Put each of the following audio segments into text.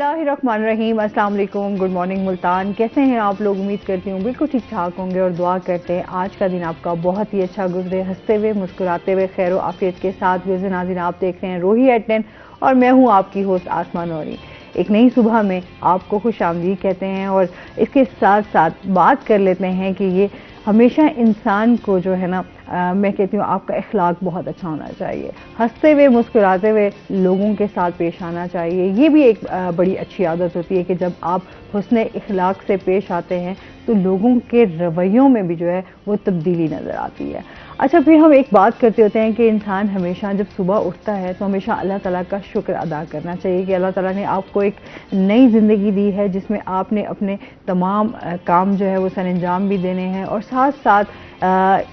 बिस्मिल्लाहिर्रहमानिर्रहीम। अस्सलाम वालेकुम, गुड मॉर्निंग मुल्तान। कैसे हैं आप लोग? उम्मीद करती हूँ बिल्कुल ठीक ठाक होंगे और दुआ करते हैं आज का दिन आपका बहुत ही अच्छा गुजरे, हंसते हुए मुस्कुराते हुए खैर आफियत के साथ गुजरे। नाज़रीन, आप देख रहे हैं रोही एट 10 और मैं हूँ आपकी होस्ट आसमा नौरी। एक नई सुबह में आपको खुश आमदीद कहते हैं और इसके साथ साथ बात कर लेते हैं कि ये हमेशा इंसान को जो है ना मैं कहती हूँ आपका इखलाक बहुत अच्छा होना चाहिए। हंसते हुए मुस्कुराते हुए लोगों के साथ पेश आना चाहिए। ये भी एक बड़ी अच्छी आदत होती है कि जब आप हुस्न इखलाक से पेश आते हैं तो लोगों के रवैयों में भी जो है वो तब्दीली नज़र आती है। अच्छा, फिर हम एक बात करते होते हैं कि इंसान हमेशा जब सुबह उठता है तो हमेशा अल्लाह ताला का शुक्र अदा करना चाहिए कि अल्लाह ताला ने आपको एक नई ज़िंदगी दी है जिसमें आपने अपने तमाम काम जो है वो सरअंजाम भी देने हैं और साथ साथ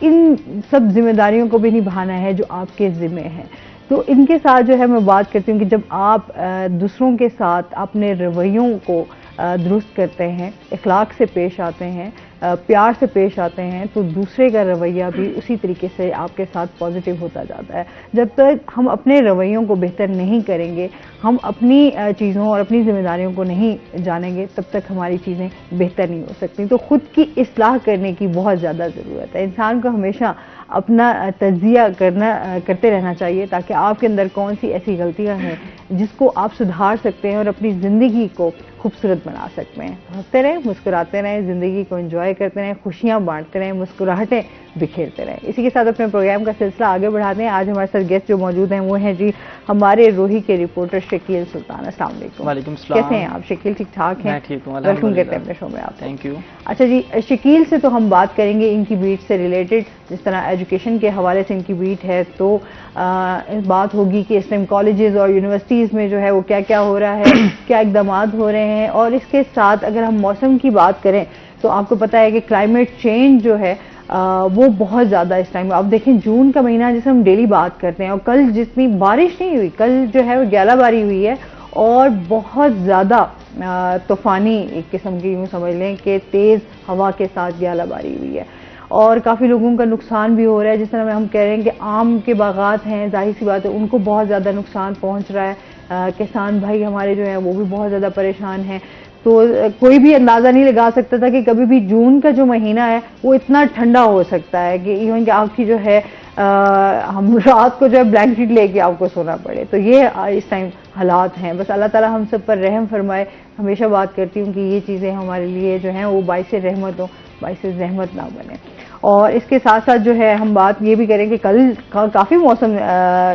इन सब जिम्मेदारियों को भी निभाना है जो आपके ज़िम्मे हैं। तो इनके साथ जो है मैं बात करती हूँ कि जब आप दूसरों के साथ अपने रवैयों को दुरुस्त करते हैं, इखलाक से पेश आते हैं, प्यार से पेश आते हैं, तो दूसरे का रवैया भी उसी तरीके से आपके साथ पॉजिटिव होता जाता है। जब तक हम अपने रवैयों को बेहतर नहीं करेंगे, हम अपनी चीज़ों और अपनी जिम्मेदारियों को नहीं जानेंगे, तब तक हमारी चीज़ें बेहतर नहीं हो सकती। तो ख़ुद की इस्लाह करने की बहुत ज़्यादा ज़रूरत है। इंसान को हमेशा अपना तज्जिया करते रहना चाहिए ताकि आपके अंदर कौन सी ऐसी गलतियां हैं जिसको आप सुधार सकते हैं और अपनी ज़िंदगी को खूबसूरत बना सकते हैं। हंसते रहें, मुस्कुराते रहें, ज़िंदगी को एंजॉय करते रहें, खुशियाँ बांटते रहें, मुस्कुराहटें बिखेरते रहें। इसी के साथ अपने प्रोग्राम का सिलसिला आगे बढ़ाते हैं। आज हमारे साथ गेस्ट जो मौजूद हैं वो हैं जी हमारे रोही के रिपोर्टर शकील सुल्तान। अस्सलाम वालेकुम। वालेकुम सलाम। कैसे हैं आप शकील? ठीक ठाक हैं? मैं ठीक हूँ, वेलकम करते हैं अपने शो में आप। Thank you. अच्छा जी, शकील से तो हम बात करेंगे इनकी बीट से रिलेटेड, जिस तरह एजुकेशन के हवाले से इनकी बीट है, तो बात होगी कि इस टाइम कॉलेजेस और यूनिवर्सिटीज़ में जो है वो क्या क्या हो रहा है, क्या इकदाम हो रहे हैं। और इसके साथ अगर हम मौसम की बात करें तो आपको पता है कि क्लाइमेट चेंज जो है वो बहुत ज़्यादा इस टाइम, अब देखें जून का महीना जिसे हम डेली बात करते हैं, और कल जितनी बारिश नहीं हुई, कल जो है वो 11 बारी हुई है और बहुत ज़्यादा तूफ़ानी एक किस्म की यूँ समझ लें कि तेज़ हवा के साथ 11 बारी हुई है और काफ़ी लोगों का नुकसान भी हो रहा है। जिस तरह हम कह रहे हैं कि आम के बागात हैं, जाहिर सी बात है उनको बहुत ज़्यादा नुकसान पहुँच रहा है। किसान भाई हमारे जो हैं वो भी बहुत ज़्यादा परेशान हैं। तो कोई भी अंदाज़ा नहीं लगा सकता था कि कभी भी जून का जो महीना है वो इतना ठंडा हो सकता है कि इवन कि आपकी जो है हम रात को जो है ब्लैंकेट लेके आपको सोना पड़े। तो ये इस टाइम हालात हैं। बस अल्लाह ताला हम सब पर रहम फरमाए। हमेशा बात करती हूँ कि ये चीज़ें हमारे लिए जो हैं वो बाइस रहमत हो, बाइस रहमत ना बने। और इसके साथ साथ जो है हम बात ये भी करें कि कल काफ़ी मौसम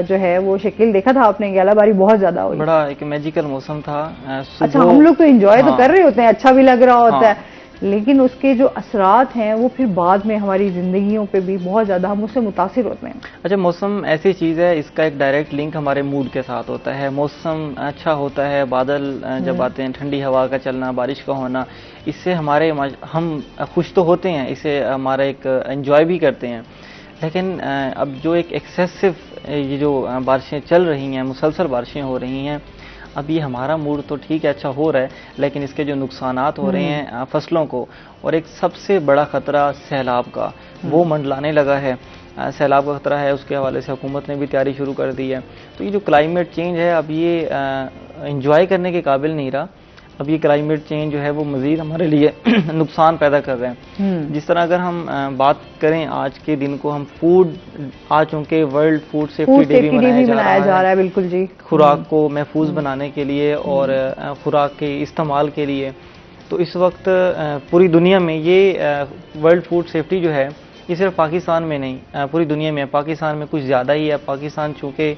जो है वो शकील देखा था आपने, 11 बारी बहुत ज़्यादा हुई, बड़ा एक मैजिकल मौसम था। अच्छा, हम लोग तो एंजॉय तो कर रहे होते हैं, अच्छा भी लग रहा होता है, हाँ। लेकिन उसके जो असरात हैं वो फिर बाद में हमारी ज़िंदगियों पे भी बहुत ज़्यादा हम उससे मुतासिर होते हैं। अच्छा, मौसम ऐसी चीज़ है, इसका एक डायरेक्ट लिंक हमारे मूड के साथ होता है। मौसम अच्छा होता है, बादल जब आते हैं, ठंडी हवा का चलना, बारिश का होना, इससे हमारे हम खुश तो होते हैं, इसे हमारा एक एंजॉय भी करते हैं। लेकिन अब जो एक एक्सेसिव ये जो बारिशें चल रही हैं, मुसलसल बारिशें हो रही हैं, अब ये हमारा मूड तो ठीक है, अच्छा हो रहा है, लेकिन इसके जो नुकसानात हो रहे हैं फसलों को, और एक सबसे बड़ा ख़तरा सैलाब का वो मंडलाने लगा है। सैलाब का ख़तरा है, उसके हवाले से हुकूमत ने भी तैयारी शुरू कर दी है। तो ये जो क्लाइमेट चेंज है अब ये इंजॉय करने के काबिल नहीं रहा। अब ये क्लाइमेट चेंज जो है वो मज़ीद हमारे लिए नुकसान पैदा कर रहे हैं। जिस तरह अगर हम बात करें आज के दिन को, हम फूड, आज चूँकि वर्ल्ड फूड सेफ्टी डे भी मनाया जा रहा है, बिल्कुल जी, खुराक को महफूज बनाने के लिए और खुराक के इस्तेमाल के लिए, तो इस वक्त पूरी दुनिया में ये वर्ल्ड फूड सेफ्टी जो है ये सिर्फ पाकिस्तान में नहीं, पूरी दुनिया में। पाकिस्तान में कुछ ज़्यादा ही है। पाकिस्तान चूँकि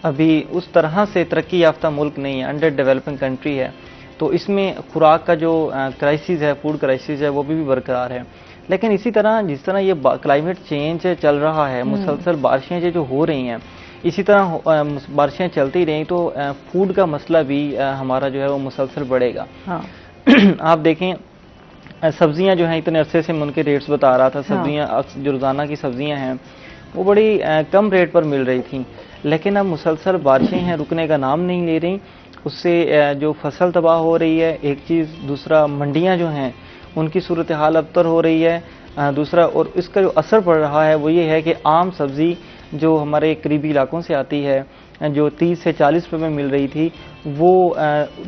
अभी उस तरह से तरक्की याफ्ता मुल्क नहीं है, अंडर डेवलपिंग कंट्री है, तो इसमें खुराक का जो क्राइसिस है, फूड क्राइसिस है, वो भी बरकरार है। लेकिन इसी तरह जिस तरह ये क्लाइमेट चेंज चल रहा है, मुसलसल बारिशें जो हो रही हैं, इसी तरह बारिशें चलती रहीं तो फूड का मसला भी हमारा जो है वो मुसलसल बढ़ेगा। हाँ। आप देखें, सब्जियां जो हैं, इतने अरसे से मैं उनके रेट्स बता रहा था, सब्जियां जो रोज़ाना की सब्जियां हैं वो बड़ी कम रेट पर मिल रही थी, लेकिन अब मुसलसल बारिशें हैं, रुकने का नाम नहीं ले रही। उससे जो फसल तबाह हो रही है एक चीज़, दूसरा मंडियां जो हैं उनकी सूरत हाल अबतर हो रही है दूसरा, और इसका जो असर पड़ रहा है वो ये है कि आम सब्ज़ी जो हमारे करीबी इलाकों से आती है, जो 30 से 40 रुपए में मिल रही थी वो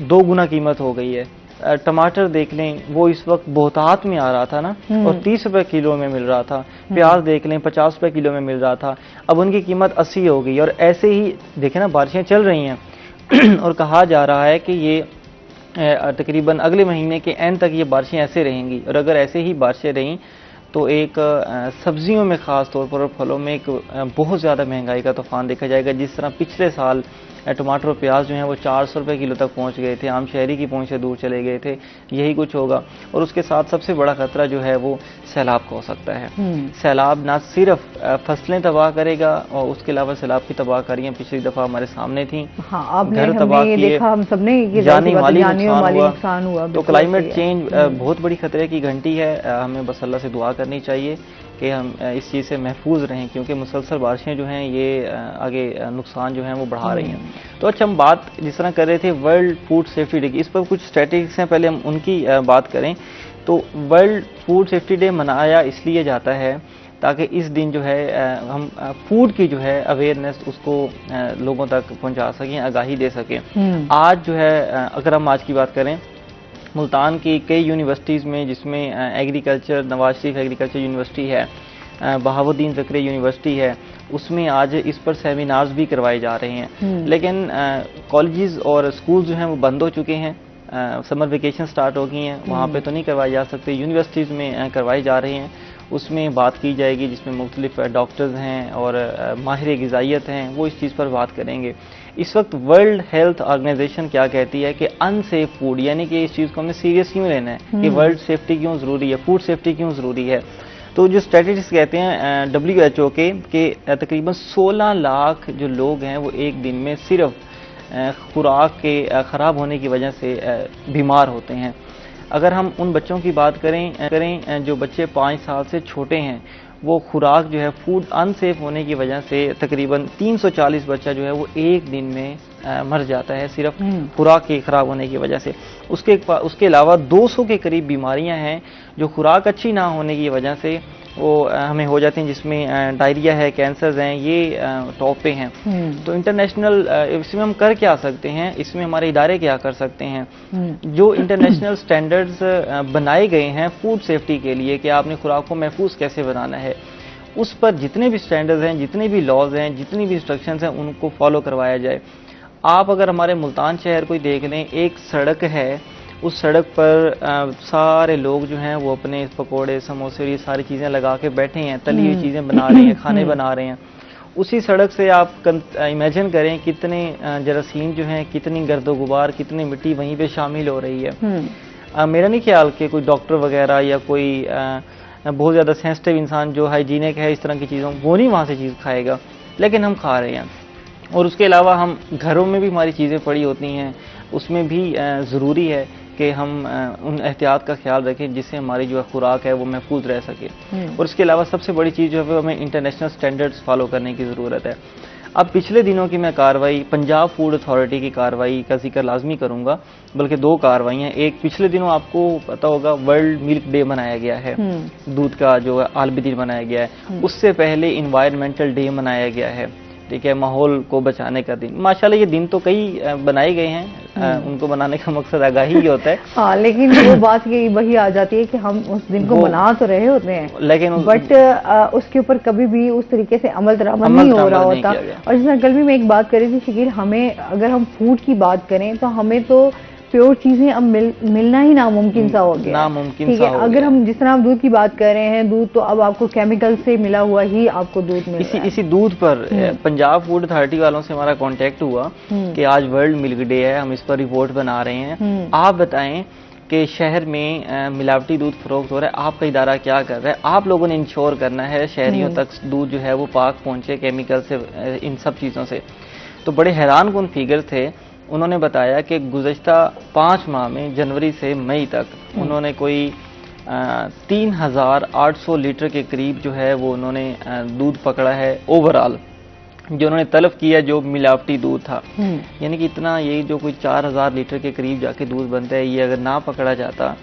2 गुना कीमत हो गई है। टमाटर देख लें, वो इस वक्त बहुतात में आ रहा था ना, और 30 रुपए किलो में मिल रहा था। प्याज देख लें, 50 रुपए किलो में मिल रहा था, अब उनकी कीमत 80 हो गई। और ऐसे ही देखें ना, बारिशें चल रही हैं और कहा जा रहा है कि ये तकरीबन अगले महीने के एंड तक ये बारिशें ऐसे रहेंगी। और अगर ऐसे ही बारिशें रहीं तो एक सब्जियों में ख़ास तौर पर और फलों में एक बहुत ज़्यादा महंगाई का तूफान देखा जाएगा। जिस तरह पिछले साल टमाटर और प्याज जो हैं वो 400 रुपये किलो तक पहुंच गए थे, आम शहरी की पहुंच से दूर चले गए थे, यही कुछ होगा। और उसके साथ सबसे बड़ा खतरा जो है वो सैलाब का हो सकता है। सैलाब ना सिर्फ फसलें तबाह करेगा, और उसके अलावा सैलाब की तबाहकारियाँ पिछली दफ़ा हमारे सामने थी। घर तबाह किए, जानी माली नुकसान हुआ। तो क्लाइमेट चेंज बहुत बड़ी खतरे की घंटी है। हमें बस अल्लाह से दुआ करनी चाहिए कि हम इस चीज़ से महफूज रहें, क्योंकि मुसलसल बारिशें जो हैं ये आगे नुकसान जो हैं वो बढ़ा रही हैं। तो अच्छा, हम बात जिस तरह कर रहे थे वर्ल्ड फूड सेफ्टी डे की, इस पर कुछ स्ट्रेटेजिक्स हैं, पहले हम उनकी बात करें। तो वर्ल्ड फूड सेफ्टी डे मनाया इसलिए जाता है ताकि इस दिन जो है हम फूड की जो है अवेयरनेस उसको लोगों तक पहुंचा सकें, आगाही दे सकें। आज जो है अगर हम आज की बात करें, मुल्तान की कई यूनिवर्सिटीज़ में, जिसमें agriculture, Nawaz Sharif agriculture university है, बहाउद्दीन ज़करिया यूनिवर्सिटी है, उसमें आज इस पर सेमिनार्स भी करवाए जा रहे हैं। लेकिन कॉलेजेस और स्कूल जो हैं वो बंद हो चुके हैं, समर वेकेशन स्टार्ट हो गई हैं, वहाँ पे तो नहीं करवाए जा सकते। यूनिवर्सिटीज़ में करवाए जा रहे हैं, उसमें बात की जाएगी, जिसमें मुख्तलिफ डॉक्टर्स हैं और माहिर ग़िज़ाइयत हैं, वो इस चीज़ पर बात करेंगे। इस वक्त वर्ल्ड हेल्थ ऑर्गेनाइजेशन क्या कहती है कि अनसेफ फूड, यानी कि इस चीज़ को हमने सीरियस क्यों लेना है, कि वर्ल्ड सेफ्टी क्यों ज़रूरी है, फूड सेफ्टी क्यों ज़रूरी है। तो जो स्ट्रेटेजिस्ट कहते हैं WHO के तकरीबन 16 लाख जो लोग हैं वो एक दिन में सिर्फ खुराक के ख़राब होने की वजह से बीमार होते हैं। अगर हम उन बच्चों की बात करें जो बच्चे 5 साल से छोटे हैं, वो खुराक जो है फूड अनसेफ होने की वजह से तकरीबन 340 बच्चा जो है वो एक दिन में मर जाता है, सिर्फ खुराक के ख़राब होने की वजह से। उसके अलावा 200 के करीब बीमारियां हैं जो खुराक अच्छी ना होने की वजह से वो हमें हो जाती हैं, जिसमें डायरिया है, कैंसर्स हैं, ये टॉप पे हैं। तो इंटरनेशनल इसमें हम कर क्या सकते हैं, इसमें हमारे इदारे क्या कर सकते हैं। जो इंटरनेशनल स्टैंडर्ड्स बनाए गए हैं फूड सेफ्टी के लिए कि आपने खुराक को महफूज कैसे बनाना है, उस पर जितने भी स्टैंडर्ड्स हैं, जितने भी लॉज हैं, जितनी भी इंस्ट्रक्शंस हैं, उनको फॉलो करवाया जाए। आप अगर हमारे मुल्तान शहर को देख लें, एक सड़क है, उस सड़क पर सारे लोग जो हैं वो अपने पकोड़े, समोसे, ये सारी चीज़ें लगा के बैठे हैं, तली हुई चीज़ें बना रहे हैं, खाने बना रहे हैं। उसी सड़क से आप इमेजिन करें कितने जरासीम जो हैं, कितनी गर्दो गुबार, कितनी मिट्टी वहीं पे शामिल हो रही है। मेरा नहीं ख्याल कि कोई डॉक्टर वगैरह या कोई बहुत ज़्यादा सेंसिटिव इंसान जो हाइजीनिक है इस तरह की चीज़ों, वो नहीं वहाँ से चीज़ खाएगा, लेकिन हम खा रहे हैं। और उसके अलावा हम घरों में भी हमारी चीज़ें पड़ी होती हैं, उसमें भी ज़रूरी है कि हम उन एहतियात का ख्याल रखें जिससे हमारी जो खुराक है वो महफूज रह सके। और इसके अलावा सबसे बड़ी चीज़ जो है वो हमें इंटरनेशनल स्टैंडर्ड्स फॉलो करने की ज़रूरत है। अब पिछले दिनों की मैं कार्रवाई, पंजाब फूड अथॉरिटी की कार्रवाई का जिक्र लाजमी करूंगा, बल्कि 2 कार्रवाइयाँ। एक, पिछले दिनों आपको पता होगा वर्ल्ड मिल्क डे मनाया गया है, दूध का जो आलमी दिन मनाया गया है। उससे पहले इन्वायरमेंटल डे मनाया गया है, ठीक है, माहौल को बचाने का दिन। माशाल्लाह ये दिन तो कई बनाए गए हैं, उनको बनाने का मकसद आगाही ही होता है। हाँ, लेकिन वो बात यही वही आ जाती है कि हम उस दिन को मना तो रहे होते हैं, लेकिन बट उसके ऊपर कभी भी उस तरीके से अमल दरामद नहीं हो रहा होता। और जिस तरह कल भी मैं एक बात कर रही थी शकील, हमें अगर हम फूड की बात करें तो हमें तो प्योर चीजें अब मिलना ही नामुमकिन सा हो गया, नामुमकिन ठीक है। अगर हम जिस तरह आप दूध की बात कर रहे हैं, दूध तो अब आपको केमिकल से मिला हुआ ही आपको दूध मिल रहा है। इसी दूध पर पंजाब फूड अथॉरिटी वालों से हमारा कांटेक्ट हुआ कि आज वर्ल्ड मिल्क डे है, हम इस पर रिपोर्ट बना रहे हैं, आप बताएं कि शहर में मिलावटी दूध फरोख्त हो रहा है, आपका इदारा क्या कर रहा है। आप लोगों ने इंश्योर करना है शहरियों तक दूध जो है वो पाक पहुंचे, केमिकल से, इन सब चीज़ों से। तो बड़े हैरान कुन फिगर थे। उन्होंने बताया कि गुज़श्ता 5 माह में, जनवरी से मई तक, उन्होंने कोई 3800 लीटर के करीब जो है वो उन्होंने दूध पकड़ा है ओवरऑल, जो उन्होंने तलब किया जो मिलावटी दूध था। यानी कि इतना, ये जो कोई 4000 लीटर के करीब जाके दूध बनता है, ये अगर ना पकड़ा जाता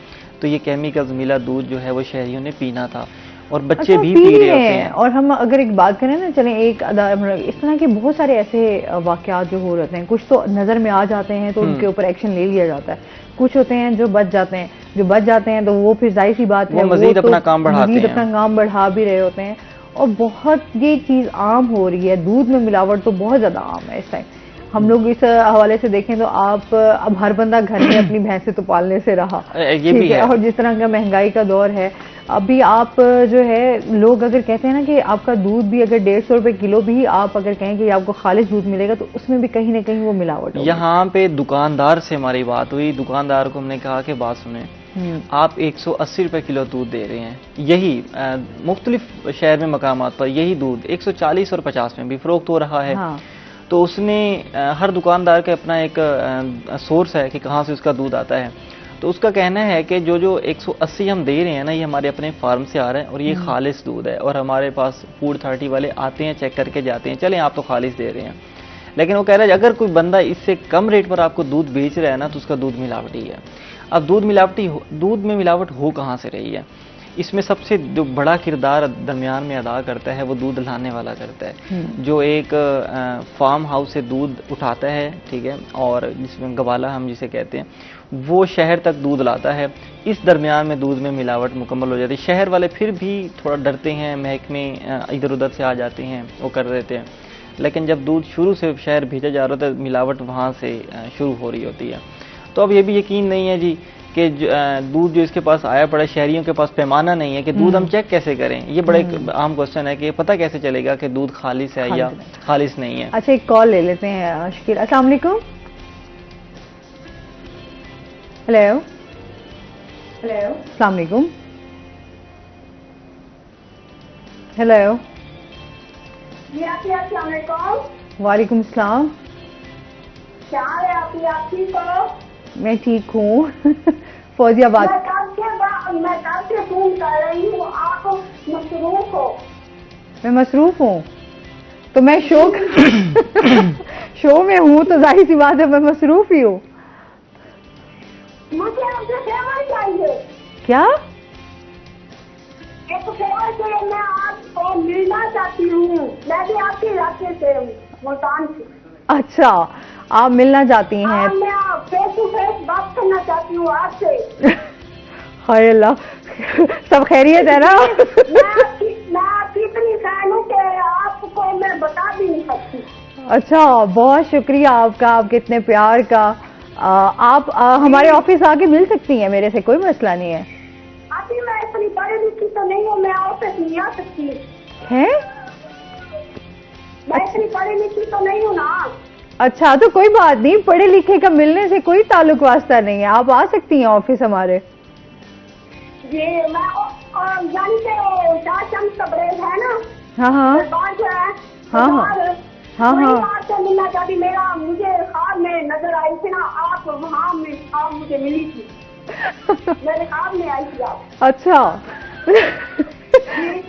तो ये केमिकल्स मिला दूध जो है वो शहरियों ने पीना था। और बच्चे अच्छा, भी पी रहे होते हैं। और हम अगर एक बात करें ना, चलें एक इस तरह के बहुत सारे ऐसे वाकयात जो हो रहते हैं, कुछ तो नजर में आ जाते हैं तो उनके ऊपर एक्शन ले लिया जाता है, कुछ होते हैं जो बच जाते हैं, तो वो फिर जाहिर सी बात है, मजीद वो तो अपना काम बढ़ाते मजीद हैं, अपना काम बढ़ा भी रहे होते हैं। और बहुत ये चीज आम हो रही है, दूध में मिलावट तो बहुत ज्यादा आम है इस टाइम। हम लोग इस हवाले से देखें तो आप अब हर बंदा घर में अपनी भैंसे तो पालने से रहा, ये भी है। और जिस तरह का महंगाई का दौर है, अभी आप जो है, लोग अगर कहते हैं ना कि आपका दूध भी अगर 150 रुपए किलो भी आप अगर कहें कि आपको खालिश दूध मिलेगा, तो उसमें भी कहीं ना कहीं वो मिलावट होगी। यहाँ पे दुकानदार से हमारी बात हुई, दुकानदार को हमने कहा कि बात सुने, आप 180 रुपए किलो दूध दे रहे हैं, यही मुख्तलिफ शहर में मकामात पर यही दूध 140 और 50 में भी फरोख्त हो रहा है। हाँ। तो उसने हर दुकानदार का अपना एक सोर्स है कि कहाँ से उसका दूध आता है। तो उसका कहना है कि जो 180 हम दे रहे हैं ना, ये हमारे अपने फार्म से आ रहा है और ये खालिश दूध है, और हमारे पास फूड अथॉरिटी वाले आते हैं, चेक करके जाते हैं, चलें आप तो खालिश दे रहे हैं। लेकिन वो कह रहा है अगर कोई बंदा इससे कम रेट पर आपको दूध बेच रहा है ना, तो उसका दूध मिलावटी है। अब दूध में मिलावट हो कहाँ से रही है? इसमें सबसे जो बड़ा किरदार दरमियान में अदा करता है वो दूध लाने वाला करता है, जो एक फार्म हाउस से दूध उठाता है, ठीक है, और जिसमें गवाला हम जिसे कहते हैं, वो शहर तक दूध लाता है। इस दरमियान में दूध में मिलावट मुकम्मल हो जाती है। शहर वाले फिर भी थोड़ा डरते हैं, महकमे इधर उधर से आ जाते हैं, वो कर देते हैं, लेकिन जब दूध शुरू से शहर भेजा जा रहा होता है, मिलावट वहाँ से शुरू हो रही होती है। तो अब ये भी यकीन नहीं है जी कि दूध जो इसके पास आया पड़ा, शहरियों के पास पैमाना नहीं है कि दूध हम चेक कैसे करें। ये बड़ा एक आम क्वेश्चन है कि पता कैसे चलेगा कि दूध खालिश है या खालिश नहीं है। अच्छा, एक कॉल ले लेते हैं। शकील, अस्सलाम वालेकुम। हेलो, अस्सलाम वालेकुम। हेलो, वालेकुम सलाम। क्या हाल है आपकी? आप ठीक हो? मैं ठीक हूँ। फौजिया बात। मैं कब से फोन कर रही हूँ, आप मसरूफ हो? मैं मसरूफ हूँ तो मैं शो में हूँ, तो जाहिर सी बात है मैं मसरूफ ही हूँ। मुझे आपसे फेवर चाहिए। क्या? एक फेवर चाहिए, मैं आपको मिलना चाहती हूँ। मैं भी आपके इलाके से हूँ, मुल्तान से। अच्छा, आप मिलना चाहती हैं? मैं फेस टू फेस बात करना चाहती हूँ आपसे। हाय अल्लाह, सब खैरियत है ना? मैं आपकी इतनी फैन हूँ कि आपको मैं बता भी नहीं सकती। अच्छा, बहुत शुक्रिया आपका, आपके इतने प्यार का। आप हमारे ऑफिस आके मिल सकती हैं, मेरे से कोई मसला नहीं है। अभी मैं इतनी पढ़ी लिखी तो नहीं हूँ, मैं ऑफिस नहीं आ सकती है। मैं इतनी पढ़ी लिखी तो नहीं हूँ ना। अच्छा, तो कोई बात नहीं, पढ़े लिखे का मिलने से कोई ताल्लुक वास्ता नहीं है, आप आ सकती हैं ऑफिस हमारे। ये मैं यानी कि शाहजहां तबरेज है ना? हाँ हाँ हाँ हाँ हाँ। आपसे मिलना चाहती, मुझे ख्वाब में नजर आई थी ना आप, वहाँ में आप मुझे मिली थी। मेरे ख्वाब में आई थी आप। अच्छा,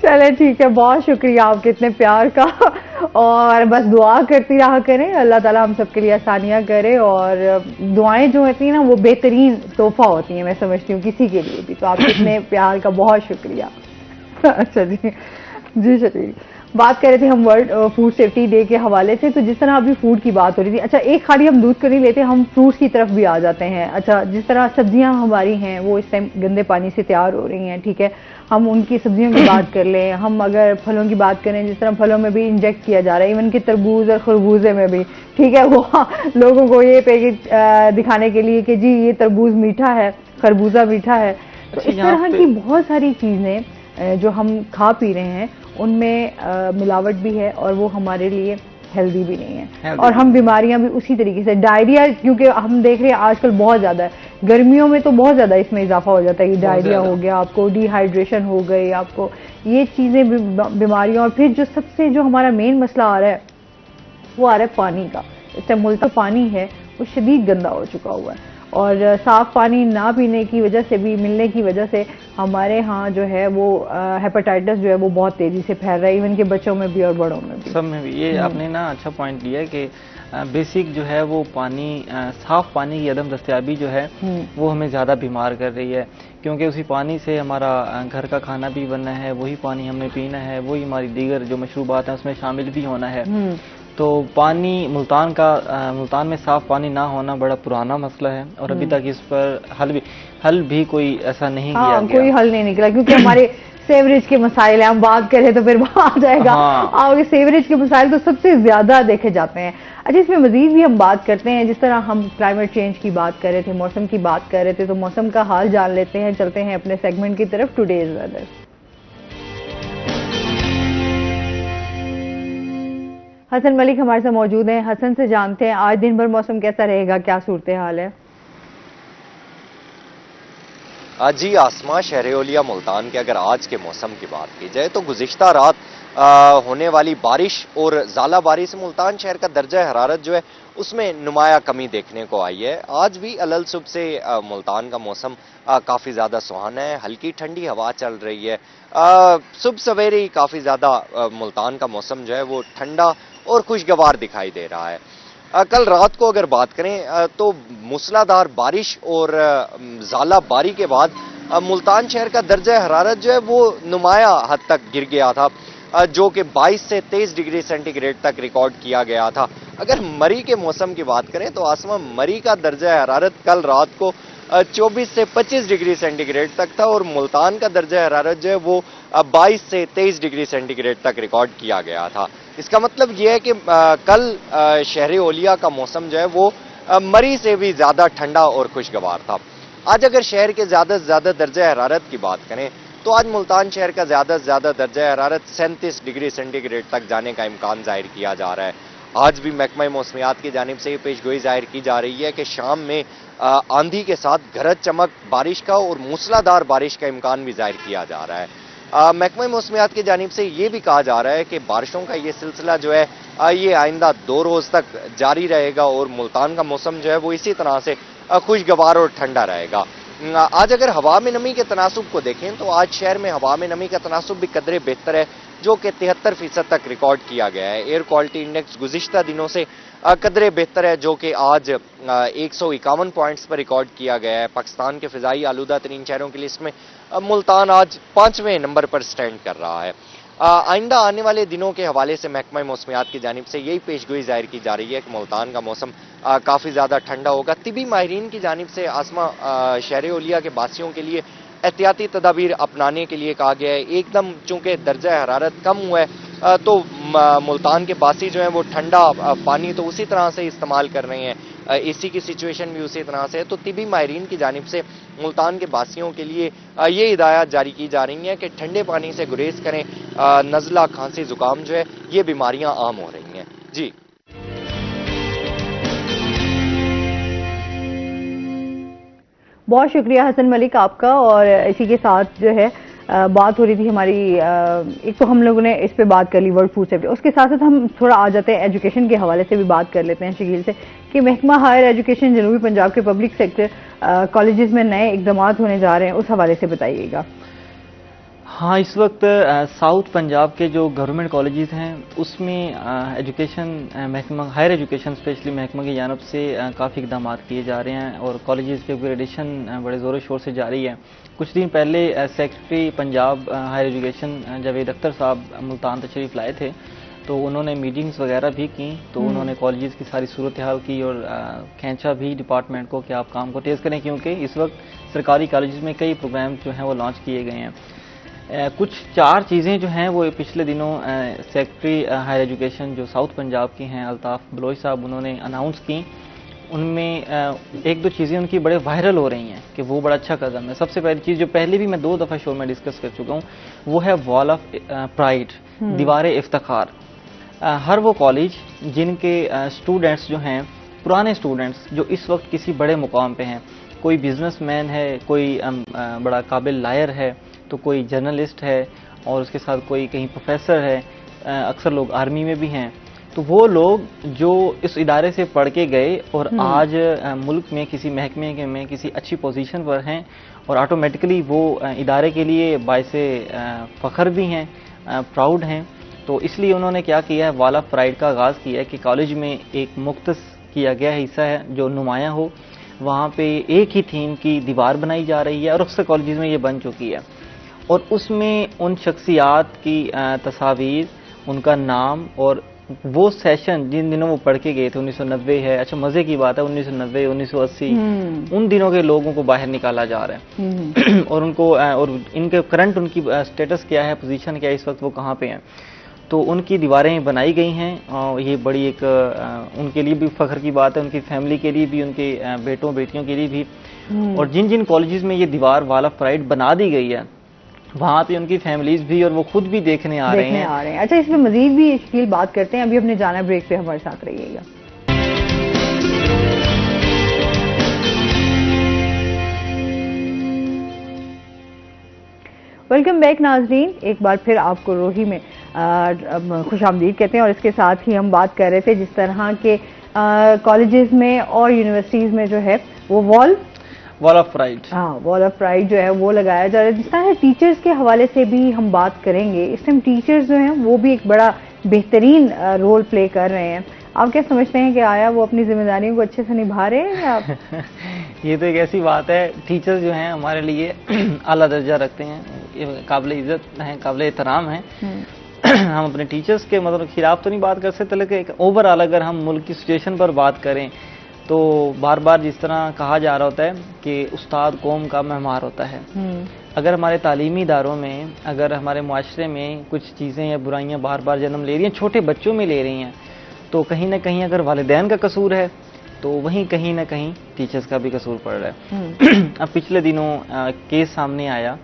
चले ठीक है, बहुत शुक्रिया आपके इतने प्यार का। और बस दुआ करती रहा करें, अल्लाह ताला हम सबके लिए आसानियां करे। और दुआएं जो होती हैं ना, वो बेहतरीन तोहफा होती हैं, मैं समझती हूँ किसी के लिए भी। तो आपके इतने प्यार का बहुत शुक्रिया। अच्छा जी शकील, बात कर रहे थे हम वर्ल्ड फूड सेफ्टी डे के हवाले से। तो जिस तरह अभी फूड की बात हो रही थी, अच्छा एक खाली हम दूध कर नहीं लेते, हम फ्रूट्स की तरफ भी आ जाते हैं। अच्छा, जिस तरह सब्जियां हमारी हैं वो इस टाइम गंदे पानी से तैयार हो रही हैं, ठीक है, हम उनकी सब्जियों की बात कर लें। हम अगर फलों की बात करें, जिस तरह फलों में भी इंजेक्ट किया जा रहा है, इवन कि तरबूज और खरबूजे में भी, ठीक है, वो लोगों को ये पैकेट दिखाने के लिए कि जी ये तरबूज मीठा है, खरबूजा मीठा है। तो इस तरह की बहुत सारी चीजें जो हम खा पी रहे हैं, उनमें मिलावट भी है और वो हमारे लिए हेल्दी भी नहीं है। और हम बीमारियां भी उसी तरीके से, डायरिया, क्योंकि हम देख रहे हैं आजकल बहुत ज्यादा है, गर्मियों में तो बहुत ज्यादा इसमें इजाफा हो जाता है कि डायरिया हो गया आपको, डिहाइड्रेशन हो गई आपको, ये चीजें बीमारियां। और फिर जो सबसे जो हमारा मेन मसला आ रहा है, वो आ रहा है पानी का। इस टाइम मुल्क का पानी है वो शदीद गंदा हो चुका हुआ है, और साफ पानी ना पीने की वजह से भी, मिलने की वजह से हमारे यहाँ जो है वो हेपेटाइटिस जो है वो बहुत तेजी से फैल रहा है, इवन के बच्चों में भी और बड़ों में भी, सब में भी। ये आपने ना अच्छा पॉइंट लिया है कि बेसिक जो है वो पानी, साफ पानी की अदम दस्तयाबी जो है वो हमें ज़्यादा बीमार कर रही है, क्योंकि उसी पानी से हमारा घर का खाना भी बनना है, वही पानी हमने पीना है, वही हमारी दीगर जो मशरूबात हैं उसमें शामिल भी होना है। तो पानी मुल्तान में साफ पानी ना होना बड़ा पुराना मसला है और अभी तक इस पर हल भी कोई ऐसा नहीं किया गया। कोई हल नहीं निकला, क्योंकि हमारे सेवरेज के मसाइल है, हम बात करें तो फिर आ जाएगा। और सेवरेज के मसाइल तो सबसे ज्यादा देखे जाते हैं। अच्छा, इसमें मजीद भी हम बात करते हैं, जिस तरह हम क्लाइमेट चेंज की बात कर रहे थे, मौसम की बात कर रहे थे, तो मौसम का हाल जान लेते हैं। चलते हैं अपने सेगमेंट की तरफ, टुडेज वेदर। हसन मलिक हमारे साथ मौजूद हैं। हसन से जानते हैं आज दिन भर मौसम कैसा रहेगा, क्या सूरत हाल है? जी आसमा, शहर ओलिया मुल्तान के अगर आज के मौसम की बात की जाए तो गुज़िश्ता रात होने वाली बारिश और ज़ाला बारिश से मुल्तान शहर का दर्जा हरारत जो है उसमें नुमाया कमी देखने को आई है। आज भी अलल सुबह से मुल्तान का मौसम काफ़ी ज़्यादा सुहाना है, हल्की ठंडी हवा चल रही है। सुबह सवेरे ही काफ़ी ज़्यादा मुल्तान का मौसम जो है वो ठंडा और खुशगवार दिखाई दे रहा है। कल रात को अगर बात करें तो मूसलाधार बारिश और ज़ाला बारी के बाद मुल्तान शहर का दर्जा हरारत जो है वो नुमाया हद तक गिर गया था, जो कि 22 से 23 डिग्री सेंटीग्रेड तक रिकॉर्ड किया गया था। अगर मरी के मौसम की बात करें तो आसमा मरी का दर्जा हरारत कल रात को 24 से 25 डिग्री सेंटीग्रेड तक था और मुल्तान का दर्जा हरारत जो है वो 22 से 23 डिग्री सेंटीग्रेड तक रिकॉर्ड किया गया था। इसका मतलब यह है कि कल शहर ओलिया का मौसम जो है वो मरी से भी ज्यादा ठंडा और खुशगवार था। आज अगर शहर के ज्यादा से ज्यादा दर्जा हरारत की बात करें तो आज मुल्तान शहर का ज्यादा से ज्यादा दर्जा हरारत 37 डिग्री सेंटीग्रेड तक जाने का इम्कान जाहिर किया जा रहा है। आज भी महकमा मौसमियात की जानिब से ये पेशगोई जाहिर की जा रही है कि शाम में आंधी के साथ गरज चमक बारिश का और मूसलाधार बारिश का इम्कान भी जाहिर किया जा रहा है। महकमा मौसमियात की जानिब से ये भी कहा जा रहा है कि बारिशों का ये सिलसिला जो है ये आइंदा 2 रोज तक जारी रहेगा और मुल्तान का मौसम जो है वो इसी तरह से खुशगवार और ठंडा रहेगा। आज अगर हवा में नमी के तनासुब को देखें तो आज शहर में हवा में नमी का तनासुब भी कदरे बेहतर है, जो कि 73% तक रिकॉर्ड किया गया है। एयर क्वालिटी इंडेक्स गुज़िश्ता दिनों से कदरे बेहतर है, जो कि आज 151 पॉइंट्स पर रिकॉर्ड किया गया है। पाकिस्तान के फिजाई आलूदा तरीन शहरों की लिस्ट में मुल्तान आज 5वें नंबर पर स्टैंड कर रहा है। आइंदा आने वाले दिनों के हवाले से महकमा मौसमियात की जानिब से यही पेशगोई जाहिर की जा रही है कि मुल्तान का मौसम काफ़ी ज़्यादा ठंडा होगा। तिबी माहिरीन की जानिब से आसमा शहर ओलिया के बासियों के लिए एहतियाती तदाबीर अपनाने के लिए कहा गया है। एकदम चूंकि दर्जा हरारत कम हुआ है तो मुल्तान के बासी जो हैं वो ठंडा पानी तो उसी तरह से इस्तेमाल कर रहे हैं, एसी की सिचुएशन भी उसी तरह से है। तो तिबी माहिरीन की जानिब से मुल्तान के बासियों के लिए ये हिदायत जारी की जा रही हैं कि ठंडे पानी से गुरेज करें। नज़ला, खांसी, जुकाम जो है ये बीमारियां आम हो रही हैं। जी बहुत शुक्रिया हसन मलिक आपका। और इसी के साथ जो है बात हो रही थी हमारी, एक तो हम लोगों ने इस पे बात कर ली वर्ल्ड फूड सेफ्टी, उसके साथ साथ हम थोड़ा आ जाते हैं एजुकेशन के हवाले से भी बात कर लेते हैं शकील से कि महकमा हायर एजुकेशन जनूबी पंजाब के पब्लिक सेक्टर कॉलेजेस में नए इकदाम होने जा रहे हैं, उस हवाले से बताइएगा। हाँ, इस वक्त साउथ पंजाब के जो गवर्नमेंट कॉलेजेस हैं उसमें एजुकेशन महकमा हायर एजुकेशन स्पेशली महकमा की जानब से काफ़ी इकदाम किए जा रहे हैं और कॉलेजेस के अपग्रेडेशन बड़े ज़ोर शोर से जारी है। कुछ दिन पहले secretary Punjab higher education Javed Akhtar साहब मुल्तान तशरीफ़ लाए थे, तो उन्होंने मीटिंग्स वगैरह भी की, तो उन्होंने कॉलेजेस की सारी सूरत हाल की और खींचा भी डिपार्टमेंट को कि आप काम को तेज़ करें, क्योंकि इस वक्त सरकारी कॉलेजेस में कई प्रोग्राम जो हैं वो लॉन्च किए गए हैं। कुछ 4 चीज़ें जो हैं वो पिछले दिनों सेक्रेटरी हायर एजुकेशन जो साउथ पंजाब की हैं अल्ताफ़ बलोच साहब उन्होंने अनाउंस की। उनमें 1-2 चीज़ें उनकी बड़े वायरल हो रही हैं कि वो बड़ा अच्छा कदम है। सबसे पहली चीज़ जो पहले भी मैं 2 दफ़ा शो में डिस्कस कर चुका हूँ वो है वॉल ऑफ प्राइड, दीवार इफ्तिखार। हर वो कॉलेज जिनके स्टूडेंट्स जो हैं पुराने स्टूडेंट्स जो इस वक्त किसी बड़े मुकाम पे हैं, कोई बिजनेसमैन है, कोई बड़ा काबिल लायर है, तो कोई जर्नलिस्ट है और उसके साथ कोई कहीं प्रोफेसर है, अक्सर लोग आर्मी में भी हैं, तो वो लोग जो इस इदारे से पढ़ के गए और आज मुल्क में किसी महकमे में किसी अच्छी पोजीशन पर हैं और ऑटोमेटिकली वो इदारे के लिए बायसे फ़ख्र भी हैं, प्राउड हैं, तो इसलिए उन्होंने क्या किया है, वॉल ऑफ प्राइड का आगाज़ किया है कि कॉलेज में एक मुख्तस किया गया हिस्सा है जो नुमायाँ हो, वहाँ पे एक ही थीम की दीवार बनाई जा रही है और अक्सर कॉलेज में ये बन चुकी है, और उसमें उन शख्सियात की तस्वीर, उनका नाम और वो सेशन जिन दिनों वो पढ़ के गए थे, 1990 है, अच्छा मज़े की बात है 1990, 1980 उन दिनों के लोगों को बाहर निकाला जा रहा है और उनको और इनके करंट उनकी स्टेटस क्या है, पोजीशन क्या है, इस वक्त वो कहाँ पे हैं। तो उनकी दीवारें बनाई गई हैं और ये बड़ी एक उनके लिए भी फ़ख्र की बात है, उनकी फैमिली के लिए भी, उनके बेटों बेटियों के लिए भी। और जिन जिन कॉलेजेस में ये दीवार वॉल ऑफ प्राइड बना दी गई है, वहाँ पे उनकी फैमिलीज भी और वो खुद भी देखने आ रहे हैं। अच्छा, इसमें मजीद भी इसकी बात करते हैं, अभी अपने जाना ब्रेक पे, हमारे साथ रहिएगा। वेलकम बैक नाजरीन, एक बार फिर आपको रोही में खुशामदीद कहते हैं। और इसके साथ ही हम बात कर रहे थे जिस तरह के कॉलेजेस में और यूनिवर्सिटीज़ में जो है वो वॉल ऑफ प्राइड, हाँ, वॉल ऑफ प्राइड जो है वो लगाया जा रहा है। जिस तरह टीचर्स के हवाले से भी हम बात करेंगे, इस टाइम टीचर्स जो हैं वो भी एक बड़ा बेहतरीन रोल प्ले कर रहे हैं। आप क्या समझते हैं कि आया वो अपनी जिम्मेदारियों को अच्छे से निभा रहे हैं या ये तो एक ऐसी बात है, टीचर्स जो हैं हमारे लिए आला दर्जा रखते हैं, ये काबिल इज्जत हैं, काबिल एहतराम हैं। हम अपने टीचर्स के मतलब खिलाफ तो नहीं बात कर सकते, लेकिन ओवरऑल अगर हम मुल्क की सिचुएशन पर बात करें तो बार बार जिस तरह कहा जा रहा होता है कि उस्ताद कौम का महमार होता है। अगर हमारे तालीमी इदारों में, अगर हमारे मुआशरे में कुछ चीज़ें या बुराइयां बार बार जन्म ले रही हैं, छोटे बच्चों में ले रही हैं, तो कहीं ना कहीं अगर वालिदैन का कसूर है तो वहीं कहीं ना कहीं टीचर्स का भी कसूर पड़ रहा है। अब पिछले दिनों केस सामने आया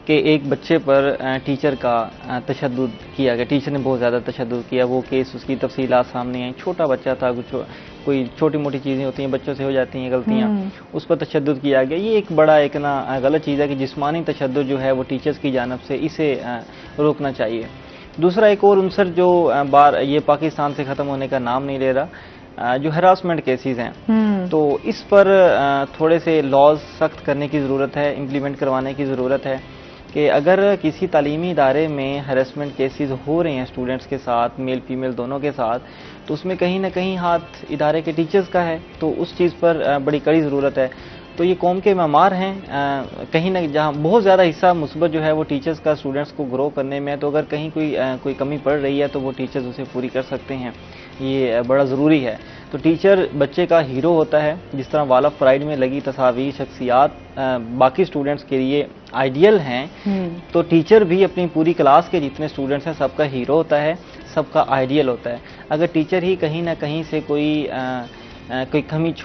कि एक बच्चे पर टीचर का तशद्दुद किया गया, टीचर ने बहुत ज़्यादा तशद्दुद किया। वो केस, उसकी तफसीलात सामने आई। छोटा बच्चा था, कुछ कोई छोटी मोटी चीज़ें होती हैं, बच्चों से हो जाती हैं गलतियाँ, उस पर तशद्दुद किया गया। ये एक बड़ा एक ना गलत चीज़ है कि जिस्मानी तशद्दुद जो है वो टीचर्स की जानिब से, इसे रोकना चाहिए। दूसरा एक और उनसर जो ये पाकिस्तान से ख़त्म होने का नाम नहीं ले रहा, जो हरासमेंट केसेस हैं, तो इस पर थोड़े से लॉज सख्त करने की ज़रूरत है, इम्प्लीमेंट करवाने की ज़रूरत है कि अगर किसी तालीमी इदारे में हरासमेंट केसेस हो रहे हैं स्टूडेंट्स के साथ, मेल फीमेल दोनों के साथ, तो उसमें कहीं ना कहीं हाथ इदारे के टीचर्स का है, तो उस चीज़ पर बड़ी कड़ी ज़रूरत है। तो ये कौम के मेमार हैं, कहीं ना जहाँ बहुत ज़्यादा हिस्सा मुस्बत जो है वो टीचर्स का स्टूडेंट्स को ग्रो करने में है। तो अगर कहीं कोई कमी पड़ रही है तो वो टीचर्स उसे पूरी कर सकते हैं, ये बड़ा ज़रूरी है। तो टीचर बच्चे का हीरो होता है, जिस तरह वॉल ऑफ प्राइड में लगी तस्वीर, शख्सियात बाकी स्टूडेंट्स के लिए आइडियल हैं, तो टीचर भी अपनी पूरी क्लास के जितने स्टूडेंट्स हैं सबका हीरो होता है, सबका आइडियल होता है। अगर टीचर ही कहीं ना कहीं से कोई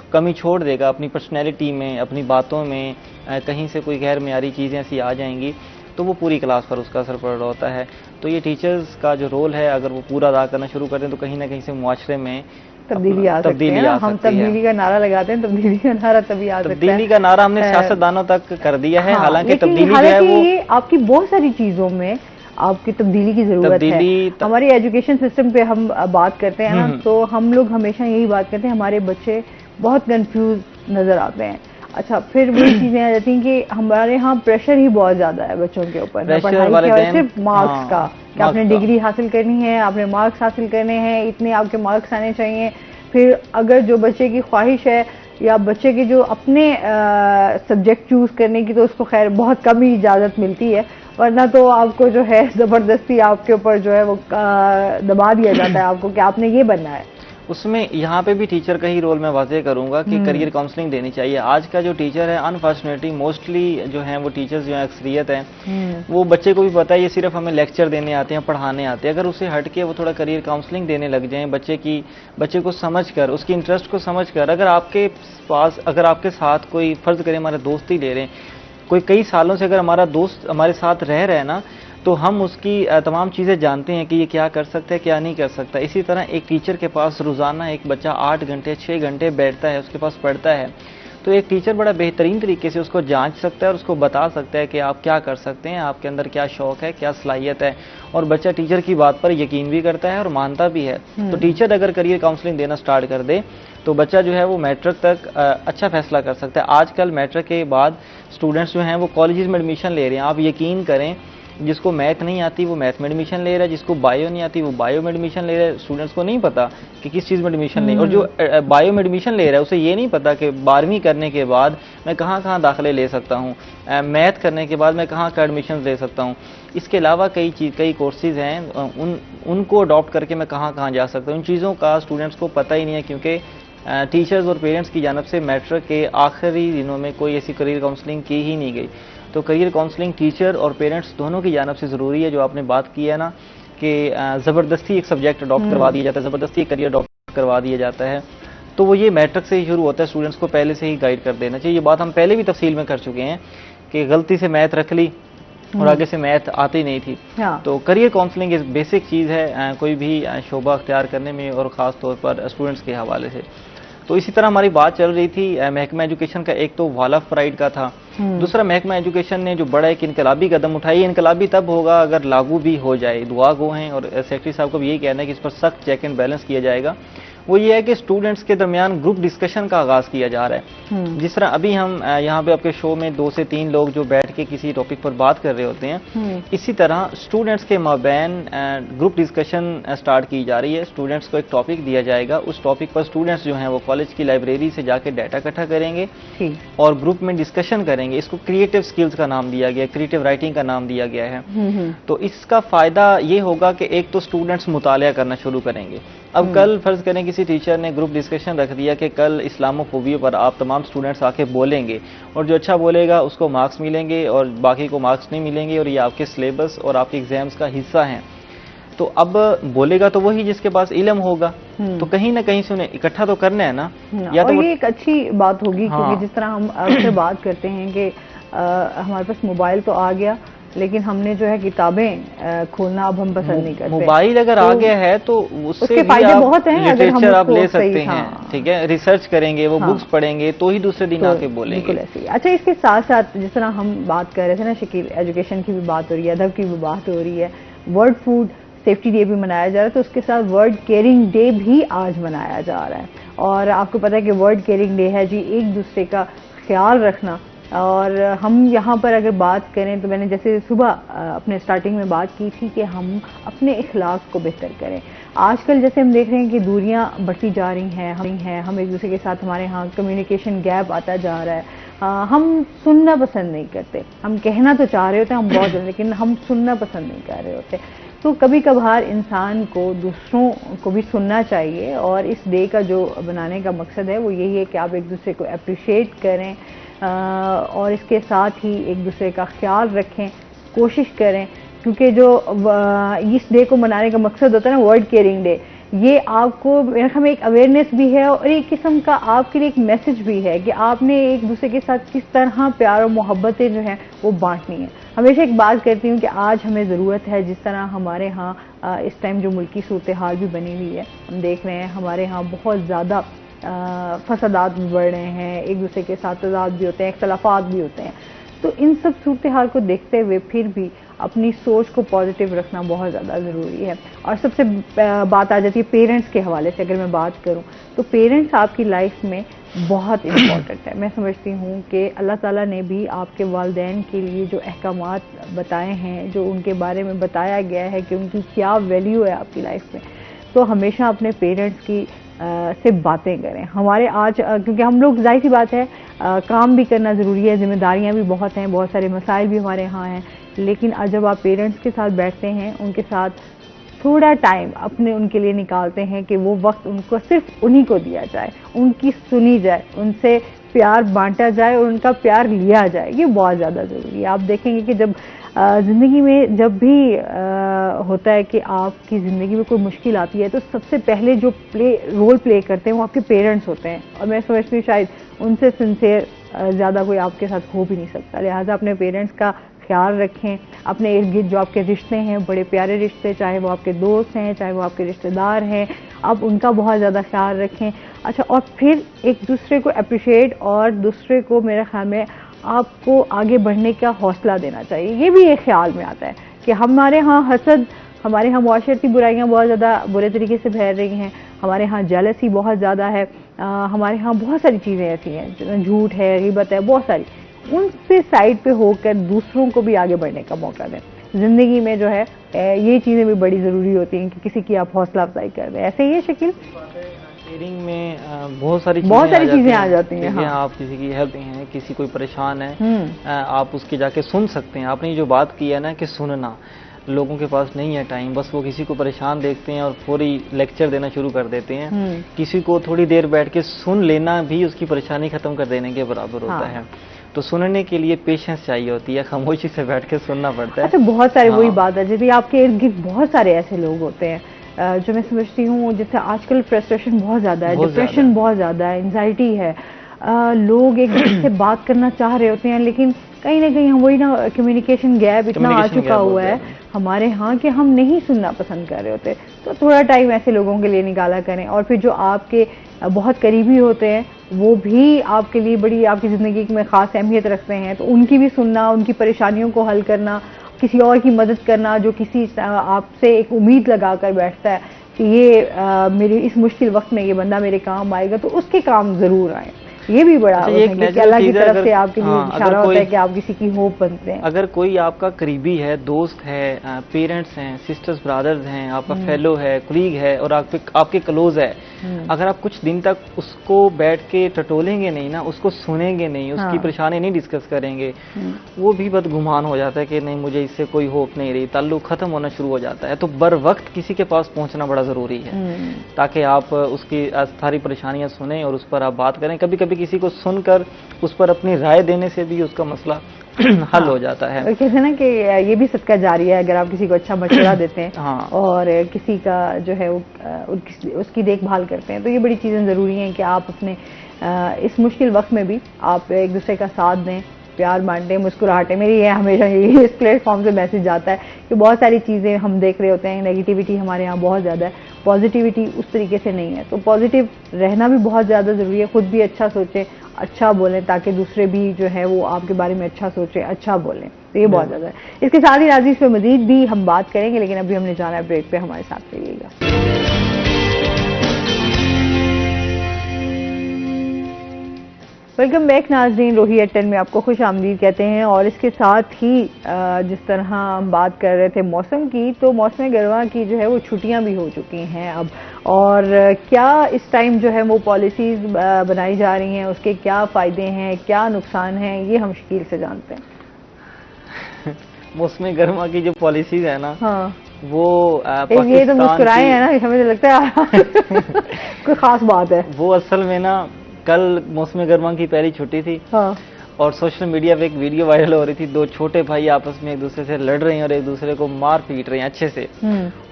कमी छोड़ देगा अपनी पर्सनैलिटी में, अपनी बातों में, कहीं से कोई गैर मियारी चीज़ें ऐसी आ जाएंगी, तो वो पूरी क्लास पर उसका असर पड़ रहा होता है। तो ये टीचर्स का जो रोल है, अगर वो पूरा अदा करना शुरू कर दें तो कहीं ना कहीं से मुआशरे में तब्दीली आ सकती है। हम तब्दीली का नारा लगाते हैं, तब्दीली का नारा तभी आ सकता है। तब्दीली का नारा हमने सियासतदानों तक कर दिया है, हालांकि तब्दीली जो है वो आपकी बहुत सारी चीज़ों में आपकी तब्दीली की जरूरत है। हमारी एजुकेशन सिस्टम पे हम बात करते हैं ना, तो हम लोग हमेशा यही बात करते हैं, हमारे बच्चे बहुत कंफ्यूज नजर आते हैं। अच्छा, फिर वही चीजें आ जाती हैं कि हमारे यहाँ प्रेशर ही बहुत ज्यादा है बच्चों के ऊपर, पढ़ाई के, सिर्फ मार्क्स का कि आपने डिग्री हासिल करनी है, आपने मार्क्स हासिल करने हैं, इतने आपके मार्क्स आने चाहिए। फिर अगर जो बच्चे की ख्वाहिश है या बच्चे के जो अपने सब्जेक्ट चूज करने की, तो उसको खैर बहुत कम ही इजाजत मिलती है, वरना तो आपको जो है जबरदस्ती आपके ऊपर जो है वो दबा दिया जाता है आपको कि आपने ये बनना है। उसमें यहाँ पे भी टीचर का ही रोल मैं वाज़ेह करूँगा कि करियर काउंसलिंग देनी चाहिए। आज का जो टीचर है, अनफॉर्चुनेटली मोस्टली जो हैं वो टीचर्स जो हैं अक्सरियत हैं, वो बच्चे को भी पता है ये सिर्फ हमें लेक्चर देने आते हैं, पढ़ाने आते हैं। अगर उसे हट के वो थोड़ा करियर काउंसलिंग देने लग जाएं, बच्चे को समझ कर, उसकी इंटरेस्ट को समझ कर, अगर आपके साथ कोई फ़र्ज़ करें हमारे दोस्त ही ले रहे हैं, कोई कई सालों से अगर हमारा दोस्त हमारे साथ रह रहा है ना, तो हम उसकी तमाम चीज़ें जानते हैं कि ये क्या कर सकता है, क्या नहीं कर सकता। इसी तरह एक टीचर के पास रोज़ाना एक बच्चा 8 घंटे 6 घंटे बैठता है, उसके पास पढ़ता है, तो एक टीचर बड़ा बेहतरीन तरीके से उसको जांच सकता है और उसको बता सकता है कि आप क्या कर सकते हैं, आपके अंदर क्या शौक़ है, क्या सलाहियत है, और बच्चा टीचर की बात पर यकीन भी करता है और मानता भी है। तो टीचर अगर करियर काउंसलिंग देना स्टार्ट कर दे तो बच्चा जो है वो मैट्रिक तक अच्छा फैसला कर सकता है। आजकल मैट्रिक के बाद स्टूडेंट्स जो हैं वो कॉलेजेस में एडमिशन ले रहे हैं। आप यकीन करें जिसको मैथ नहीं आती वो मैथ में एडमिशन ले रहा है, जिसको बायो नहीं आती वो बायो में एडमिशन ले रहा है। स्टूडेंट्स को नहीं पता कि किस चीज़ में एडमिशन ले, और जो बायो में एडमिशन ले रहा है उसे ये नहीं पता कि 12वीं करने के बाद मैं कहाँ कहाँ दाखिले ले सकता हूँ, मैथ करने के बाद मैं कहाँ कहाँ एडमिशन ले सकता हूँ। इसके अलावा कई कोर्सेज हैं उनको अडॉप्ट करके मैं कहाँ कहाँ जा सकता हूँ। उन चीज़ों का स्टूडेंट्स को पता ही नहीं है, क्योंकि टीचर्स और पेरेंट्स की जानब से मैट्रिक के आखिरी दिनों में कोई ऐसी करियर काउंसलिंग की ही नहीं गई। तो करियर काउंसलिंग टीचर और पेरेंट्स दोनों की जानब से ज़रूरी है। जो आपने बात की है ना कि ज़बरदस्ती एक सब्जेक्ट अडॉप्ट करवा दिया जाता है, ज़बरदस्ती एक करियर अडॉप्ट करवा दिया जाता है, तो वो ये मैट्रिक से ही शुरू होता है। स्टूडेंट्स को पहले से ही गाइड कर देना चाहिए। ये बात हम पहले भी तफसील में कर चुके हैं कि गलती से मैथ रख ली और आगे से मैथ आती नहीं थी। तो करियर काउंसलिंग एक बेसिक चीज़ है कोई भी शोबा अख्तियार करने में, और ख़ास तौर पर स्टूडेंट्स के हवाले से। तो इसी तरह हमारी बात चल रही थी महकमा एजुकेशन का, एक तो वाल ऑफ प्राइड का था, दूसरा महकमा एजुकेशन ने जो बड़ा एक इनकलाबी कदम उठाई। इनकलाबी तब होगा अगर लागू भी हो जाए। दुआ गो हैं, और सेक्रेटरी साहब को भी यही कहना है कि इस पर सख्त चेक एंड बैलेंस किया जाएगा। वो ये है कि स्टूडेंट्स के दरमियान ग्रुप डिस्कशन का आगाज़ किया जा रहा है। जिस तरह अभी हम यहाँ पे आपके शो में 2 से 3 लोग जो बैठ के किसी टॉपिक पर बात कर रहे होते हैं, इसी तरह स्टूडेंट्स के माबैन ग्रुप डिस्कशन स्टार्ट की जा रही है। स्टूडेंट्स को एक टॉपिक दिया जाएगा, उस टॉपिक पर स्टूडेंट्स जो हैं वो कॉलेज की लाइब्रेरी से जाके डाटा इकट्ठा करेंगे और ग्रुप में डिस्कशन करेंगे। इसको क्रिएटिव स्किल्स का नाम दिया गया, क्रिएटिव राइटिंग का नाम दिया गया है। तो इसका फ़ायदा ये होगा कि एक तो स्टूडेंट्स मुतालिया करना शुरू करेंगे। अब कल फर्ज करें किसी टीचर ने ग्रुप डिस्कशन रख दिया कि कल इस्लामोफोबिया पर आप तमाम स्टूडेंट्स आके बोलेंगे, और जो अच्छा बोलेगा उसको मार्क्स मिलेंगे और बाकी को मार्क्स नहीं मिलेंगे, और ये आपके सिलेबस और आपके एग्जाम्स का हिस्सा हैं। तो अब बोलेगा तो वही जिसके पास इल्म होगा, तो कहीं ना कहीं से उन्हें इकट्ठा तो करना है ना। या तो ये एक अच्छी बात होगी, क्योंकि जिस तरह हम अक्सर बात करते हैं कि हमारे पास मोबाइल तो आ गया, लेकिन हमने जो है किताबें खोलना अब हम पसंद नहीं करते। मोबाइल अगर आ गया है तो उससे फायदे बहुत हैं, लिटरेचर आप ले सकते हैं, ठीक है, रिसर्च करेंगे, वो बुक्स पढ़ेंगे तो ही दूसरे दिन आके बोलेंगे। बिल्कुल ऐसे ही। अच्छा, इसके साथ साथ जिस तरह हम बात कर रहे थे ना शकील, एजुकेशन की भी बात हो रही है, अदब की भी बात हो रही है, वर्ल्ड फूड सेफ्टी डे भी मनाया जा रहा है, तो उसके साथ वर्ल्ड केयरिंग डे भी आज मनाया जा रहा है। और आपको पता है कि वर्ल्ड केयरिंग डे है जी एक दूसरे का ख्याल रखना। और हम यहाँ पर अगर बात करें तो मैंने जैसे सुबह अपने स्टार्टिंग में बात की थी कि हम अपने इखलाक को बेहतर करें। आजकल जैसे हम देख रहे हैं कि दूरियां बढ़ती जा रही हैं, हम एक दूसरे के साथ, हमारे यहाँ कम्युनिकेशन गैप आता जा रहा है। हम सुनना पसंद नहीं करते, हम कहना तो चाह रहे होते हैं हम बहुत, लेकिन हम सुनना पसंद नहीं कर रहे होते। तो कभी कभार इंसान को दूसरों को भी सुनना चाहिए, और इस डे का जो बनाने का मकसद है वो यही है कि आप एक दूसरे को अप्रिशिएट करें, और इसके साथ ही एक दूसरे का ख्याल रखें, कोशिश करें। क्योंकि जो इस डे को मनाने का मकसद होता है ना, वर्ल्ड केयरिंग डे, ये आपको मेरे ख्याल में एक अवेयरनेस भी है और एक किस्म का आपके लिए एक मैसेज भी है कि आपने एक दूसरे के साथ किस तरह प्यार और मोहब्बतें जो हैं वो बांटनी है। हमेशा एक बात करती हूँ कि आज हमें ज़रूरत है, जिस तरह हमारे यहाँ इस टाइम जो मुल्की सूरत हाल भी बनी हुई है, हम देख रहे हैं हमारे यहाँ बहुत ज़्यादा फसादात भी बढ़ रहे हैं, एक दूसरे के साथ तज़ाद भी होते हैं, इख्तलाफात भी होते हैं। तो इन सब सूरत हाल को देखते हुए फिर भी अपनी सोच को पॉजिटिव रखना बहुत ज़्यादा ज़रूरी है। और सबसे बात आ जाती है पेरेंट्स के हवाले से। अगर मैं बात करूं तो पेरेंट्स आपकी लाइफ में बहुत इम्पॉर्टेंट है। मैं समझती हूं कि अल्लाह ताला ने भी आपके वालिदैन के लिए जो अहकामात बताए हैं, जो उनके बारे में बताया गया है कि उनकी क्या वैल्यू है आपकी लाइफ में, तो हमेशा अपने पेरेंट्स की से बातें करें। हमारे आज क्योंकि हम लोग, जाहिर सी बात है, काम भी करना ज़रूरी है, जिम्मेदारियां भी बहुत हैं, बहुत सारे मसाइल भी हमारे यहाँ हैं, लेकिन आज जब आप पेरेंट्स के साथ बैठते हैं, उनके साथ थोड़ा टाइम अपने उनके लिए निकालते हैं कि वो वक्त उनको सिर्फ उन्हीं को दिया जाए, उनकी सुनी जाए, उनसे प्यार बांटा जाए और उनका प्यार लिया जाए, ये बहुत ज़्यादा ज़रूरी है। आप देखेंगे कि जब ज़िंदगी में जब भी होता है कि आपकी ज़िंदगी में कोई मुश्किल आती है, तो सबसे पहले जो रोल प्ले करते हैं वो आपके पेरेंट्स होते हैं, और मैं समझती हूँ शायद उनसे सिंसियर ज़्यादा कोई आपके साथ हो भी नहीं सकता। लिहाजा अपने पेरेंट्स का ख्याल रखें। अपने इर्द गिर्द जो आपके रिश्ते हैं, बड़े प्यारे रिश्ते, चाहे वो आपके दोस्त हैं, चाहे वो आपके रिश्तेदार हैं, आप उनका बहुत ज़्यादा ख्याल रखें। अच्छा, और फिर एक दूसरे को अप्रिशिएट, और दूसरे को मेरे ख्याल में आपको आगे बढ़ने का हौसला देना चाहिए। ये भी एक ख्याल में आता है कि हमारे यहाँ हसद, हमारे यहाँ मुआशरती बुराइयाँ बहुत ज़्यादा बुरे तरीके से फैल रही हैं, हमारे यहाँ जेलसी बहुत ज़्यादा है, हमारे यहाँ बहुत सारी चीज़ें ऐसी हैं, झूठ है, ग़ीबत है, बहुत सारी, उनसे साइड पे होकर दूसरों को भी आगे बढ़ने का मौका दें। ज़िंदगी में जो है ये चीज़ें भी बड़ी ज़रूरी होती हैं कि किसी की आप हौसला अफजाई कर दें। ऐसे ही है शकील? शेयरिंग में बहुत सारी चीज़ें आ जाती हैं। हाँ। आप किसी की हेल्प हैं, किसी कोई परेशान है, आप उसकी जाके सुन सकते हैं। आपने जो बात की है ना कि सुनना, लोगों के पास नहीं है टाइम, बस वो किसी को परेशान देखते हैं और पूरी लेक्चर देना शुरू कर देते हैं। किसी को थोड़ी देर बैठ के सुन लेना भी उसकी परेशानी खत्म कर देने के बराबर होता है। तो सुनने के लिए पेशेंस चाहिए होती है, खामोशी से बैठ के सुनना पड़ता है। अच्छा, बहुत सारे वही बात है, यदि आपके इर्द गिर्द बहुत सारे ऐसे लोग होते हैं जो मैं समझती हूँ जैसे आजकल फ्रस्ट्रेशन बहुत ज़्यादा है, डिप्रेशन बहुत ज़्यादा है, एंजाइटी है, लोग एक दूसरे से बात करना चाह रहे होते हैं लेकिन कहीं ना कहीं हम वही ना कम्युनिकेशन गैप इतना आ चुका हुआ है हमारे यहाँ कि हम नहीं सुनना पसंद कर रहे होते। तो थोड़ा टाइम ऐसे लोगों के लिए निकाला करें। और फिर जो आपके बहुत करीबी होते हैं वो भी आपके लिए बड़ी आपकी ज़िंदगी में ख़ास अहमियत रखते हैं, तो उनकी भी सुनना, उनकी परेशानियों को हल करना, किसी और की मदद करना जो किसी आपसे एक उम्मीद लगा कर बैठता है कि ये मेरे इस मुश्किल वक्त में ये बंदा मेरे काम आएगा, तो उसके काम ज़रूर आए। ये भी बड़ा अल्लाह की तरफ से आपके लिए इशारा होता है कि आप किसी की होप बनते हैं। अगर कोई आपका करीबी है, दोस्त है, पेरेंट्स हैं, सिस्टर्स ब्रदर्स हैं, आपका फेलो है, कुलीग है और आपके क्लोज है, अगर आप कुछ दिन तक उसको बैठ के टटोलेंगे नहीं ना, उसको सुनेंगे नहीं, उसकी परेशानी नहीं डिस्कस करेंगे, वो भी बदगुमान हो जाता है कि नहीं मुझे इससे कोई होप नहीं रही, ताल्लुक खत्म होना शुरू हो जाता है। तो बर वक्त किसी के पास पहुंचना बड़ा जरूरी है ताकि आप उसकी सारी परेशानियां सुने और उस पर आप बात करें। कभी कभी किसी को सुनकर उस पर अपनी राय देने से भी उसका मसला हल हो जाता है। कहते हैं ना कि ये भी सदका जारी है, अगर आप किसी को अच्छा मशवरा देते हैं और किसी का जो है उसकी देखभाल करते हैं, तो ये बड़ी चीज़ें ज़रूरी हैं कि आप अपने इस मुश्किल वक्त में भी आप एक दूसरे का साथ दें, प्यार बांटें, मुस्कुराहटें। मेरी ये हमेशा यही इस प्लेटफॉर्म से मैसेज आता है कि बहुत सारी चीज़ें हम देख रहे होते हैं, नेगेटिविटी हमारे यहाँ बहुत ज़्यादा है, पॉजिटिविटी उस तरीके से नहीं है। तो पॉजिटिव रहना भी बहुत ज़्यादा ज़रूरी है, खुद भी अच्छा सोचें, अच्छा बोलें ताकि दूसरे भी जो है वो आपके बारे में अच्छा सोचें, अच्छा बोलें। तो ये बहुत ज़्यादा है। इसके साथ ही नाज़रीन इस पर मज़ीद भी हम बात करेंगे, लेकिन अभी हमने जाना है ब्रेक पे, हमारे साथ रहिएगा। वेलकम बैक नाज़रीन, रोही एट10 में आपको खुश आमदीद कहते हैं। और इसके साथ ही जिस तरह हम बात कर रहे थे मौसम की, तो मौसम गर्मा की जो है वो छुट्टियां भी हो चुकी हैं अब, और क्या इस टाइम जो है वो पॉलिसीज़ बनाई जा रही हैं, उसके क्या फ़ायदे हैं, क्या नुकसान हैं, ये हम शकील से जानते हैं। मौसम गर्मा की जो पॉलिसीज़ है ना, वो ये तो मुस्कुराए हैं ना, हमें तो लगता है कोई ख़ास बात है। वो असल में ना कल मौसम गर्मा की पहली छुट्टी थी और सोशल मीडिया पे एक वीडियो वायरल हो रही थी, दो छोटे भाई आपस में एक दूसरे से लड़ रहे हैं और एक दूसरे को मार पीट रहे हैं अच्छे से,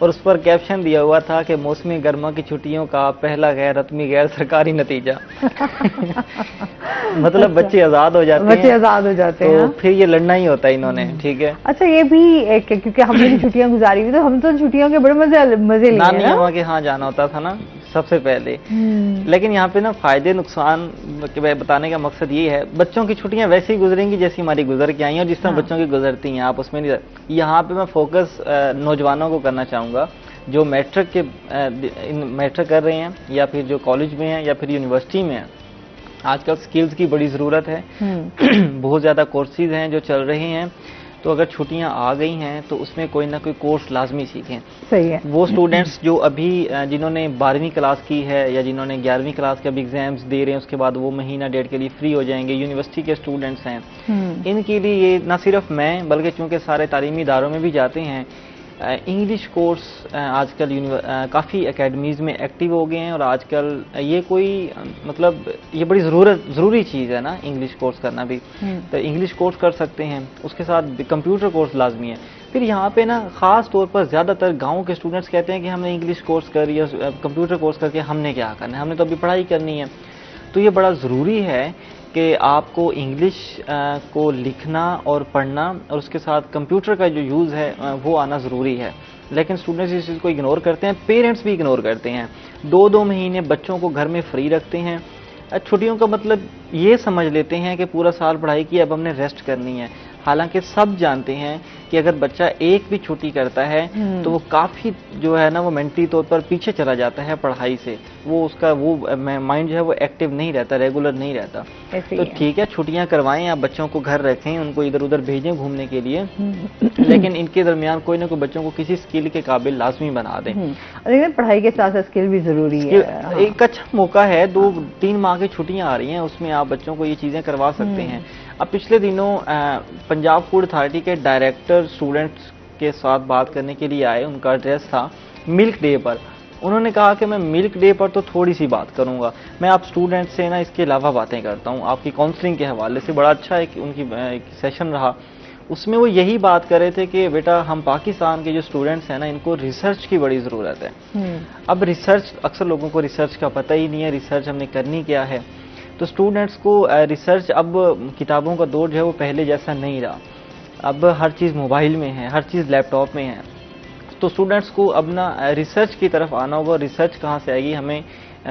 और उस पर कैप्शन दिया हुआ था कि मौसमी गर्मा की छुट्टियों का पहला गैर रत्मी गैर सरकारी नतीजा। मतलब बच्चे आजाद हो जाते हैं, बच्चे आजाद हो जाते हैं, तो फिर ये लड़ना ही होता है इन्होंने। ठीक है, अच्छा ये भी एक, क्योंकि हमने छुट्टियां गुजारी हुई, तो हम तो छुट्टियों के बड़े मजे लिए नानी अम्मा के यहाँ जाना होता था ना सबसे पहले। लेकिन यहाँ पे ना फायदे नुकसान बताने का मकसद ये है, बच्चों की छुट्टियां वैसे ही गुजरेंगी जैसी हमारी गुजर के आई हैं और जिस तरह बच्चों की गुजरती हैं, आप उसमें नहीं। यहाँ पे मैं फोकस नौजवानों को करना चाहूँगा जो मैट्रिक कर रहे हैं या फिर जो कॉलेज में हैं या फिर यूनिवर्सिटी में हैं। आजकल स्किल्स की बड़ी ज़रूरत है, बहुत ज़्यादा कोर्सेज हैं जो चल रहे हैं, तो अगर छुट्टियां आ गई हैं तो उसमें कोई ना कोई कोर्स लाजमी सीखें। सही है। वो स्टूडेंट्स जो अभी जिन्होंने 12वीं क्लास की है या जिन्होंने 11वीं क्लास के अभी एग्जाम्स दे रहे हैं, उसके बाद वो महीना डेढ़ के लिए फ्री हो जाएंगे, यूनिवर्सिटी के स्टूडेंट्स हैं, इनके लिए ये ना सिर्फ मैं बल्कि चूँकि सारे तालीमी इदारों में भी जाते हैं, इंग्लिश कोर्स आजकल काफ़ी एकेडमीज़ में एक्टिव हो गए हैं और आजकल ये कोई मतलब ये बड़ी ज़रूरी चीज़ है ना इंग्लिश कोर्स करना भी। तो इंग्लिश कोर्स कर सकते हैं, उसके साथ कंप्यूटर कोर्स लाजमी है। फिर यहाँ पे ना ख़ास तौर पर ज़्यादातर गाँव के स्टूडेंट्स कहते हैं कि हमने इंग्लिश कोर्स कर या कंप्यूटर कोर्स करके हमने क्या करना है, हमने तो अभी पढ़ाई करनी है। तो ये बड़ा ज़रूरी है कि आपको इंग्लिश को लिखना और पढ़ना और उसके साथ कंप्यूटर का जो यूज़ है वो आना ज़रूरी है। लेकिन स्टूडेंट्स इस चीज़ को इग्नोर करते हैं, पेरेंट्स भी इग्नोर करते हैं। 2-2 महीने बच्चों को घर में फ्री रखते हैं, छुट्टियों का मतलब ये समझ लेते हैं कि पूरा साल पढ़ाई की, अब हमने रेस्ट करनी है। हालांकि सब जानते हैं कि अगर बच्चा एक भी छुट्टी करता है तो वो काफी जो है ना वो मेंटली तौर पर पीछे चला जाता है पढ़ाई से, वो उसका वो माइंड जो है वो एक्टिव नहीं रहता, रेगुलर नहीं रहता। तो ठीक है, छुट्टियां करवाएं, आप बच्चों को घर रखें, उनको इधर उधर भेजें घूमने के लिए, लेकिन इनके दरमियान कोई ना कोई बच्चों को किसी स्किल के काबिल लाजमी बना दें। लेकिन पढ़ाई के साथ साथ स्किल भी जरूरी है। एक अच्छा मौका है, 2-3 माह की छुट्टियां आ रही हैं, उसमें आप बच्चों को ये चीजें करवा सकते हैं। अब पिछले दिनों पंजाब फूड अथॉरिटी के डायरेक्टर स्टूडेंट्स के साथ बात करने के लिए आए, उनका एड्रेस था मिल्क डे पर। उन्होंने कहा कि मैं मिल्क डे पर तो थोड़ी सी बात करूंगा, मैं आप स्टूडेंट से ना इसके अलावा बातें करता हूं आपकी काउंसलिंग के हवाले से। बड़ा अच्छा एक उनकी सेशन रहा, उसमें वो यही बात कर रहे थे कि बेटा हम पाकिस्तान के जो स्टूडेंट्स हैं ना, इनको रिसर्च की बड़ी ज़रूरत है। अब रिसर्च, अक्सर लोगों को रिसर्च का पता ही नहीं है, रिसर्च हमने करनी क्या है। तो स्टूडेंट्स को रिसर्च, अब किताबों का दौर जो है वो पहले जैसा नहीं रहा, अब हर चीज़ मोबाइल में है, हर चीज़ लैपटॉप में है। तो स्टूडेंट्स को अब ना रिसर्च की तरफ आना होगा। रिसर्च कहाँ से आएगी? हमें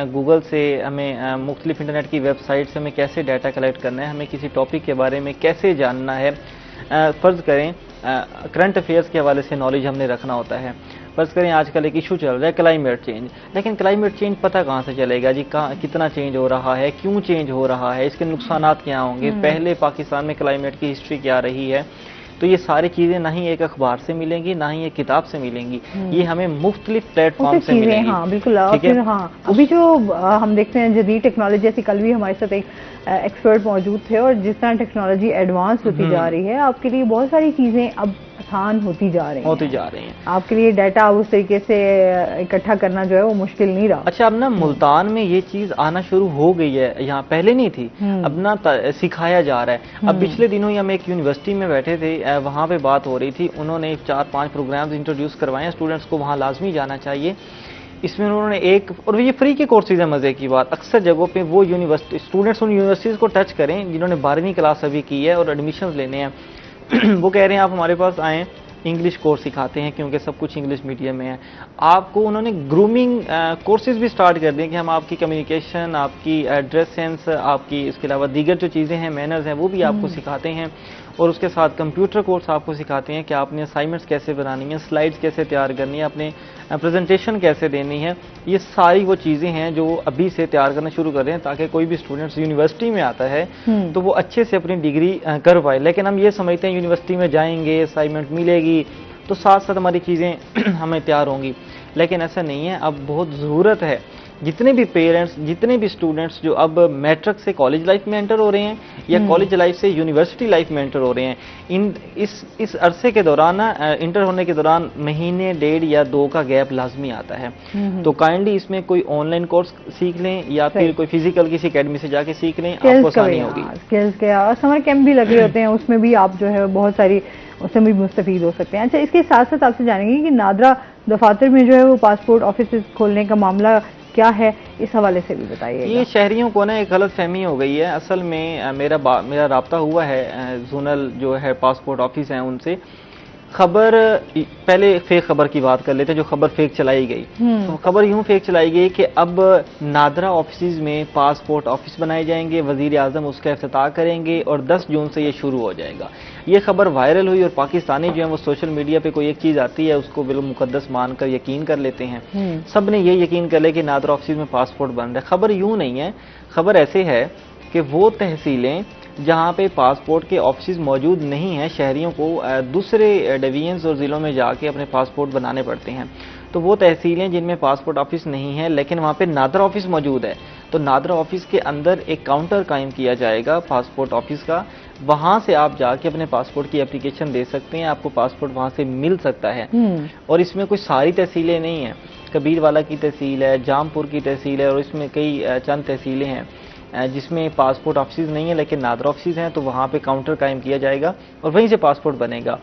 गूगल से, हमें मुख्तलिफ इंटरनेट की वेबसाइट से हमें कैसे डाटा कलेक्ट करना है, हमें किसी टॉपिक के बारे में कैसे जानना है। फ़र्ज़ करें करंट अफेयर्स के हवाले से नॉलेज हमने रखना होता है। फ़र्ज़ करें आजकल एक इशू चल रहा है क्लाइमेट चेंज, लेकिन क्लाइमेट चेंज पता कहाँ से चलेगा जी, कहाँ कितना चेंज हो रहा है, क्यों चेंज हो रहा है, इसके नुकसानात क्या होंगे, पहले पाकिस्तान में क्लाइमेट की हिस्ट्री क्या रही है। तो ये सारी चीज़ें ना ही एक अखबार से मिलेंगी, ना ही एक किताब से मिलेंगी, ये हमें मुख्तलिफ प्लेटफॉर्म से मिलेंगी। हाँ बिल्कुल। फिर हाँ, अभी जो हम देखते हैं जदीद टेक्नोलॉजी, जैसे कल भी हमारे साथ एक एक्सपर्ट मौजूद थे, और जिस तरह टेक्नोलॉजी एडवांस होती जा रही है, आपके लिए बहुत सारी चीज़ें अब आसान होती जा रही हैं। आपके लिए डाटा उस तरीके से इकट्ठा करना जो है वो मुश्किल नहीं रहा। अच्छा, अब ना मुल्तान में ये चीज आना शुरू हो गई है, यहाँ पहले नहीं थी, अब ना सिखाया जा रहा है। अब पिछले दिनों ही हम एक यूनिवर्सिटी में बैठे थे, वहाँ पे बात हो रही थी, उन्होंने 4-5 प्रोग्राम्स इंट्रोड्यूस करवाए हैं, स्टूडेंट्स को वहाँ लाजमी जाना चाहिए। इसमें उन्होंने एक, और ये फ्री के कोर्सेज है, मजे की बात, अक्सर जगहों पे वो यूनिवर्सिटी स्टूडेंट्स उन यूनिवर्सिटीज़ को टच करें जिन्होंने 12वीं क्लास अभी की है और एडमिशन लेने हैं। वो कह रहे हैं आप हमारे पास आएँ, इंग्लिश कोर्स सिखाते हैं, क्योंकि सब कुछ इंग्लिश मीडियम में है। आपको उन्होंने ग्रूमिंग कोर्सेज भी स्टार्ट कर दिए कि हम आपकी कम्युनिकेशन, आपकी ड्रेस सेंस, आपकी इसके अलावा दीगर जो चीज़ें हैं, मैनर्स हैं, वो भी आपको सिखाते हैं। और उसके साथ कंप्यूटर कोर्स आपको सिखाते हैं कि आपने असाइनमेंट्स कैसे बनानी है, स्लाइड्स कैसे तैयार करनी है, अपने प्रेजेंटेशन कैसे देनी है। ये सारी वो चीज़ें हैं जो अभी से तैयार करना शुरू कर रहे हैं, ताकि कोई भी स्टूडेंट्स यूनिवर्सिटी में आता है तो वो अच्छे से अपनी डिग्री कर पाए। लेकिन हम ये समझते हैं यूनिवर्सिटी में जाएंगे, असाइनमेंट मिलेगी तो साथ साथ हमारी चीज़ें हमें तैयार होंगी, लेकिन ऐसा नहीं है। अब बहुत ज़रूरत है, जितने भी पेरेंट्स, जितने भी स्टूडेंट्स जो अब मैट्रिक से कॉलेज लाइफ में एंटर हो रहे हैं या कॉलेज लाइफ से यूनिवर्सिटी लाइफ में एंटर हो रहे हैं, इस अरसे के दौरान इंटर होने के दौरान महीने, 1.5 या 2 का गैप लाजमी आता है। तो काइंडली इसमें कोई ऑनलाइन कोर्स सीख लें या फिर कोई फिजिकल किसी अकेडमी से जाके सीख लें, आपको आसानी होगी। स्किल्स के और समर कैंप भी लगे होते हैं, उसमें भी आप जो है बहुत सारी उसमें भी मुस्तफीद हो सकते हैं। अच्छा, इसके साथ साथ आपसे जानेंगे कि नादरा दफातर में जो है वो पासपोर्ट ऑफिस खोलने का मामला क्या है, इस हवाले से भी बताइए। ये शहरियों को ना एक गलत फहमी हो गई है। असल में मेरा राब्ता हुआ है जोनल जो है पासपोर्ट ऑफिस है उनसे। खबर, पहले फेक खबर की बात कर लेते हैं, जो खबर फेक चलाई गई। तो खबर यूं फेक चलाई गई कि अब नादरा ऑफिस में पासपोर्ट ऑफिस बनाए जाएंगे, वजीर आजम उसका इफ्तिताह करेंगे और 10 जून से ये शुरू हो जाएगा। ये खबर वायरल हुई और पाकिस्तानी जो है वो सोशल मीडिया पे कोई एक चीज़ आती है उसको बिल्कुल मुकद्दस मानकर यकीन कर लेते हैं। सब ने ये यकीन कर लिया कि नादरा ऑफिस में पासपोर्ट बन रहा है। खबर यूं नहीं है, खबर ऐसे है कि वो तहसीलें जहाँ पे पासपोर्ट के ऑफिस मौजूद नहीं हैं, शहरियों को दूसरे डिवीजन्स और ज़िलों में जाके अपने पासपोर्ट बनाने पड़ते हैं। तो वो तहसीलें जिनमें पासपोर्ट ऑफिस नहीं है लेकिन वहाँ पे नादरा ऑफिस मौजूद है, तो नादरा ऑफिस के अंदर एक काउंटर कायम किया जाएगा पासपोर्ट ऑफिस का। वहाँ से आप जाके अपने पासपोर्ट की एप्लीकेशन दे सकते हैं, आपको पासपोर्ट वहाँ से मिल सकता है। और इसमें कोई सारी तहसीलें नहीं हैं, कबीरवाला की तहसील है, जामपुर की तहसील है और इसमें कई चंद तहसीलें हैं जिसमें पासपोर्ट ऑफिस नहीं है लेकिन नादरा ऑफिस हैं। तो वहाँ पे काउंटर कायम किया जाएगा और वहीं से पासपोर्ट बनेगा।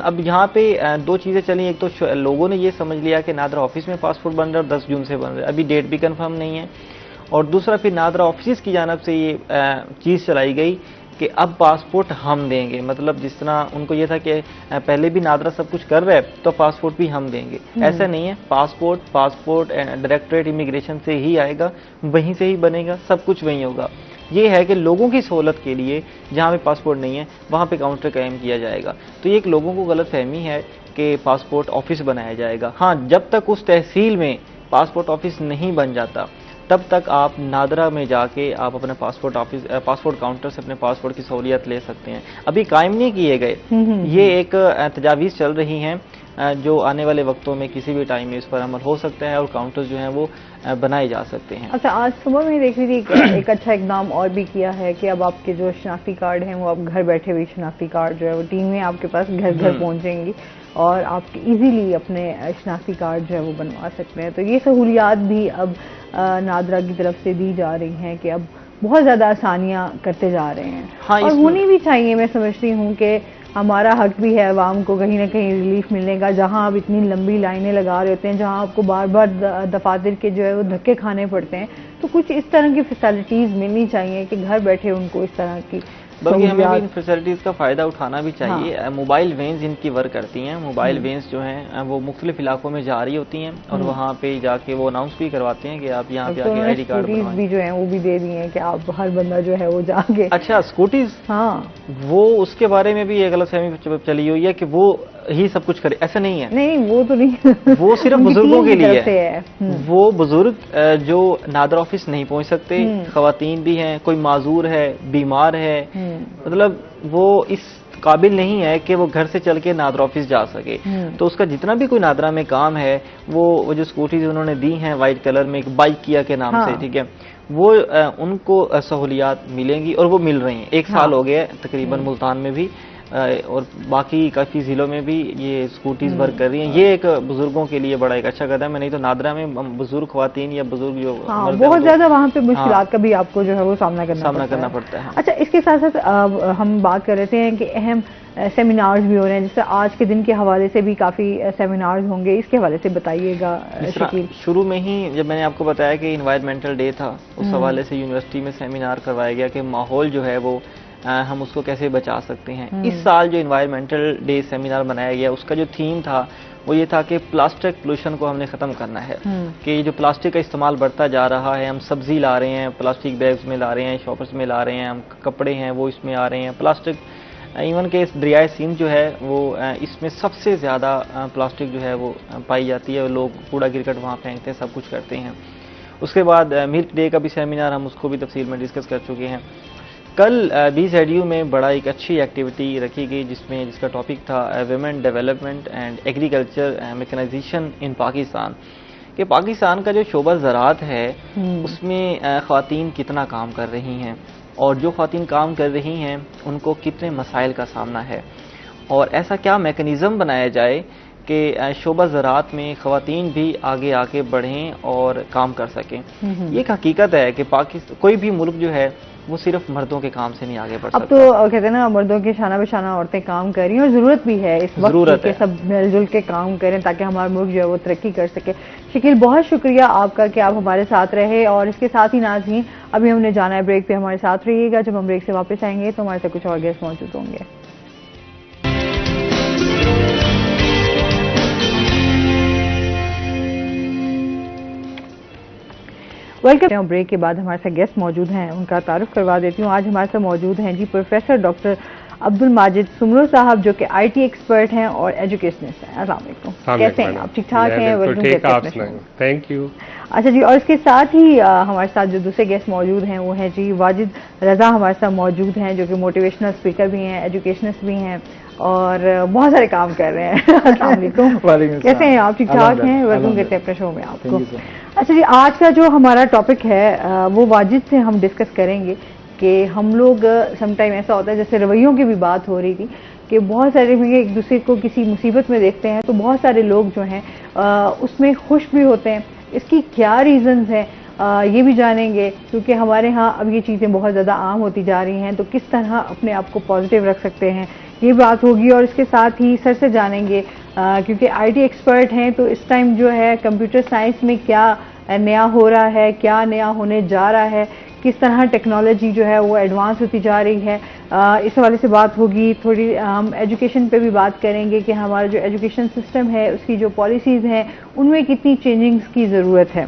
अब यहाँ पे 2 चीज़ें चली, एक तो लोगों ने ये समझ लिया कि नादरा ऑफिस में पासपोर्ट बन रहा है और 10 जून से बन रहा है, अभी डेट भी कंफर्म नहीं है। और दूसरा फिर नादरा ऑफिस की जानब से ये चीज़ चलाई गई कि अब पासपोर्ट हम देंगे। मतलब जिस तरह उनको ये था कि पहले भी नादरा सब कुछ कर रहे हैं तो पासपोर्ट भी हम देंगे, ऐसा नहीं है। पासपोर्ट डायरेक्टरेट इमिग्रेशन से ही आएगा, वहीं से ही बनेगा, सब कुछ वहीं होगा। ये है कि लोगों की सहूलत के लिए जहाँ पे पासपोर्ट नहीं है वहाँ पे काउंटर कायम किया जाएगा। तो ये एक लोगों को गलतफहमी है कि पासपोर्ट ऑफिस बनाया जाएगा। हाँ, जब तक उस तहसील में पासपोर्ट ऑफिस नहीं बन जाता तब तक आप नादरा में जाके आप अपने पासपोर्ट काउंटर से अपने पासपोर्ट की सहूलियत ले सकते हैं। अभी कायम नहीं किए गए, ये एक तजावीज़ चल रही हैं जो आने वाले वक्तों में किसी भी टाइम में इस पर अमल हो सकता है और काउंटर्स जो हैं वो बनाए जा सकते हैं। अच्छा, आज सुबह में देख रही थी एक अच्छा इकदाम और भी किया है कि अब आपके जो शनाख्ती कार्ड हैं वो अब घर बैठे हुए शनाख्ती कार्ड जो है वो टीमें आपके पास घर घर पहुंचेंगी और आप इजीली अपने शनाख्ती कार्ड जो है वो बनवा सकते हैं। तो ये सहूलियात भी अब नादरा की तरफ से दी जा रही हैं कि अब बहुत ज़्यादा आसानियाँ करते जा रहे हैं। हाँ, और होनी भी चाहिए। मैं समझती हूँ कि हमारा हक भी है आवाम को कहीं ना कहीं रिलीफ मिलने का। जहाँ आप इतनी लंबी लाइनें लगा रहे होते हैं, जहाँ आपको बार बार दफातर के जो है वो धक्के खाने पड़ते हैं, तो कुछ इस तरह की फैसिलिटीज़ मिलनी चाहिए कि घर बैठे उनको इस तरह की, बल्कि हमें भी इन फैसिलिटीज़ का फ़ायदा उठाना भी चाहिए। हाँ। मोबाइल वेन्स इनकी वर्क करती हैं। मोबाइल वेन्स जो हैं वो मुख्तलिफ इलाकों में जारी होती हैं और वहाँ पे जाके वो अनाउंस भी करवाते हैं कि आप यहाँ पे आके ID कार्ड बनवाएं। भी जो है वो भी दे दिए हैं कि आप हर बंदा जो है वो जाके। अच्छा, स्कूटीज, हाँ, वो उसके बारे में भी ये गलतफहमी चली हुई है कि वो ही सब कुछ करे, ऐसा नहीं है। नहीं, वो तो नहीं वो सिर्फ बुजुर्गों के लिए है। वो बुजुर्ग जो नादरा ऑफिस नहीं पहुंच सकते, खवातीन भी हैं, कोई माजूर है, बीमार है, मतलब वो इस काबिल नहीं है कि वो घर से चल के नादरा ऑफिस जा सके, तो उसका जितना भी कोई नादरा में काम है वो जो स्कूटीज उन्होंने दी हैं वाइट कलर में एक बाइक किया के नाम से, ठीक है, वो उनको सहूलियात मिलेंगी और वो मिल रही हैं। एक साल हो गया तकरीबन मुल्तान में भी और बाकी काफ़ी ज़िलों में भी ये स्कूटीज़ वर्क कर रही हैं। ये एक बुजुर्गों के लिए बड़ा एक अच्छा कदम है। नहीं तो नादरा में बुजुर्ग ख्वातीन या बुजुर्ग जो बहुत ज़्यादा वहाँ पे मुश्किलात का भी आपको जो है वो सामना करना पड़ता है। अच्छा, इसके साथ साथ हम बात कर रहे हैं कि अहम सेमिनार्स भी हो रहे हैं, जैसे आज के दिन के हवाले से भी काफ़ी सेमिनार्स होंगे, इसके हवाले से बताइएगा शकील। शुरू में ही जब मैंने आपको बताया कि इन्वायरमेंटल डे था, उस हवाले से यूनिवर्सिटी में सेमिनार करवाया गया कि माहौल जो है वो हम उसको कैसे बचा सकते हैं। इस साल जो इन्वायरमेंटल डे सेमिनार बनाया गया उसका जो थीम था वो ये था कि प्लास्टिक पोल्यूशन को हमने ख़त्म करना है। कि ये जो प्लास्टिक का इस्तेमाल बढ़ता जा रहा है, हम सब्जी ला रहे हैं प्लास्टिक बैग्स में ला रहे हैं, शॉपर्स में ला रहे हैं, हम कपड़े हैं वो इसमें आ रहे हैं, प्लास्टिक इवन के इस दरियाए सिंध जो है वो इसमें सबसे ज़्यादा प्लास्टिक जो है वो पाई जाती है। लोग कूड़ा गिरकट वहाँ फेंकते हैं, सब कुछ करते हैं। उसके बाद मिल्क डे का भी सेमिनार हम उसको भी तफसील में डिस्कस कर चुके हैं। कल BZU में बड़ा एक अच्छी एक्टिविटी रखी गई जिसका टॉपिक था women development and agriculture mechanization in Pakistan. कि पाकिस्तान का जो शोबा ज़राअत है उसमें ख़वातीन कितना काम कर रही हैं और जो ख़वातीन काम कर रही हैं उनको कितने मसाइल का सामना है और ऐसा क्या मैकेनिज़्म बनाया जाए कि शोबा ज़राअत में ख़वातीन भी आगे आके बढ़ें और काम कर सकें। ये एक हकीकत है कि कोई भी मुल्क जो है वो सिर्फ मर्दों के काम से नहीं आगे बढ़ सकता। अब तो कहते हैं ना, मर्दों के शाना बेशाना औरतें काम कर रही हैं और ज़रूरत भी है इस वक्त कि सब मिलजुल के काम करें ताकि हमारा मुल्क जो है वो तरक्की कर सके। शकील, बहुत शुक्रिया आपका कि आप हमारे साथ रहे और इसके साथ ही नाज़रीन अभी हमने जाना है ब्रेक पे, हमारे साथ रहिएगा। जब हम ब्रेक से वापस आएंगे तो हमारे साथ कुछ और गेस्ट मौजूद होंगे। वेलकम। ब्रेक के बाद हमारे साथ गेस्ट मौजूद हैं, उनका तारुफ करवा देती हूँ। आज हमारे साथ मौजूद हैं जी प्रोफेसर डॉक्टर अब्दुल माजिद सुमरो साहब, जो कि IT एक्सपर्ट हैं और एजुकेशनिस्ट हैं। अस्सलाम वालेकुम, कैसे हैं आप? ठीक ठाक हैं? Thank you. अच्छा जी, और इसके साथ ही हमारे साथ जो दूसरे गेस्ट मौजूद हैं वो हैं जी वाजिद रजा, हमारे साथ मौजूद हैं, जो कि मोटिवेशनल स्पीकर भी हैं, एजुकेशनिस्ट भी हैं और बहुत सारे काम कर रहे हैं। अस्सलाम वालेकुम, कैसे हैं आप? ठीक ठाक हैं? वेलकम करते हैं अपने शो में आपको। अच्छा जी, आज का जो हमारा टॉपिक है वो वाजिद से हम डिस्कस करेंगे कि हम लोग समटाइम ऐसा होता है, जैसे रवैयों की भी बात हो रही थी कि बहुत सारे एक दूसरे को किसी मुसीबत में देखते हैं तो बहुत सारे लोग जो हैं उसमें खुश भी होते हैं। इसकी क्या रीज़न्स हैं ये भी जानेंगे, क्योंकि हमारे यहाँ अब ये चीज़ें बहुत ज़्यादा आम होती जा रही हैं। तो किस तरह अपने आप को पॉजिटिव रख सकते हैं ये बात होगी। और इसके साथ ही सर से जानेंगे क्योंकि IT एक्सपर्ट हैं, तो इस टाइम जो है कंप्यूटर साइंस में क्या नया हो रहा है, क्या नया होने जा रहा है, किस तरह टेक्नोलॉजी जो है वो एडवांस होती जा रही है। इस हवाले से बात होगी। थोड़ी हम एजुकेशन पे भी बात करेंगे कि हमारा जो एजुकेशन सिस्टम है उसकी जो पॉलिसीज़ हैं उनमें कितनी चेंजिंग्स की ज़रूरत है।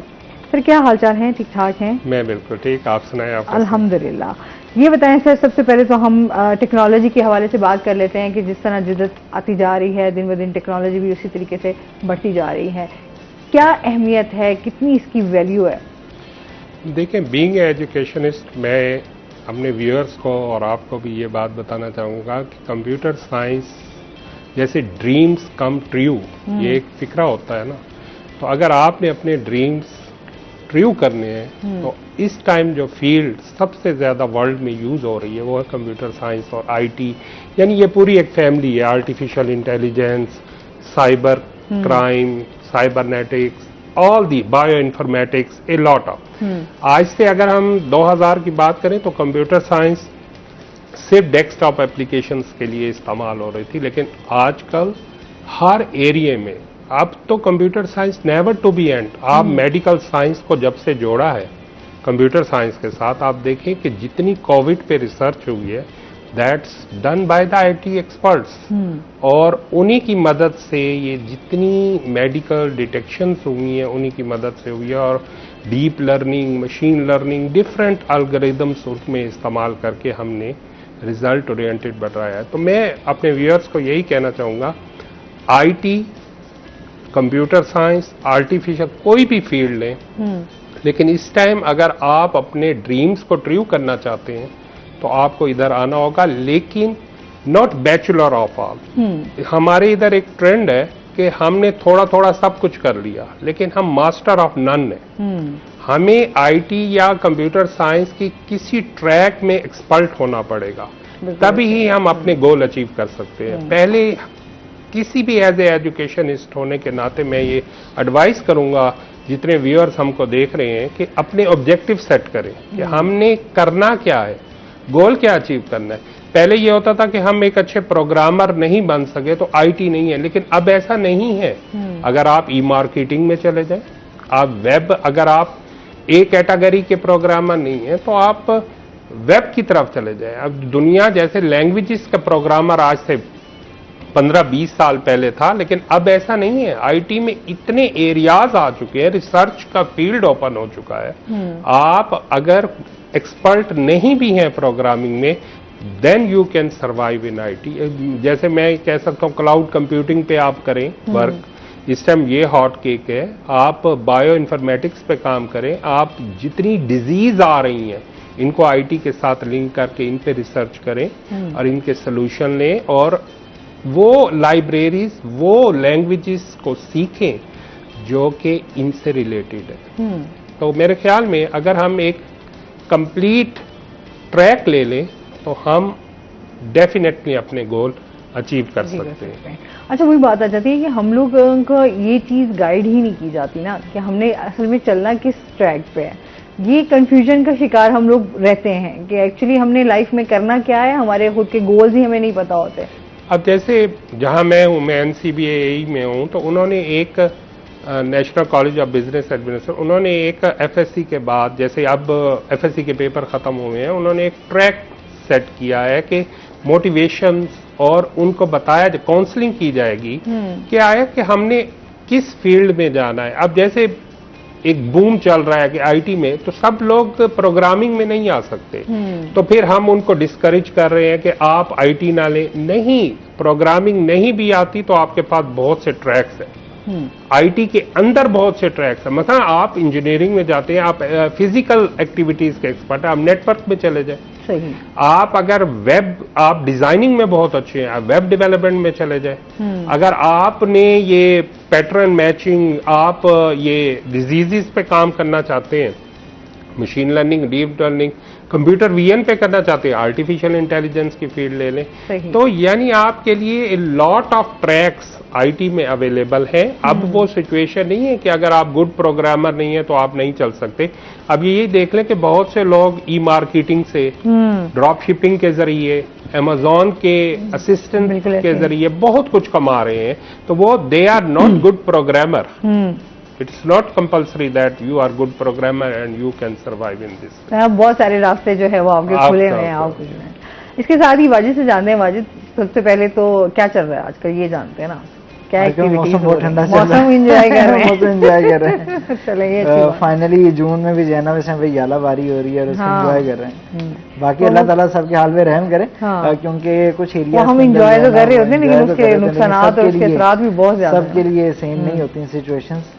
सर क्या हालचाल हैं, ठीक ठाक हैं? मैं बिल्कुल ठीक, आप सुनाएं। आप अल्हम्दुलिल्लाह। ये बताएं सर, सबसे पहले तो हम टेक्नोलॉजी के हवाले से बात कर लेते हैं कि जिस तरह जिद्दत आती जा रही है, दिन ब दिन टेक्नोलॉजी भी उसी तरीके से बढ़ती जा रही है। क्या अहमियत है, कितनी इसकी वैल्यू है? देखें, बीइंग एजुकेशनिस्ट मैं अपने व्यूअर्स को और आपको भी ये बात बताना चाहूँगा कि कंप्यूटर साइंस जैसे ड्रीम्स कम ट्रू, ये एक फिक्रा होता है ना, तो अगर आपने अपने ड्रीम्स ट्रू करने हैं तो इस टाइम जो फील्ड सबसे ज़्यादा वर्ल्ड में यूज़ हो रही है वो है कंप्यूटर साइंस और आईटी। यानी ये पूरी एक फैमिली है, artificial intelligence, cyber crime, cybernetics, all the bio informatics, a lot of. आज से अगर हम 2000 की बात करें तो कंप्यूटर साइंस सिर्फ डेस्कटॉप एप्लीकेशंस के लिए इस्तेमाल हो रही थी, लेकिन आजकल हर एरिया में अब तो computer science never to be end. आप मेडिकल साइंस को जब से जोड़ा है कंप्यूटर साइंस के साथ, आप देखें कि जितनी कोविड पे रिसर्च हुई है that's done by the IT experts, और उन्हीं की मदद से ये जितनी मेडिकल डिटेक्शंस हुई हैं उन्हीं की मदद से हुई है, और deep learning, machine learning, different algorithms उसमें इस्तेमाल करके हमने रिजल्ट ओरिएंटेड बनाया है। तो मैं अपने व्यूअर्स को यही कहना चाहूँगा, आईटी, कंप्यूटर साइंस, आर्टिफिशियल कोई भी फील्ड लें, लेकिन इस टाइम अगर आप अपने ड्रीम्स को ट्रू करना चाहते हैं तो आपको इधर आना होगा, लेकिन नॉट बैचलर ऑफ ऑल। हमारे इधर एक ट्रेंड है कि हमने थोड़ा थोड़ा सब कुछ कर लिया लेकिन हम मास्टर ऑफ नन हैं। हमें आईटी या कंप्यूटर साइंस की किसी ट्रैक में एक्सपर्ट होना पड़ेगा, तभी ही हम अपने गोल अचीव कर सकते हैं। पहले किसी भी एज ए एजुकेशनिस्ट होने के नाते मैं ये एडवाइस करूंगा जितने व्यूअर्स हमको देख रहे हैं कि अपने ऑब्जेक्टिव सेट करें कि हमने करना क्या है, गोल क्या अचीव करना है। पहले ये होता था कि हम एक अच्छे प्रोग्रामर नहीं बन सके तो आईटी नहीं है, लेकिन अब ऐसा नहीं है। अगर आप ई मार्केटिंग में चले जाएं, आप वेब, अगर आप ए कैटेगरी के प्रोग्रामर नहीं है तो आप वेब की तरफ चले जाएं। अब दुनिया जैसे लैंग्वेजेस का प्रोग्रामर आज से 15-20 साल पहले था, लेकिन अब ऐसा नहीं है। आईटी में इतने एरियाज आ चुके हैं, रिसर्च का फील्ड ओपन हो चुका है। आप अगर एक्सपर्ट नहीं भी हैं प्रोग्रामिंग में, then you can survive in IT. जैसे मैं कह सकता हूँ क्लाउड कंप्यूटिंग पे आप करें वर्क, इस टाइम ये हॉट केक है। आप बायो इन्फॉर्मेटिक्स पे काम करें, आप जितनी डिजीज आ रही हैं इनको आईटी के साथ लिंक करके इन पे रिसर्च करें और इनके सोल्यूशन लें, और वो लाइब्रेरीज, वो लैंग्वेजेस को सीखें जो कि इनसे रिलेटेड है। तो मेरे ख्याल में अगर हम एक कंप्लीट ट्रैक ले लें तो हम डेफिनेटली अपने गोल अचीव कर सकते हैं। अच्छा, वही बात आ जाती है कि हम लोग को ये चीज़ गाइड ही नहीं की जाती ना कि हमने असल में चलना किस ट्रैक पे है। ये कंफ्यूजन का शिकार हम लोग रहते हैं कि एक्चुअली हमने लाइफ में करना क्या है, हमारे खुद के गोल्स ही हमें नहीं पता होते। अब जैसे जहां मैं हूं, मैं एनसीबीए में हूं, तो उन्होंने एक national college of business administration, उन्होंने एक एफएससी के बाद, जैसे अब एफएससी के पेपर खत्म हुए हैं, उन्होंने एक ट्रैक सेट किया है कि मोटिवेशन और उनको बताया, काउंसलिंग की जाएगी क्या है कि हमने किस फील्ड में जाना है। अब जैसे एक बूम चल रहा है कि आईटी में, तो सब लोग प्रोग्रामिंग में नहीं आ सकते, तो फिर हम उनको डिस्करेज कर रहे हैं कि आप आईटी ना लें। नहीं, प्रोग्रामिंग नहीं भी आती तो आपके पास बहुत से ट्रैक्स हैं। आईटी के अंदर बहुत से ट्रैक्स हैं। मतलब आप इंजीनियरिंग में जाते हैं, आप फिजिकल एक्टिविटीज के एक्सपर्ट हैं, आप नेटवर्क में चले जाए। सही। आप अगर वेब, आप डिजाइनिंग में बहुत अच्छे हैं, आप वेब डेवलपमेंट में चले जाए। अगर आपने ये पैटर्न मैचिंग, आप ये डिजीजेस पे काम करना चाहते हैं, machine learning, deep learning, computer vision पे करना चाहते हैं, आर्टिफिशियल इंटेलिजेंस की फील्ड ले लें, तो यानी आपके लिए लॉट ऑफ ट्रैक्स आईटी में अवेलेबल है। अब वो सिचुएशन नहीं है कि अगर आप गुड प्रोग्रामर नहीं है तो आप नहीं चल सकते। अब ये देख लें कि बहुत से लोग ई मार्केटिंग से, ड्रॉप शिपिंग के जरिए, अमेजॉन के असिस्टेंट के जरिए बहुत कुछ कमा रहे हैं, तो वो they are not good programmer, it's not compulsory that you are good programmer and you can survive in this. बहुत सारे रास्ते जो है वो आपके खुले हुए हैं, आप इसके साथ ही वाजिद से जानते हैं। वाजिद, सबसे पहले तो क्या चल रहा है आजकल, ये जानते हैं ना क्या एक्टिविटीज? मौसम बहुत ठंडा चल रहा है, मौसम एंजॉय कर रहे हैं। मौसम एंजॉय कर रहे हैं। चलेंगे फाइनली जून में भी जैना में से याला बारी हो रही है और उसको हाँ। एंजॉय कर रहे हैं। बाकी अल्लाह ताला सबके हाल में रहम करे, हाँ। क्योंकि कुछ एरिया हम एंजॉय तो कर रहे होते हैं लेकिन उसके नुकसानात और उसके असरात भी बहुत ज्यादा हैं। सबके लिए सेम नहीं होती situations,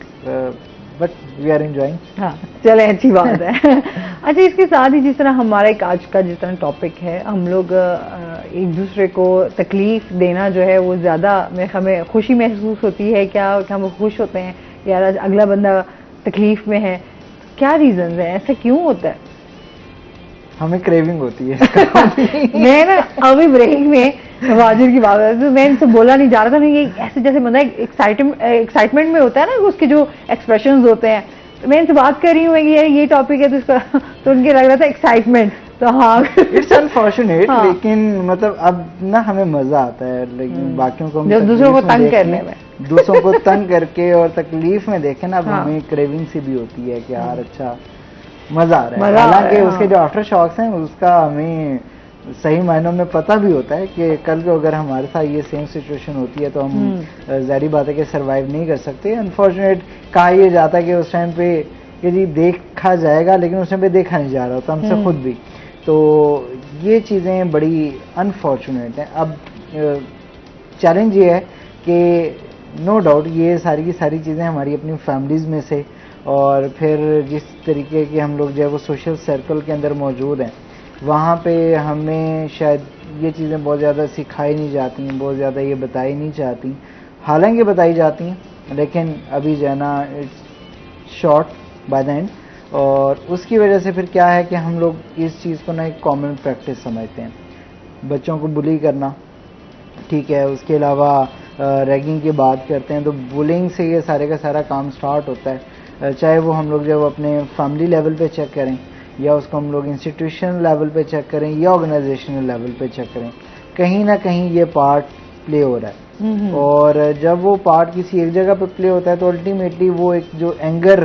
but we are enjoying. हाँ, चले, अच्छी बात है। अच्छा, इसके साथ ही जिस तरह हमारा एक आज का जिस तरह टॉपिक है, हम लोग एक दूसरे को तकलीफ देना जो है वो ज्यादा हमें खुशी महसूस होती है क्या, हम खुश होते हैं यार अगला बंदा तकलीफ में है, क्या रीजन है, ऐसा क्यों होता है? हमें क्रेविंग होती है। मैं ना अभी ब्रेक में वाजिद की बात है तो मैं इनसे बोला नहीं जा रहा था, नहीं ये ऐसे जैसे बंदा एक्साइटमेंट में होता है ना, उसके जो एक्सप्रेशंस होते हैं, तो मैं इनसे बात कर रही हूँ ये टॉपिक है तो इसका तो उनके लग रहा था एक्साइटमेंट, तो हाँ इट्स अनफॉर्चुनेट। हाँ। लेकिन मतलब अब ना हमें मजा आता है, लेकिन बाकियों को जो दूसरों को तंग करने में, दूसरों को तंग करके और तकलीफ में देखे ना, अब हाँ। हमें क्रेविंग सी भी होती है कि यार अच्छा मजा आ रहा है। मजा आ रहा है, हालांकि उसके हाँ। जो आफ्टर शॉक्स हैं उसका हमें सही मायनों में पता भी होता है कि कल को अगर हमारे साथ ये सेम सिचुएशन होती है तो हम जाहिर बात है कि सर्वाइव नहीं कर सकते। अनफॉर्चुनेट कहा यह जाता है कि उस टाइम पे कि जी देखा जाएगा, लेकिन उस टाइम पे देखा नहीं जा रहा होता हमसे खुद भी, तो ये चीज़ें बड़ी अनफॉर्चुनेट हैं। अब चैलेंज ये है कि नो डाउट ये सारी की सारी चीज़ें हमारी अपनी फैमिलीज़ में से, और फिर जिस तरीके के हम लोग जो है वो सोशल सर्कल के अंदर मौजूद हैं, वहाँ पे हमें शायद ये चीज़ें बहुत ज़्यादा सिखाई नहीं जाती हैं, बहुत ज़्यादा ये बताई नहीं जाती। हालांकि बताई जाती हैं, लेकिन अभी जो है ना it's short by the end, और उसकी वजह से फिर क्या है कि हम लोग इस चीज़ को ना एक कॉमन प्रैक्टिस समझते हैं। बच्चों को बुली करना, ठीक है, उसके अलावा रैगिंग की बात करते हैं तो बुलिंग से ये सारे का सारा काम स्टार्ट होता है। चाहे वो हम लोग जब अपने फैमिली लेवल पे चेक करें, या उसको हम लोग इंस्टीट्यूशन लेवल पे चेक करें, या ऑर्गेनाइजेशनल लेवल पे चेक करें, कहीं ना कहीं ये पार्ट प्ले हो रहा है। और जब वो पार्ट किसी एक जगह पे प्ले होता है तो अल्टीमेटली वो एक जो एंगर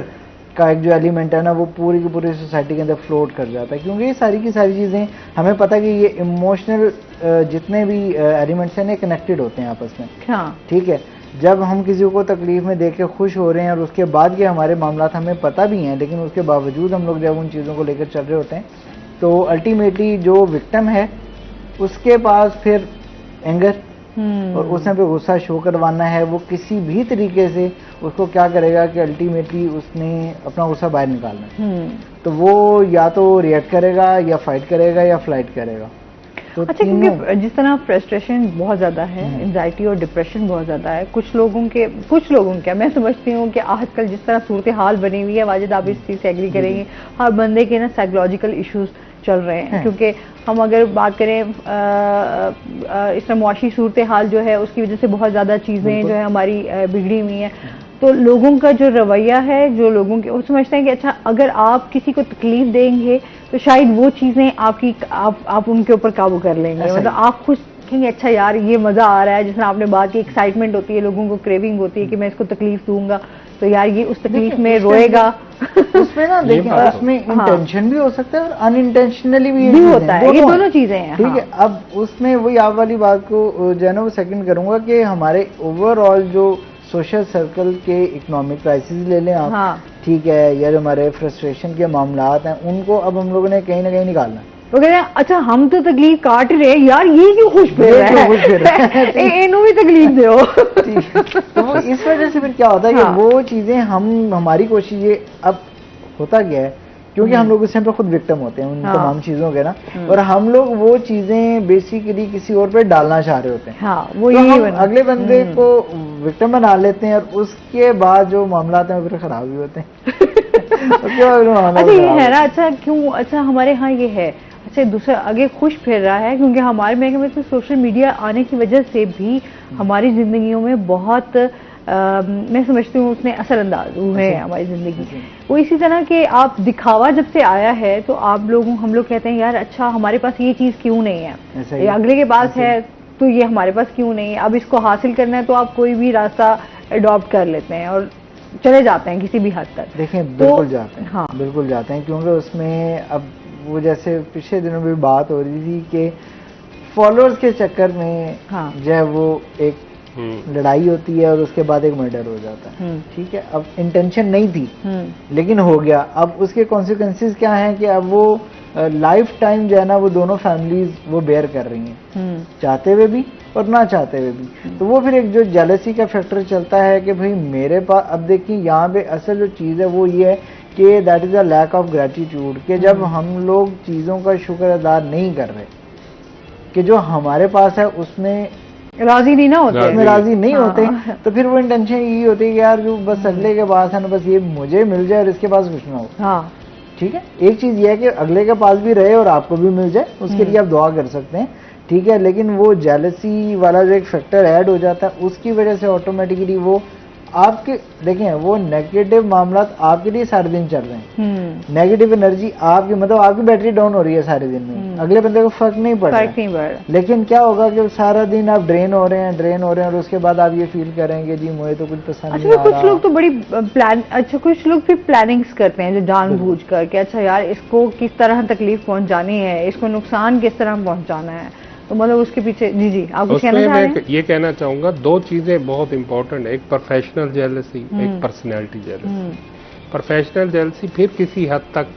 का एक जो एलिमेंट है ना, वो पूरी की पूरी सोसाइटी के अंदर फ्लोट कर जाता है, क्योंकि ये सारी की सारी चीज़ें हमें पता है कि ये इमोशनल जितने भी एलिमेंट्स हैं ना कनेक्टेड होते हैं आपस में। हाँ, ठीक है, जब हम किसी को तकलीफ में देख के खुश हो रहे हैं और उसके बाद के हमारे मामला हमें पता भी हैं, लेकिन उसके बावजूद हम लोग जब उन चीज़ों को लेकर चल रहे होते हैं, तो अल्टीमेटली जो विक्टिम है उसके पास फिर एंगर और उसने पे गुस्सा शो करवाना है, वो किसी भी तरीके से उसको क्या करेगा कि अल्टीमेटली उसने अपना गुस्सा बाहर निकालना है। तो वो या तो रिएक्ट करेगा, या फाइट करेगा, या फ्लाइट करेगा। तो अच्छा, क्योंकि जिस तरह फ्रस्ट्रेशन बहुत ज्यादा है, एंजाइटी और डिप्रेशन बहुत ज्यादा है कुछ लोगों के मैं समझती हूँ कि आजकल जिस तरह सूरत हाल बनी हुई है, वाजिद आप इस चीज से एग्री करेंगे, हर बंदे के ना साइकोलॉजिकल इश्यूज चल रहे हैं। क्योंकि हम अगर बात करें इस तरह मुआशी सूरत हाल जो है उसकी वजह से बहुत ज़्यादा चीज़ें जो है हमारी बिगड़ी हुई हैं, तो लोगों का जो रवैया है, जो लोगों के वो समझते हैं कि अच्छा अगर आप किसी को तकलीफ देंगे तो शायद वो चीज़ें आप उनके ऊपर काबू कर लेंगे, मतलब आप खुश कहेंगे अच्छा यार ये मज़ा आ रहा है, जिस तरह आपने बात की एक्साइटमेंट होती है, लोगों को क्रेविंग होती है कि मैं इसको तकलीफ दूंगा तो यार ये उस तकलीफ में रोएगा। उसमें ना देखिए उसमें इंटेंशन भी हो सकता है और अनइंटेंशनली भी होता है, ये दोनों चीजें हैं। ठीक है, अब उसमें वही आप वाली बात को जो है ना वो सेकंड करूंगा कि हमारे ओवरऑल जो सोशल सर्कल के इकोनॉमिक क्राइसिस ले लें आप, ठीक है, या जो हमारे फ्रस्ट्रेशन के मामला हैं उनको अब हम लोगों ने कहीं ना कहीं निकालना है। वो कहते हैं अच्छा हम तो तकलीफ काट रहे हैं यार, ये क्यों खुश फिर रहा है, इन्हों भी तकलीफ दो। तो वो इस वजह से फिर क्या होता है कि वो चीजें हमारी कोशिश ये अब होता क्या है, क्योंकि हम लोग उस टाइम पे खुद विक्टिम होते हैं उन तमाम चीजों के ना, और हम लोग वो चीजें बेसिकली किसी और पे डालना चाह रहे होते हैं। वो तो हम अगले बंदे को विक्टिम बना लेते हैं और उसके बाद जो मामला आते हैं फिर खराब भी होते हैं। अच्छा ये है ना, अच्छा क्यों, अच्छा हमारे यहाँ ये है, अच्छा दूसरा आगे खुश फिर रहा है क्योंकि हमारे में तो सोशल मीडिया आने की वजह से भी हमारी जिंदगियों में बहुत मैं समझती हूँ उसने असरअंदाज हुए हैं हमारी जिंदगी। वो इसी तरह के आप दिखावा जब से आया है तो हम लोग कहते हैं यार अच्छा हमारे पास ये चीज़ क्यों नहीं है, ये अगले के पास है तो ये हमारे पास क्यों नहीं है, अब इसको हासिल करना है तो आप कोई भी रास्ता अडॉप्ट कर लेते हैं। और चले जाते हैं किसी भी हद तक। देखें बिल्कुल जाते हैं, हाँ बिल्कुल जाते हैं, क्योंकि उसमें अब वो जैसे पिछले दिनों में बात हो रही थी कि फॉलोअर्स के चक्कर में हाँ जो है वो एक लड़ाई होती है और उसके बाद एक मर्डर हो जाता है। ठीक है, अब इंटेंशन नहीं थी लेकिन हो गया। अब उसके कॉन्सिक्वेंसेस क्या हैं कि अब वो लाइफ टाइम जो है ना वो दोनों फैमिलीज वो बेयर कर रही हैं, चाहते हुए भी और ना चाहते हुए भी। तो वो फिर एक जो जेलसी का फैक्टर चलता है कि भाई मेरे पास, अब देखिए यहाँ पे असल जो चीज़ है वो ये है कि that is a lack of gratitude, कि जब हम लोग चीज़ों का शुक्र अदा नहीं कर रहे कि जो हमारे पास है उसमें राजी नहीं ना होते, उसमें राजी नहीं हाँ। होते, तो फिर वो इंटेंशन यही होती है कि यार जो बस अगले के पास है ना बस ये मुझे मिल जाए और इसके पास कुछ ना हो। हाँ ठीक है, एक चीज ये है कि अगले के पास भी रहे और आपको भी मिल जाए, उसके लिए आप दुआ कर सकते हैं। ठीक है, लेकिन वो जेलसी वाला जो एक फैक्टर ऐड हो जाता है उसकी वजह से ऑटोमेटिकली वो आपके, देखें वो नेगेटिव मामला आपके लिए सारे दिन चल रहे हैं, नेगेटिव एनर्जी आपकी, मतलब आपकी बैटरी डाउन हो रही है सारे दिन में, अगले बंदे को फर्क नहीं पड़ रहा। लेकिन क्या होगा कि सारा दिन आप ड्रेन हो रहे हैं और उसके बाद आप ये फील करेंगे जी मुझे तो कुछ पसंद नहीं आ रहा। कुछ लोग तो बड़ी कुछ लोग फिर प्लानिंग्स करते हैं जो जानबूझ कर के, अच्छा यार इसको किस तरह तकलीफ पहुंचानी है, इसको नुकसान किस तरह पहुंचाना है, तो मतलब उसके पीछे जी आप कुछ कहना चाह रहे हैं? मैं ये कहना चाहूंगा दो चीजें बहुत इंपॉर्टेंट है, एक प्रोफेशनल जेलसी, एक पर्सनैलिटी जेलसी। प्रोफेशनल जेलसी फिर किसी हद तक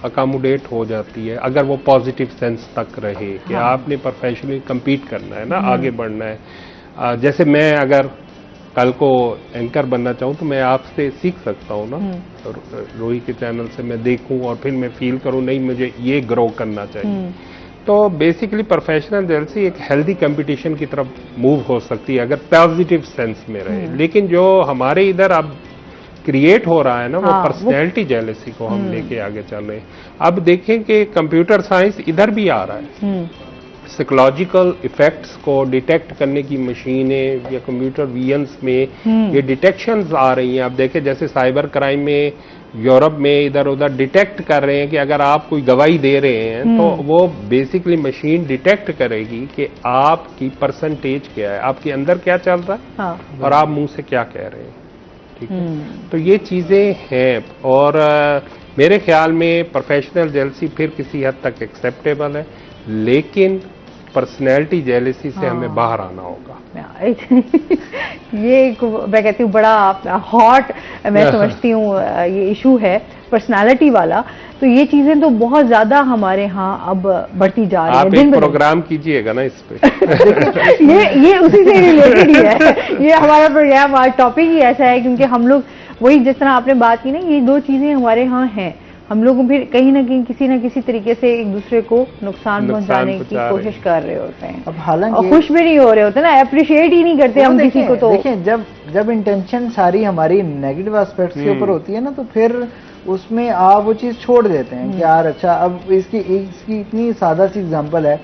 अकोमोडेट हो जाती है अगर वो पॉजिटिव सेंस तक रहे कि आपने प्रोफेशनली compete करना है ना, आगे बढ़ना है। जैसे मैं अगर कल को एंकर बनना चाहूँ तो मैं आपसे सीख सकता हूँ ना, रोही के चैनल से मैं देखूं और फिर मैं फील करूँ नहीं मुझे ये ग्रो करना चाहिए। तो बेसिकली प्रोफेशनल जेलसी एक हेल्दी कंपटीशन की तरफ मूव हो सकती है अगर पॉजिटिव सेंस में रहे। लेकिन जो हमारे इधर अब क्रिएट हो रहा है ना, वो पर्सनैलिटी जेलसी को हम लेके आगे चल रहे हैं। अब देखें कि कंप्यूटर साइंस इधर भी आ रहा है, साइकोलॉजिकल इफेक्ट्स को डिटेक्ट करने की मशीनें या कंप्यूटर विजन्स में ये डिटेक्शंस आ रही हैं। अब देखें जैसे साइबर क्राइम में यूरोप में इधर उधर डिटेक्ट कर रहे हैं कि अगर आप कोई गवाही दे रहे हैं तो वो बेसिकली मशीन डिटेक्ट करेगी कि आपकी परसेंटेज क्या है, आपके अंदर क्या चल रहा है और आप मुंह से क्या कह रहे हैं। ठीक है, तो ये चीजें हैं और मेरे ख्याल में प्रोफेशनल जेलसी फिर किसी हद तक एक्सेप्टेबल है, लेकिन पर्सनैलिटी जेलसी से हमें बाहर आना होगा। ये मैं कहती हूँ बड़ा हॉट मैं समझती हूँ ये इशू है पर्सनालिटी वाला। तो ये चीजें तो बहुत ज्यादा हमारे यहाँ अब बढ़ती जा रही है। आप एक प्रोग्राम कीजिएगा ना इस पे। ये उसी से रिलेटेड ही है, ये हमारा प्रोग्राम आज टॉपिक ही ऐसा है क्योंकि हम लोग वही जिस तरह आपने बात की ना, ये दो चीजें हमारे यहाँ हैं, हम लोग फिर कहीं ना कहीं किसी ना किसी तरीके से एक दूसरे को नुकसान पहुंचाने की कोशिश कर रहे होते हैं। अब हालांकि और खुश भी नहीं हो रहे होते ना, अप्रिशिएट ही नहीं करते हम किसी को। तो देखें जब इंटेंशन सारी हमारी नेगेटिव एस्पेक्ट्स के ऊपर होती है ना, तो फिर उसमें आप वो चीज छोड़ देते हैं कि यार अच्छा। अब इसकी इतनी सादा सी एग्जांपल है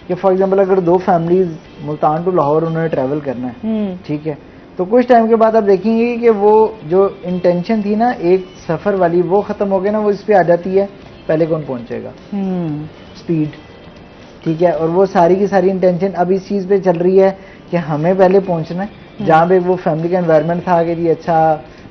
कि फॉर एग्जांपल अगर दो फैमिलीज मुल्तान टू लाहौर उन्होंने ट्रैवल करना है, ठीक है, तो कुछ टाइम के बाद आप देखेंगे कि वो जो इंटेंशन थी ना एक सफर वाली वो खत्म हो गया ना, वो इस पे आ जाती है पहले कौन पहुंचेगा, स्पीड। ठीक है, और वो सारी की सारी इंटेंशन अब इस चीज पे चल रही है कि हमें पहले पहुंचना है। जहाँ पे वो फैमिली का एनवायरनमेंट था कि जी अच्छा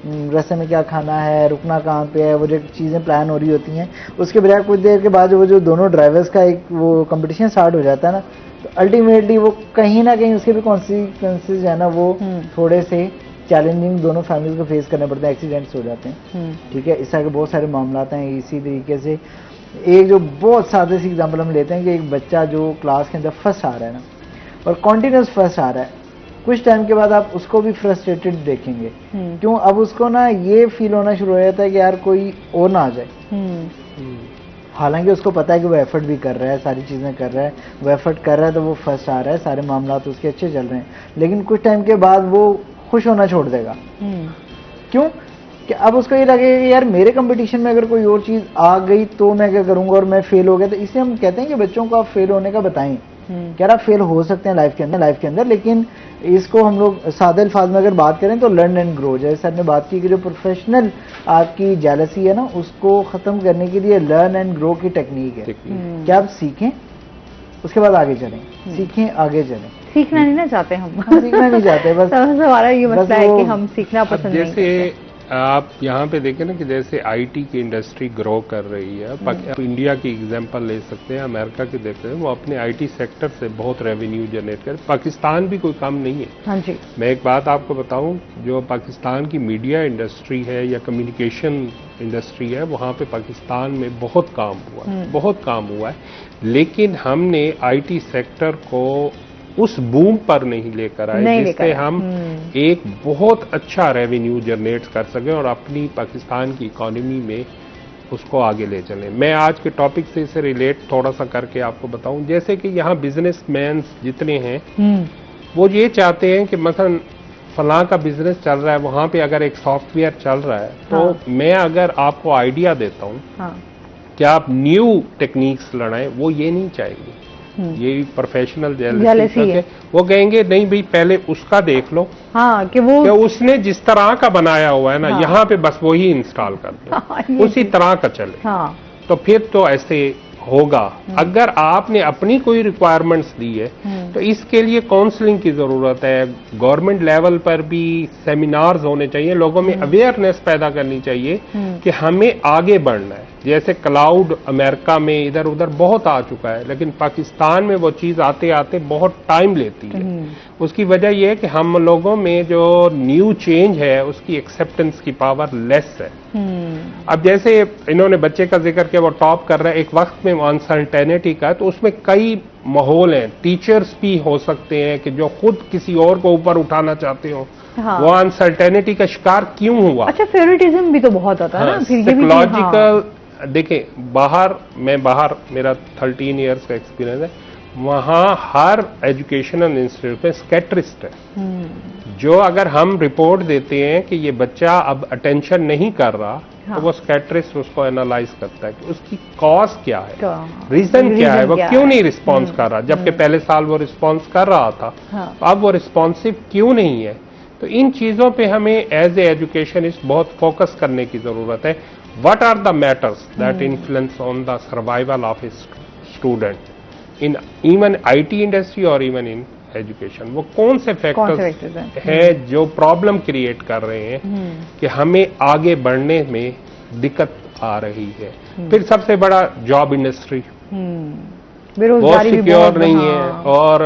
रास्ते में क्या खाना है, रुकना कहाँ पे है, वो जो चीजें प्लान हो रही होती हैं, उसके बजाय कुछ देर के बाद वो जो दोनों ड्राइवर्स का एक वो कंपटीशन स्टार्ट हो जाता है ना, तो अल्टीमेटली वो कहीं ना कहीं उसके भी कॉन्सिक्वेंसेज है ना वो थोड़े से चैलेंजिंग दोनों फैमिलीज को फेस करने पड़ते हैं, एक्सीडेंट्स हो जाते हैं। ठीक है, इस तरह के बहुत सारे मामला हैं। इसी तरीके से एक जो बहुत सादे सी एग्जांपल हम लेते हैं कि एक बच्चा जो क्लास के अंदर फर्स्ट आ रहा है ना और कॉन्टिन्यूस फर्स्ट आ रहा है, कुछ टाइम के बाद आप उसको भी फ्रस्ट्रेटेड देखेंगे। क्यों? अब उसको ना ये फील होना शुरू हो जाता है कि यार कोई और ना आ जाए। हालांकि उसको पता है कि वो एफर्ट भी कर रहा है, सारी चीजें कर रहा है, वो एफर्ट कर रहा है तो वो फर्स्ट आ रहा है, सारे मामला तो उसके अच्छे चल रहे हैं, लेकिन कुछ टाइम के बाद वो खुश होना छोड़ देगा। क्यों? कि अब उसको ये लगेगा कि यार मेरे कंपटीशन में अगर कोई और चीज आ गई तो मैं क्या करूंगा और मैं फेल हो गया। तो इसलिए हम कहते हैं कि बच्चों को आप फेल होने का बताएं कि यार आप फेल हो सकते हैं लाइफ के अंदर, लेकिन इसको हम लोग सादे अल्फाज में अगर बात करें तो लर्न एंड ग्रो। जैसे सर ने बात की कि जो प्रोफेशनल आपकी जेलसी है ना उसको खत्म करने के लिए लर्न एंड ग्रो की टेक्निक है कि आप सीखें उसके बाद आगे चलें, सीखें आगे चलें। सीखना नहीं ना चाहते हम सीखना नहीं चाहते, बस हमारा ये मसला है कि हम सीखना पसंद नहीं करते। आप यहाँ पे देखें ना कि जैसे आईटी की इंडस्ट्री ग्रो कर रही है, आप इंडिया की एग्जांपल ले सकते हैं, अमेरिका की देखते हैं, वो अपने आईटी सेक्टर से बहुत रेवेन्यू जनरेट कर, पाकिस्तान भी कोई कम नहीं है। हाँ जी। मैं एक बात आपको बताऊं, जो पाकिस्तान की मीडिया इंडस्ट्री है या कम्युनिकेशन इंडस्ट्री है, वहाँ पे पाकिस्तान में बहुत काम हुआ है, बहुत काम हुआ है, लेकिन हमने आईटी सेक्टर को उस बूम पर नहीं लेकर आए जिससे हम एक बहुत अच्छा रेवेन्यू जनरेट कर सकें और अपनी पाकिस्तान की इकोनॉमी में उसको आगे ले चलें। मैं आज के टॉपिक से इसे रिलेट थोड़ा सा करके आपको बताऊं, जैसे कि यहाँ बिजनेसमैन जितने हैं वो ये चाहते हैं कि मसलन फलां का बिजनेस चल रहा है, वहां पे अगर एक सॉफ्टवेयर चल रहा है तो मैं अगर आपको आइडिया देता हूं कि आप न्यू टेक्निक्स लड़ाएं, वो ये नहीं चाहेंगे, ये प्रोफेशनल जेलसी है। वो कहेंगे नहीं भाई पहले उसका देख लो, हाँ, कि वो उसने जिस तरह का बनाया हुआ है ना, हाँ, यहाँ पे बस वही इंस्टॉल कर दो, हाँ, उसी तरह का चले, हाँ, तो फिर तो ऐसे होगा। अगर आपने अपनी कोई रिक्वायरमेंट्स दी है तो इसके लिए काउंसलिंग की जरूरत है, गवर्नमेंट लेवल पर भी सेमिनार्स होने चाहिए, लोगों में अवेयरनेस पैदा करनी चाहिए कि हमें आगे बढ़ना है। जैसे क्लाउड अमेरिका में इधर उधर बहुत आ चुका है, लेकिन पाकिस्तान में वो चीज आते आते बहुत टाइम लेती है। उसकी वजह यह है कि हम लोगों में जो न्यू चेंज है उसकी एक्सेप्टेंस की पावर लेस है। अब जैसे इन्होंने बच्चे का जिक्र किया, वो टॉप कर रहा है, एक वक्त में अनसर्टेनिटी का, तो उसमें कई माहौल हैं, टीचर्स भी हो सकते हैं कि जो खुद किसी और को ऊपर उठाना चाहते हो, हाँ, वो अनसर्टेनिटी का शिकार क्यों हुआ। अच्छा, फेवरेटिज्म भी तो बहुत होता है ना, साइकोलॉजिकल। देखिए बाहर मेरा 13 इयर्स का एक्सपीरियंस है, वहां हर एजुकेशनल इंस्टीट्यूट में स्कैट्रिस्ट है, जो अगर हम रिपोर्ट देते हैं कि ये बच्चा अब अटेंशन नहीं कर रहा, हाँ, तो वो स्कैट्रिस्ट उसको एनालाइज करता है कि उसकी कॉज क्या है, रीजन क्या है, वो क्यों नहीं रिस्पॉन्स कर रहा, जबकि पहले साल वो रिस्पॉन्स कर रहा था, हाँ, अब वो रिस्पॉन्सिव क्यों नहीं है। तो इन चीजों पे हमें एज ए एजुकेशनिस्ट बहुत फोकस करने की जरूरत है। What are the matters that influence on the survival of a student in even IT industry or even in education? वो कौन से फैक्टर्स हैं जो प्रॉब्लम क्रिएट कर रहे हैं कि हमें आगे बढ़ने में दिक्कत आ रही है। फिर सबसे बड़ा जॉब इंडस्ट्री, वो सिक्योर नहीं है, और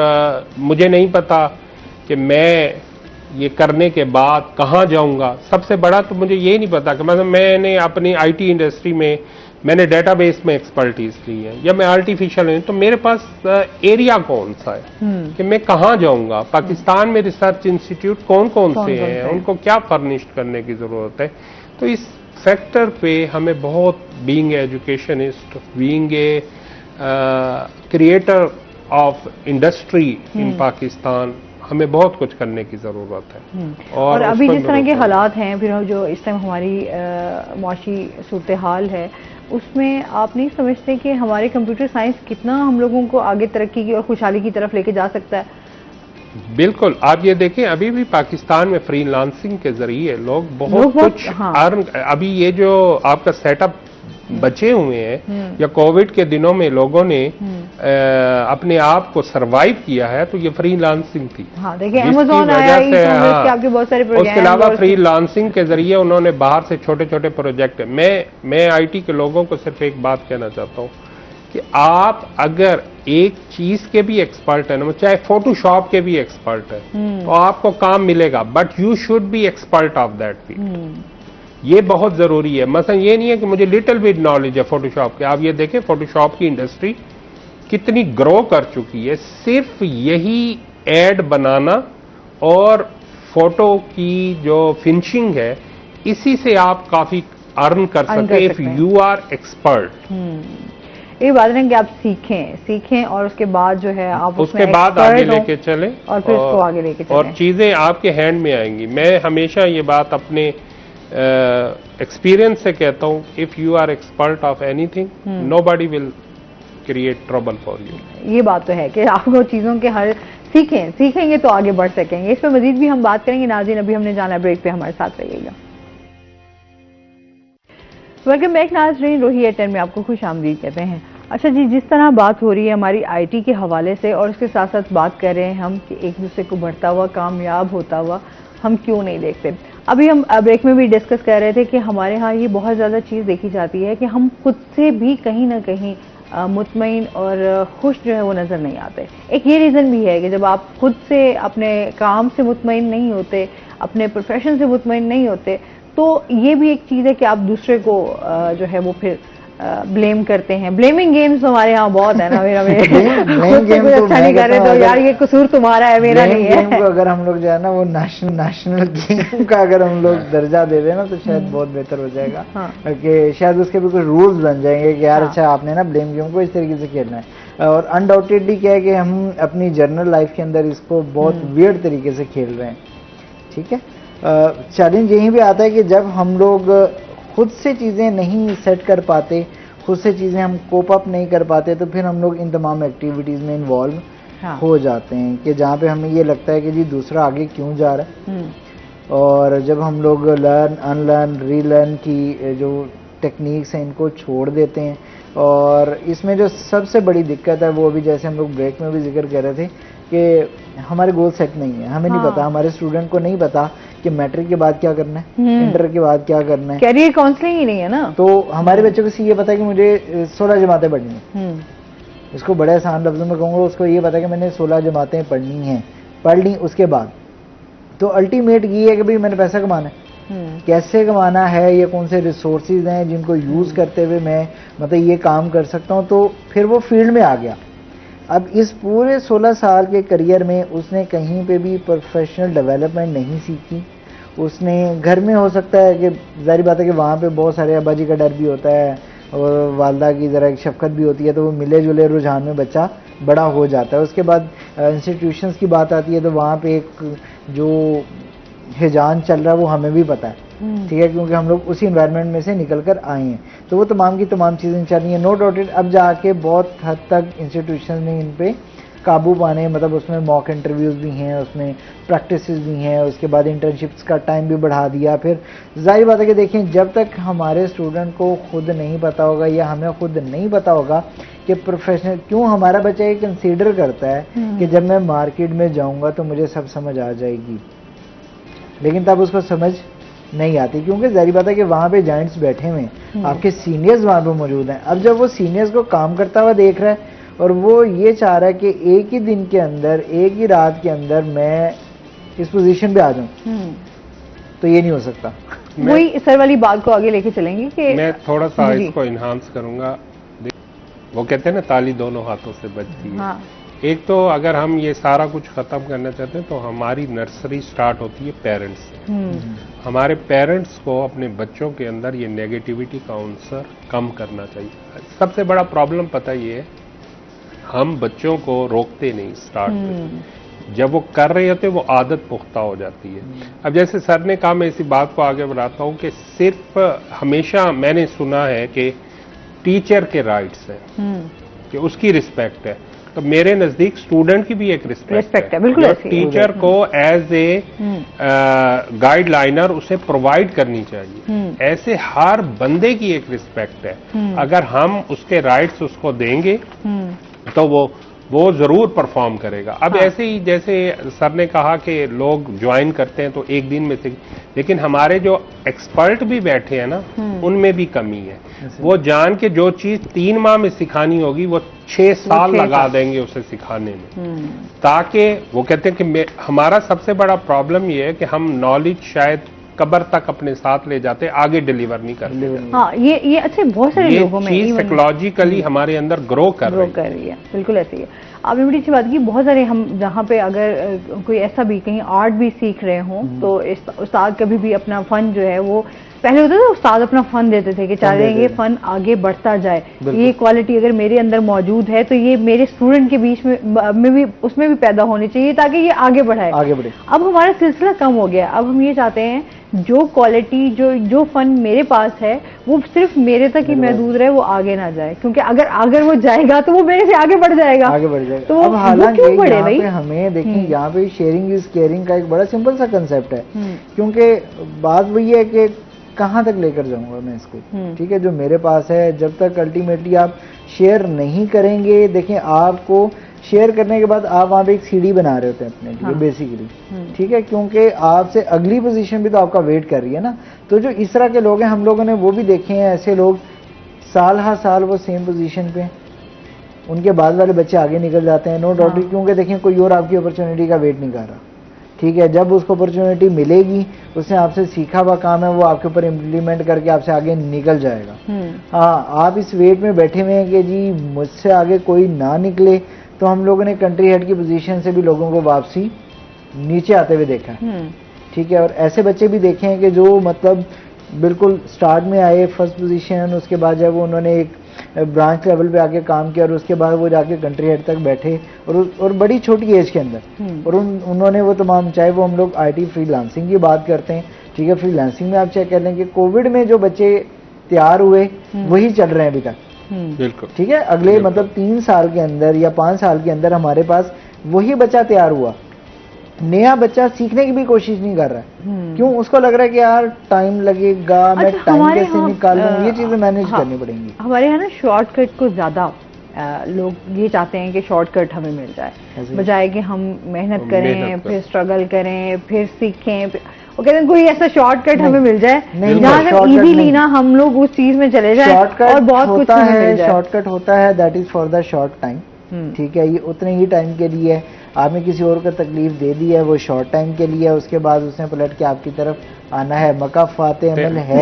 मुझे नहीं पता कि मैं ये करने के बाद कहाँ जाऊंगा। सबसे बड़ा तो मुझे ये नहीं पता कि मतलब मैंने अपनी आईटी इंडस्ट्री में मैंने डेटाबेस में एक्सपर्टीज ली है या मैं आर्टिफिशियल हूं, तो मेरे पास एरिया कौन सा है कि मैं कहाँ जाऊंगा। पाकिस्तान में रिसर्च इंस्टीट्यूट कौन कौन से हैं, उनको क्या फर्निश्ड करने की जरूरत है। तो इस फैक्टर पे हमें बहुत, being educationist, being a creator of industry in Pakistan, हमें बहुत कुछ करने की जरूरत है। और अभी जिस तरह के हालात हैं, फिर जो इस टाइम हमारी मुआशी सूरत हाल है, उसमें आप नहीं समझते कि हमारे कंप्यूटर साइंस कितना हम लोगों को आगे तरक्की की और खुशहाली की तरफ लेके जा सकता है? बिल्कुल, आप ये देखें अभी भी पाकिस्तान में फ्रीलांसिंग के जरिए लोग बहुत कुछ अर्न, अभी ये जो आपका सेटअप बचे हुए हैं या कोविड के दिनों में लोगों ने अपने आप को सरवाइव किया है, तो ये फ्रीलांसिंग थी। हाँ, देखिए अमेज़न आया, हाँ, आपके बहुत सारे प्रोजेक्ट, उसके अलावा फ्रीलांसिंग के जरिए उन्होंने बाहर से छोटे छोटे प्रोजेक्ट। मैं आईटी के लोगों को सिर्फ एक बात कहना चाहता हूँ कि आप अगर एक चीज के भी एक्सपर्ट है ना, चाहे फोटोशॉप के भी एक्सपर्ट है, तो आपको काम मिलेगा, but you should be expert of that field. ये बहुत जरूरी है। मसलन ये नहीं है कि मुझे लिटिल बिट नॉलेज है फोटोशॉप के। आप ये देखें फोटोशॉप की इंडस्ट्री कितनी ग्रो कर चुकी है, सिर्फ यही एड बनाना और फोटो की जो फिनिशिंग है, इसी से आप काफी अर्न कर सकते इफ यू आर एक्सपर्ट। ये बात नहीं कि आप सीखें और उसके बाद जो है आप उसके बाद आगे लेके चले और फिर उसको आगे लेके चले और चीजें आपके हैंड में आएंगी। मैं हमेशा ये बात अपने एक्सपीरियंस से कहता हूँ, if you are expert of anything, nobody will create trouble for you. ये बात तो है कि आपको चीजों के हर सीखेंगे तो आगे बढ़ सकेंगे। इस पर मजीद भी हम बात करेंगे। नाज़रीन, अभी हमने जाना ब्रेक पे, हमारे साथ रहिएगा। वेलकम बैक नाज़रीन, रोही एयरटेल में आपको खुश आमदीद कहते हैं। अच्छा जी, जिस तरह बात हो रही है हमारी आईटी के हवाले से, और उसके साथ साथ बात कर रहे हैं हम कि एक दूसरे को बढ़ता हुआ, कामयाब होता हुआ हम क्यों नहीं देखते। अभी हम ब्रेक में भी डिस्कस कर रहे थे कि हमारे यहाँ ये बहुत ज़्यादा चीज़ देखी जाती है कि हम खुद से भी कहीं ना कहीं मुतमईन और खुश जो है वो नज़र नहीं आते। एक ये रीज़न भी है कि जब आप खुद से अपने काम से मुतमईन नहीं होते, अपने प्रोफेशन से मुतमईन नहीं होते, तो ये भी एक चीज़ है कि आप दूसरे को जो है वो फिर ब्लेम करते हैं। ब्लेमिंग गेम्स हमारे यहाँ बहुत है ना, मेरा ब्लेम गेम कुछ अच्छा नहीं कर रहे तो यार ये कसूर तुम्हारा है, मेरा नहीं है। गेम को अगर हम लोग जो है ना वो नेशनल गेम का अगर हम लोग दर्जा दे दें ना तो शायद बहुत बेहतर हो जाएगा। कि शायद उसके भी कुछ रूल्स बन जाएंगे कि यार अच्छा आपने ना ब्लेम गेम को इस तरीके से खेलना है। और अनडाउटेडली क्या है कि हम अपनी जर्नल लाइफ के अंदर इसको बहुत वियर्ड तरीके से खेल रहे हैं। ठीक है, चैलेंज यहीं भी आता है कि जब हम लोग खुद से चीज़ें नहीं सेट कर पाते, खुद से चीज़ें हम कोप अप नहीं कर पाते, तो फिर हम लोग इन तमाम एक्टिविटीज़ में इन्वॉल्व हो जाते हैं कि जहाँ पे हमें ये लगता है कि जी दूसरा आगे क्यों जा रहा है। और जब हम लोग लर्न अनलर्न रीलर्न की जो टेक्निक्स हैं इनको छोड़ देते हैं, और इसमें जो सबसे बड़ी दिक्कत है वो भी जैसे हम लोग ब्रेक में भी जिक्र कर रहे थे कि हमारे गोल सेट नहीं है, हमें नहीं पता, हमारे स्टूडेंट को नहीं पता कि मैट्रिक के बाद क्या करना है, इंटर के बाद क्या करना है, कैरियर काउंसलिंग ही नहीं है ना। तो हमारे बच्चों को ये पता है कि मुझे 16 जमातें पढ़नी है। इसको बड़े आसान लफ्जों में कहूँगा, उसको ये पता है कि मैंने 16 जमातें पढ़नी हैं, पढ़ ली उसके बाद तो अल्टीमेट ये है कि भाई मैंने पैसा कमाना है। कैसे कमाना है, ये कौन से रिसोर्सेज हैं जिनको यूज करते हुए मैं मतलब ये काम कर सकता हूँ, तो फिर वो फील्ड में आ गया। अब इस पूरे 16 साल के करियर में उसने कहीं पे भी प्रोफेशनल डेवलपमेंट नहीं सीखी। उसने घर में हो सकता है कि जाहिर बात है कि वहाँ पे बहुत सारे अब्बाजी का डर भी होता है और वालदा की ज़रा एक शफकत भी होती है, तो वो मिले जुले रुझान में बच्चा बड़ा हो जाता है। उसके बाद इंस्टीट्यूशंस की बात आती है तो वहाँ पे एक जो हिजान चल रहा है वो हमें भी पता है, ठीक है, क्योंकि हम लोग उसी इन्वायरमेंट में से निकल कर आए हैं। तो वो तमाम की तमाम चीज़ें चल रही हैं। नो डाउटेड अब जाके बहुत हद तक इंस्टीट्यूशन ने इन पे काबू पाने, मतलब उसमें मॉक इंटरव्यूज़ भी हैं, उसमें प्रैक्टिसेस भी हैं, उसके बाद इंटर्नशिप्स का टाइम भी बढ़ा दिया। फिर जाहिर बात है कि देखें, जब तक हमारे स्टूडेंट को खुद नहीं पता होगा या हमें खुद नहीं पता होगा कि प्रोफेशनल क्यों हमारा बच्चा ये कंसीडर करता है कि जब मैं मार्केट में जाऊँगा तो मुझे सब समझ आ जाएगी, लेकिन तब उसको समझ नहीं आती, क्योंकि जाहिर बात है कि वहाँ पे जाइंट्स बैठे हुए हैं, आपके सीनियर्स वहाँ पे मौजूद हैं। अब जब वो सीनियर्स को काम करता हुआ देख रहा है और वो ये चाह रहा है कि एक ही दिन के अंदर, एक ही रात के अंदर मैं इस पोजीशन पे आ जाऊं, तो ये नहीं हो सकता। वही सर वाली बात को आगे लेके चलेंगे कि मैं थोड़ा सा इसको इन्हांस करूंगा। वो कहते हैं ना ताली दोनों हाथों से बजती है। हाँ। एक तो अगर हम ये सारा कुछ खत्म करना चाहते हैं तो हमारी नर्सरी स्टार्ट होती है पेरेंट्स से। हमारे पेरेंट्स को अपने बच्चों के अंदर ये नेगेटिविटी का अंसर कम करना चाहिए। सबसे बड़ा प्रॉब्लम पता ये है, हम बच्चों को रोकते नहीं स्टार्ट में, जब वो कर रहे होते वो आदत पुख्ता हो जाती है। अब जैसे सर ने कहा, मैं इसी बात को आगे बढ़ाता हूँ कि सिर्फ हमेशा मैंने सुना है कि टीचर के राइट्स हैं कि उसकी रिस्पेक्ट है, तो मेरे नजदीक स्टूडेंट की भी एक रिस्पेक्ट है। बिल्कुल टीचर को एज ए गाइडलाइनर उसे प्रोवाइड करनी चाहिए। ऐसे हर बंदे की एक रिस्पेक्ट है। अगर हम उसके राइट्स उसको देंगे तो वो जरूर परफॉर्म करेगा। अब ऐसे ही जैसे सर ने कहा कि लोग ज्वाइन करते हैं तो एक दिन में से, लेकिन हमारे जो एक्सपर्ट भी बैठे हैं ना, उनमें भी कमी है। वो जान के जो चीज 3 माह में सिखानी होगी वो 6 साल लगा देंगे उसे सिखाने में, ताकि वो कहते हैं कि हमारा सबसे बड़ा प्रॉब्लम ये है कि हम नॉलेज शायद कब्र तक अपने साथ ले जाते, आगे डिलीवर नहीं करते। हाँ, ये अच्छे बहुत सारे लोगों में चीज साइकोलॉजिकली हमारे अंदर ग्रो कर रही है। बिल्कुल ऐसी है। आपने बड़ी अच्छी बात की। बहुत सारे हम जहाँ पे अगर कोई ऐसा भी कहीं आर्ट भी सीख रहे हों तो उस्ताद कभी भी अपना फन जो है वो पहले होता था, उस्ताद अपना फन देते थे कि चाहे ये फन आगे बढ़ता जाए, ये क्वालिटी अगर मेरे अंदर मौजूद है तो ये मेरे स्टूडेंट के बीच में भी उसमें भी पैदा होनी चाहिए ताकि ये आगे बढ़े। अब हमारा सिलसिला कम हो गया। अब हम ये चाहते हैं जो क्वालिटी जो फन मेरे पास है वो सिर्फ मेरे तक ही महदूद रहे, वो आगे ना जाए, क्योंकि अगर वो जाएगा तो वो मेरे से आगे बढ़ जाएगा। तो अब हालांकि यहाँ पे हमें देखिए, यहाँ पे शेयरिंग इज केयरिंग का एक बड़ा सिंपल सा कंसेप्ट है, क्योंकि बात वही है कि कहाँ तक लेकर जाऊंगा मैं इसको, ठीक है, जो मेरे पास है, जब तक अल्टीमेटली आप शेयर नहीं करेंगे। देखें, आपको शेयर करने के बाद आप वहाँ पे एक सीढ़ी बना रहे होते हैं अपने लिए बेसिकली, ठीक है, क्योंकि आपसे अगली पोजीशन भी तो आपका वेट कर रही है ना। तो जो इस तरह के लोग हैं, हम लोगों ने वो भी देखे हैं, ऐसे लोग साल हर साल वो सेम पोजीशन पे, उनके बाद वाले बच्चे आगे निकल जाते हैं, नो डाउट, क्योंकि देखें कोई और आपकी अपॉर्चुनिटी का वेट नहीं कर रहा, ठीक है। जब उसको अपॉर्चुनिटी मिलेगी, उसने आपसे सीखा हुआ काम है, वो आपके ऊपर इम्प्लीमेंट करके आपसे आगे निकल जाएगा। हाँ, आप इस वेट में बैठे हुए हैं कि जी मुझसे आगे कोई ना निकले, तो हम लोगों ने कंट्री हेड की पोजीशन से भी लोगों को वापसी नीचे आते हुए देखा है, ठीक है। और ऐसे बच्चे भी देखे हैं कि जो मतलब बिल्कुल स्टार्ट में आए फर्स्ट पोजीशन, उसके बाद जब उन्होंने एक ब्रांच लेवल पे आके काम किया और उसके बाद वो जाके कंट्री हेड तक बैठे और बड़ी छोटी एज के अंदर, और उन्होंने वो तमाम, चाहे वो हम लोग IT फ्रीलांसिंग की बात करते हैं, ठीक है, फ्रीलांसिंग में आप चेक कर लें कि कोविड में जो बच्चे तैयार हुए वही चल रहे हैं अभी तक, बिल्कुल, ठीक है। अगले मतलब 3 साल के अंदर या 5 साल के अंदर हमारे पास वही बच्चा तैयार हुआ, नया बच्चा सीखने की भी कोशिश नहीं कर रहा है। क्यों? उसको लग रहा है कि यार टाइम लगेगा, मैं टाइम कैसे निकालूं, ये चीजें मैनेज करनी पड़ेंगी। हमारे यहाँ ना शॉर्टकट को ज्यादा लोग ये चाहते हैं कि शॉर्टकट हमें मिल जाए, बजाय कि हम मेहनत करें, फिर स्ट्रगल करें, फिर सीखें, वो कहते हैं कोई ऐसा शॉर्टकट हमें मिल जाए जहाँ से इजीली ना हम लोग उस चीज में चले जाए और बहुत कुछ हमें मिल जाए। शॉर्टकट होता है, that is for the short time, ठीक है, ये उतने ही टाइम के लिए है। आपने किसी और को तकलीफ दे दी है, वो शॉर्ट टाइम के लिए है, उसके बाद उसने पलट के आपकी तरफ आना है, मका फातेमल है,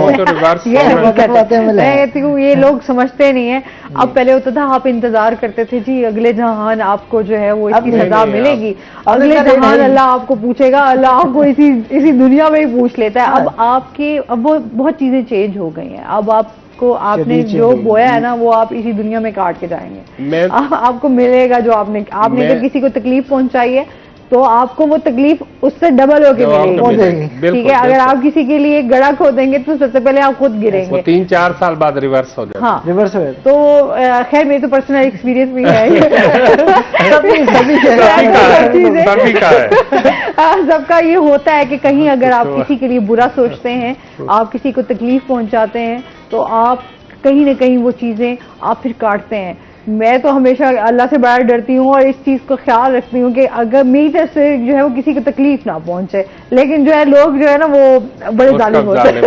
ये लोग समझते नहीं है। अब पहले होता था आप इंतजार करते थे जी अगले जहान आपको जो है वो इसकी सजा मिलेगी, अगले जहान अल्लाह आपको पूछेगा, अल्लाह आपको इसी दुनिया में ही पूछ लेता है। अब वो बहुत चीजें चेंज हो गई हैं। अब आपने जो बोया है ना वो आप इसी दुनिया में काट के जाएंगे। आपको मिलेगा जो आपने अगर किसी को तकलीफ पहुंचाई है तो आपको वो तकलीफ उससे डबल होके मिलेगी, ठीक है। अगर आप किसी के लिए गड़ा खोदेंगे तो सबसे पहले आप खुद गिरेंगे, वो 3-4 साल बाद रिवर्स हो जाएगा। हाँ, रिवर्स हो तो खैर मेरे तो पर्सनल एक्सपीरियंस भी है सबका ये होता है कि कहीं अगर आप किसी के लिए बुरा सोचते हैं, आप किसी को तकलीफ पहुंचाते हैं, तो आप कहीं ना कहीं वो चीजें आप फिर काटते हैं। मैं तो हमेशा अल्लाह से बड़ा डरती हूँ और इस चीज को ख्याल रखती हूँ कि अगर मेरी तरफ से जो है वो किसी को तकलीफ ना पहुंचे, लेकिन जो है लोग जो है ना वो बड़े जालिम होते हैं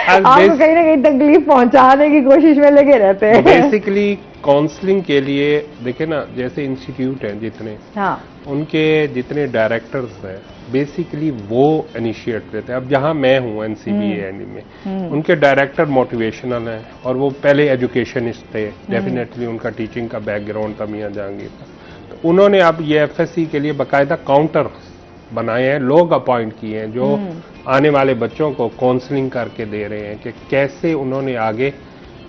आपको कहीं ना कहीं तकलीफ पहुंचाने की कोशिश में लगे रहते हैं। बेसिकली काउंसलिंग के लिए देखे ना, जैसे इंस्टीट्यूट हैं जितने, हाँ, उनके जितने डायरेक्टर्स हैं बेसिकली वो इनिशिएट लेते हैं। अब जहां मैं हूं NCBA में, उनके डायरेक्टर मोटिवेशनल हैं और वो पहले एजुकेशनिस्ट थे, डेफिनेटली उनका टीचिंग का बैकग्राउंड था मियां जहांगीर का। तो उन्होंने अब ये FSC के लिए बाकायदा काउंटर बनाए हैं, लोग अपॉइंट किए हैं जो आने वाले बच्चों को काउंसलिंग करके दे रहे हैं कि कैसे उन्होंने आगे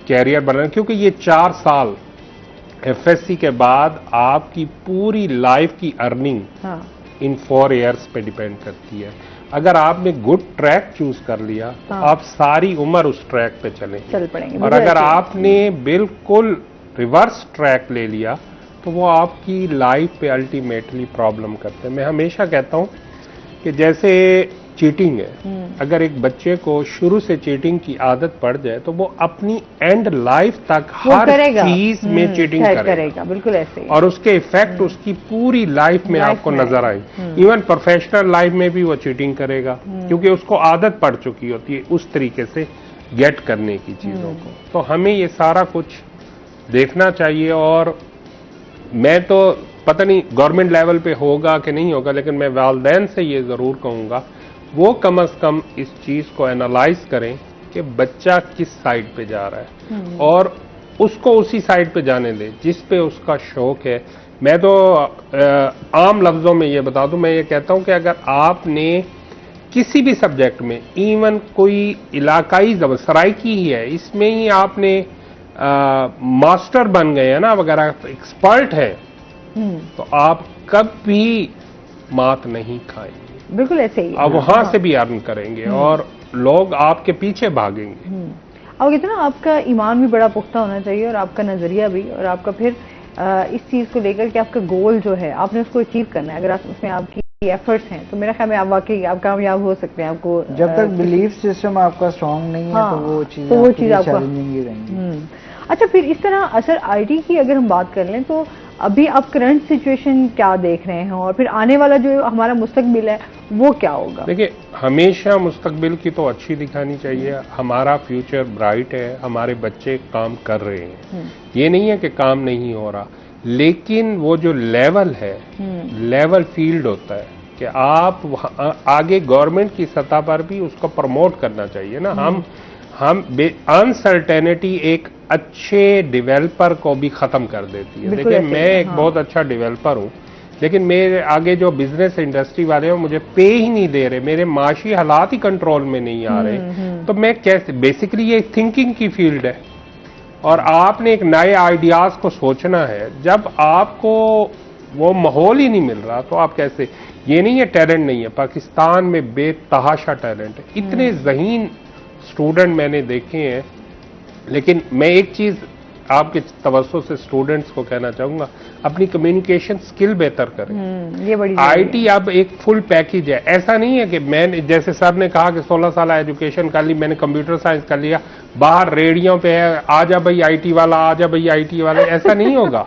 कैरियर बनाना, क्योंकि ये 4 साल FSC के बाद आपकी पूरी लाइफ की अर्निंग इन 4 ईयर्स पे डिपेंड करती है। अगर आपने गुड ट्रैक चूज कर लिया तो आप सारी उम्र उस ट्रैक पे चल पड़ेंगे, और अगर आपने बिल्कुल रिवर्स ट्रैक ले लिया तो वो आपकी लाइफ पे अल्टीमेटली प्रॉब्लम करते हैं। मैं हमेशा कहता हूं कि जैसे चीटिंग है, अगर एक बच्चे को शुरू से चीटिंग की आदत पड़ जाए तो वो अपनी एंड लाइफ तक हर चीज में चीटिंग करेगा, बिल्कुल ऐसे ही, और उसके इफेक्ट उसकी पूरी लाइफ में आपको नजर आए। इवन प्रोफेशनल लाइफ में भी वो चीटिंग करेगा, क्योंकि उसको आदत पड़ चुकी होती है उस तरीके से गेट करने की चीजों को। तो हमें ये सारा कुछ देखना चाहिए, और मैं तो पता नहीं गवर्नमेंट लेवल पे होगा कि नहीं होगा, लेकिन मैं वालिदैन से ये जरूर कहूंगा वो कम से कम इस चीज को एनालाइज करें कि बच्चा किस साइड पे जा रहा है और उसको उसी साइड पे जाने दें जिस पे उसका शौक है। मैं तो आम लफ्जों में ये बता दूं, मैं ये कहता हूं कि अगर आपने किसी भी सब्जेक्ट में, इवन कोई इलाकाई सराइकी ही है, इसमें ही आपने मास्टर बन गए हैं ना, अगर आप एक्सपर्ट है तो आप कभी मात नहीं खाएंगे, बिल्कुल ऐसे ही। आप वहां से भी अर्न करेंगे और लोग आपके पीछे भागेंगे। अब कहते हैं ना, आपका ईमान भी बड़ा पुख्ता होना चाहिए और आपका नजरिया भी, और आपका फिर इस चीज को लेकर कि आपका गोल जो है आपने उसको अचीव करना है। अगर आप उसमें आपकी एफर्ट्स हैं तो मेरा ख्याल में आप वाकई आप कामयाब हो सकते हैं। आपको जब तक बिलीफ सिस्टम आपका स्ट्रांग नहीं है तो वो चीज आपको चैलेंजिंग ही रहेंगी। अच्छा, फिर इस तरह असर IT की अगर हम बात कर लें तो अभी आप करंट सिचुएशन क्या देख रहे हैं और फिर आने वाला जो हमारा मुस्तकबिल है वो क्या होगा? देखिए, हमेशा मुस्तकबिल की तो अच्छी दिखानी चाहिए। हमारा फ्यूचर ब्राइट है, हमारे बच्चे काम कर रहे हैं, ये नहीं है कि काम नहीं हो रहा, लेकिन वो जो लेवल है, लेवल फील्ड होता है कि आप आगे गवर्नमेंट की सतह पर भी उसको प्रमोट करना चाहिए ना। हम अनसर्टेनिटी एक अच्छे डेवलपर को भी खत्म कर देती है। देखिए, मैं एक बहुत अच्छा डेवलपर हूं, लेकिन मेरे आगे जो बिजनेस इंडस्ट्री वाले हैं मुझे पे ही नहीं दे रहे, मेरे माशी हालात ही कंट्रोल में नहीं आ रहे, तो मैं कैसे? बेसिकली ये थिंकिंग की फील्ड है और आपने एक नए आइडियाज को सोचना है। जब आपको वो माहौल ही नहीं मिल रहा तो आप कैसे? ये नहीं है टैलेंट नहीं है, पाकिस्तान में बेतहाशा टैलेंट है, इतने ज़हीन स्टूडेंट मैंने देखे हैं। लेकिन मैं एक चीज आपके तवज्जो से स्टूडेंट्स को कहना चाहूंगा, अपनी कम्युनिकेशन स्किल बेहतर करें। ये बड़ी आईटी अब एक फुल पैकेज है। ऐसा नहीं है कि मैंने, जैसे सर ने कहा कि 16 साल एजुकेशन कर ली, मैंने कंप्यूटर साइंस कर लिया, बाहर रेडियो पे है आजा भाई आईटी वाला, आजा भाई आईटी वाला, ऐसा नहीं होगा।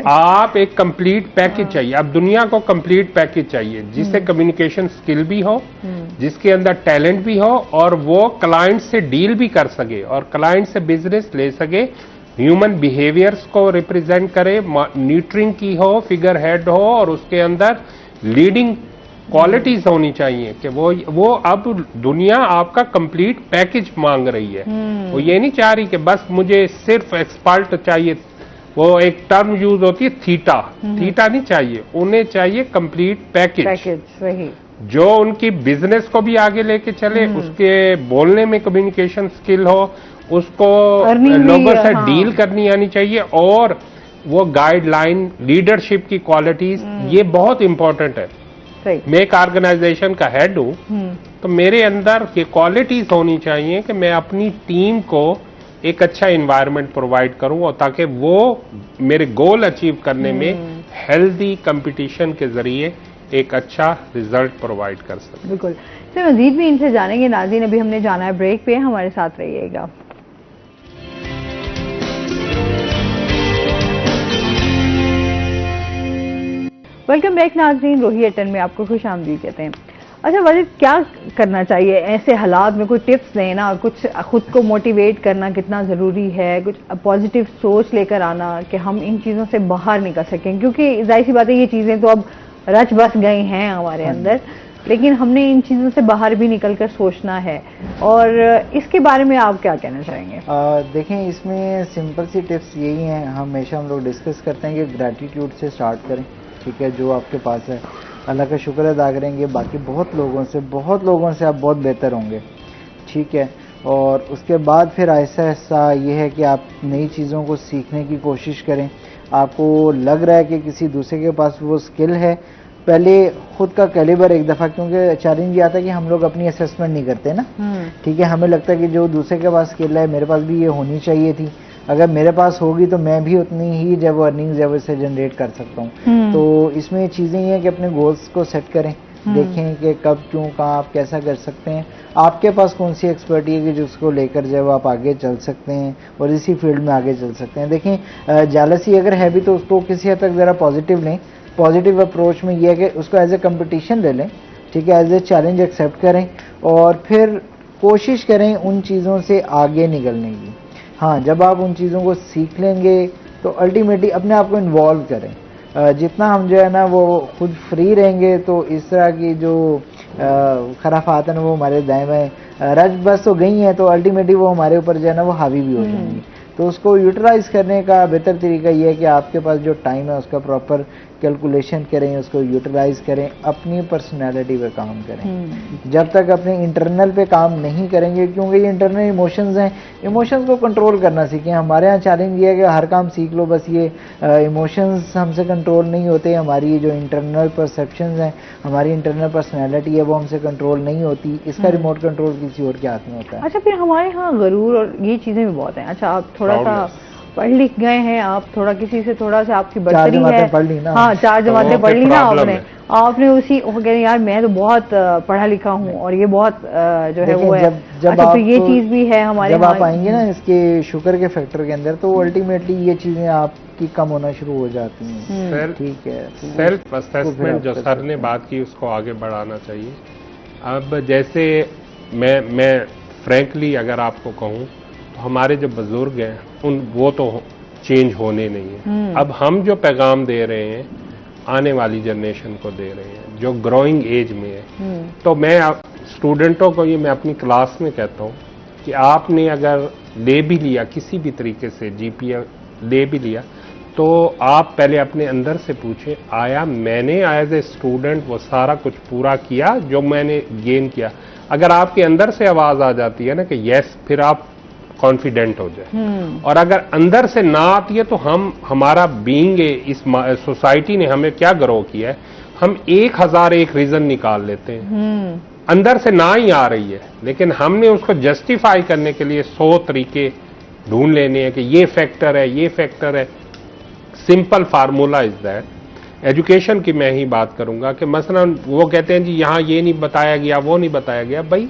आप एक कंप्लीट पैकेज चाहिए। अब दुनिया को कंप्लीट पैकेज चाहिए जिससे कम्युनिकेशन स्किल भी हो, जिसके अंदर टैलेंट भी हो और वो क्लाइंट से डील भी कर सके और क्लाइंट से बिजनेस ले सके, ह्यूमन बिहेवियर्स को रिप्रेजेंट करे, न्यूट्रिंग की हो, फिगर हेड हो और उसके अंदर लीडिंग क्वालिटीज होनी चाहिए कि वो अब दुनिया आपका कंप्लीट पैकेज मांग रही है। वो ये नहीं चाह रही कि बस मुझे सिर्फ एक्सपर्ट चाहिए। वो एक टर्म यूज होती है थीटा नहीं चाहिए, उन्हें चाहिए कंप्लीट पैकेज वही जो उनकी बिजनेस को भी आगे लेके चले, उसके बोलने में कम्युनिकेशन स्किल हो, उसको लोगों से डील करनी आनी चाहिए और वो गाइडलाइन लीडरशिप की क्वालिटीज, ये बहुत इंपॉर्टेंट है। मैं एक ऑर्गेनाइजेशन का हेड हूं तो मेरे अंदर ये क्वालिटीज होनी चाहिए कि मैं अपनी टीम को एक अच्छा एनवायरनमेंट प्रोवाइड करूं और ताकि वो मेरे गोल अचीव करने में हेल्दी कंपटीशन के जरिए एक अच्छा रिजल्ट प्रोवाइड कर सके। बिल्कुल सर, मजीद भी इनसे जानेंगे। नाज़रीन, अभी हमने जाना है ब्रेक पे, हमारे साथ रहिएगा। वेलकम बैक नाज़रीन, रोही अटन में आपको खुश आमदीद कहते हैं। अच्छा वाजिद, क्या करना चाहिए ऐसे हालात में? कोई टिप्स दें ना, कुछ खुद को मोटिवेट करना कितना ज़रूरी है, कुछ पॉजिटिव सोच लेकर आना कि हम इन चीज़ों से बाहर निकल सकें, क्योंकि जाहिर सी बात है ये चीज़ें तो अब रच बस गई हैं हमारे अंदर, लेकिन हमने इन चीज़ों से बाहर भी निकल कर सोचना है। और इसके बारे में आप क्या कहना चाहेंगे? देखें, इसमें सिंपल सी टिप्स यही हैं, हमेशा हम लोग डिस्कस करते हैं कि ग्रैटिट्यूड से स्टार्ट करें। ठीक है, जो आपके पास है अल्लाह का शुक्र अदा करेंगे, बाकी बहुत लोगों से आप बहुत बेहतर होंगे। ठीक है, और उसके बाद फिर ऐसा ऐसा ये है कि आप नई चीज़ों को सीखने की कोशिश करें। आपको लग रहा है कि किसी दूसरे के पास वो स्किल है, पहले खुद का कैलिबर एक दफ़ा, क्योंकि चैलेंज ये आता है कि हम लोग अपनी असेसमेंट नहीं करते ना। ठीक है, हमें लगता है कि जो दूसरे के पास स्किल है मेरे पास भी ये होनी चाहिए थी, अगर मेरे पास होगी तो मैं भी उतनी ही जब अर्निंग्स है वैसे जनरेट कर सकता हूँ। तो इसमें चीज़ें ये हैं कि अपने गोल्स को सेट करें, देखें कि कब क्यों कहाँ आप कैसा कर सकते हैं, आपके पास कौन सी एक्सपर्टीज है जिसको लेकर जब आप आगे चल सकते हैं और इसी फील्ड में आगे चल सकते हैं। देखें, जालसी अगर है भी तो उसको किसी हद तक ज़रा पॉजिटिव लें। पॉजिटिव अप्रोच में यह है कि उसको एज ए कंपटीशन ले लें। ठीक है, एज ए चैलेंज एक्सेप्ट करें और फिर कोशिश करें उन चीज़ों से आगे निकलने की। हाँ, जब आप उन चीज़ों को सीख लेंगे तो अल्टीमेटली अपने आप को इन्वॉल्व करें। जितना हम जो है ना वो खुद फ्री रहेंगे तो इस तरह की जो खराफात है ना वो हमारे दाएं बाएं रज बस तो गई हैं, तो अल्टीमेटली वो हमारे ऊपर जो है ना वो हावी भी हो जाएंगी। तो उसको यूटिलाइज करने का बेहतर तरीका ये है कि आपके पास जो टाइम है उसका प्रॉपर कैलकुलेशन करें, उसको यूटिलाइज करें, अपनी पर्सनैलिटी पे काम करें। जब तक अपने इंटरनल पे काम नहीं करेंगे, क्योंकि ये इंटरनल इमोशंस हैं, इमोशंस को कंट्रोल करना सीखें। हमारे यहाँ चैलेंज ये है कि हर काम सीख लो, बस ये इमोशंस हमसे कंट्रोल नहीं होते। हमारी जो इंटरनल परसेप्शंस हैं, हमारी इंटरनल पर्सनैलिटी है वो हमसे कंट्रोल नहीं होती। इसका रिमोट कंट्रोल किसी और के हाथ में होता है। अच्छा, फिर हमारे यहाँ गरूर और ये चीज़ें भी बहुत हैं। अच्छा, आप थोड़ा सा पढ़ लिख गए हैं आप, थोड़ा किसी से थोड़ा सा आपकी 4 बर्तरी है, जमातें पढ़ ली ना। हाँ 4 जमातें पढ़ ली ना प्रॉब्लम आपने, है। आपने उसी वो कह रहे हैं यार मैं तो बहुत पढ़ा लिखा हूँ और ये बहुत जो है वो है। जब अच्छा, तो ये आप- चीज भी है हमारे जब आप यहाँ। आएंगे ना इसके शुगर के फैक्टर के अंदर, तो अल्टीमेटली ये चीजें आपकी कम होना शुरू हो जाती हैं। सर, ठीक है, तो सेल्फ उसको फिर असेसमेंट आप जो कर सर सकते ने हैं। बात की उसको आगे बढ़ाना चाहिए। अब जैसे मैं फ्रैंकली अगर आपको कहूँ तो हमारे जो बुजुर्ग हैं वो तो चेंज होने नहीं है। अब हम जो पैगाम दे रहे हैं आने वाली जनरेशन को दे रहे हैं जो ग्रोइंग एज में है। तो मैं स्टूडेंटों को ये मैं अपनी क्लास में कहता हूँ कि आपने अगर ले भी लिया किसी भी तरीके से जीपीए ले भी लिया, तो आप पहले अपने अंदर से पूछे आया मैंने एज ए स्टूडेंट वो सारा कुछ पूरा किया जो मैंने गेन किया। अगर आपके अंदर से आवाज आ जाती है ना कि यस, फिर आप कॉन्फिडेंट हो जाए। और अगर अंदर से ना आती है तो हमारा बीइंग इस सोसाइटी ने हमें क्या ग्रो किया है, हम 1001 रीजन निकाल लेते हैं। अंदर से ना ही आ रही है, लेकिन हमने उसको जस्टिफाई करने के लिए 100 तरीके ढूंढ लेने हैं कि ये फैक्टर है, ये फैक्टर है। Simple formula is that. Education की मैं ही बात करूंगा कि मसलन वो कहते हैं जी यहाँ ये नहीं बताया गया, वो नहीं बताया गया। भाई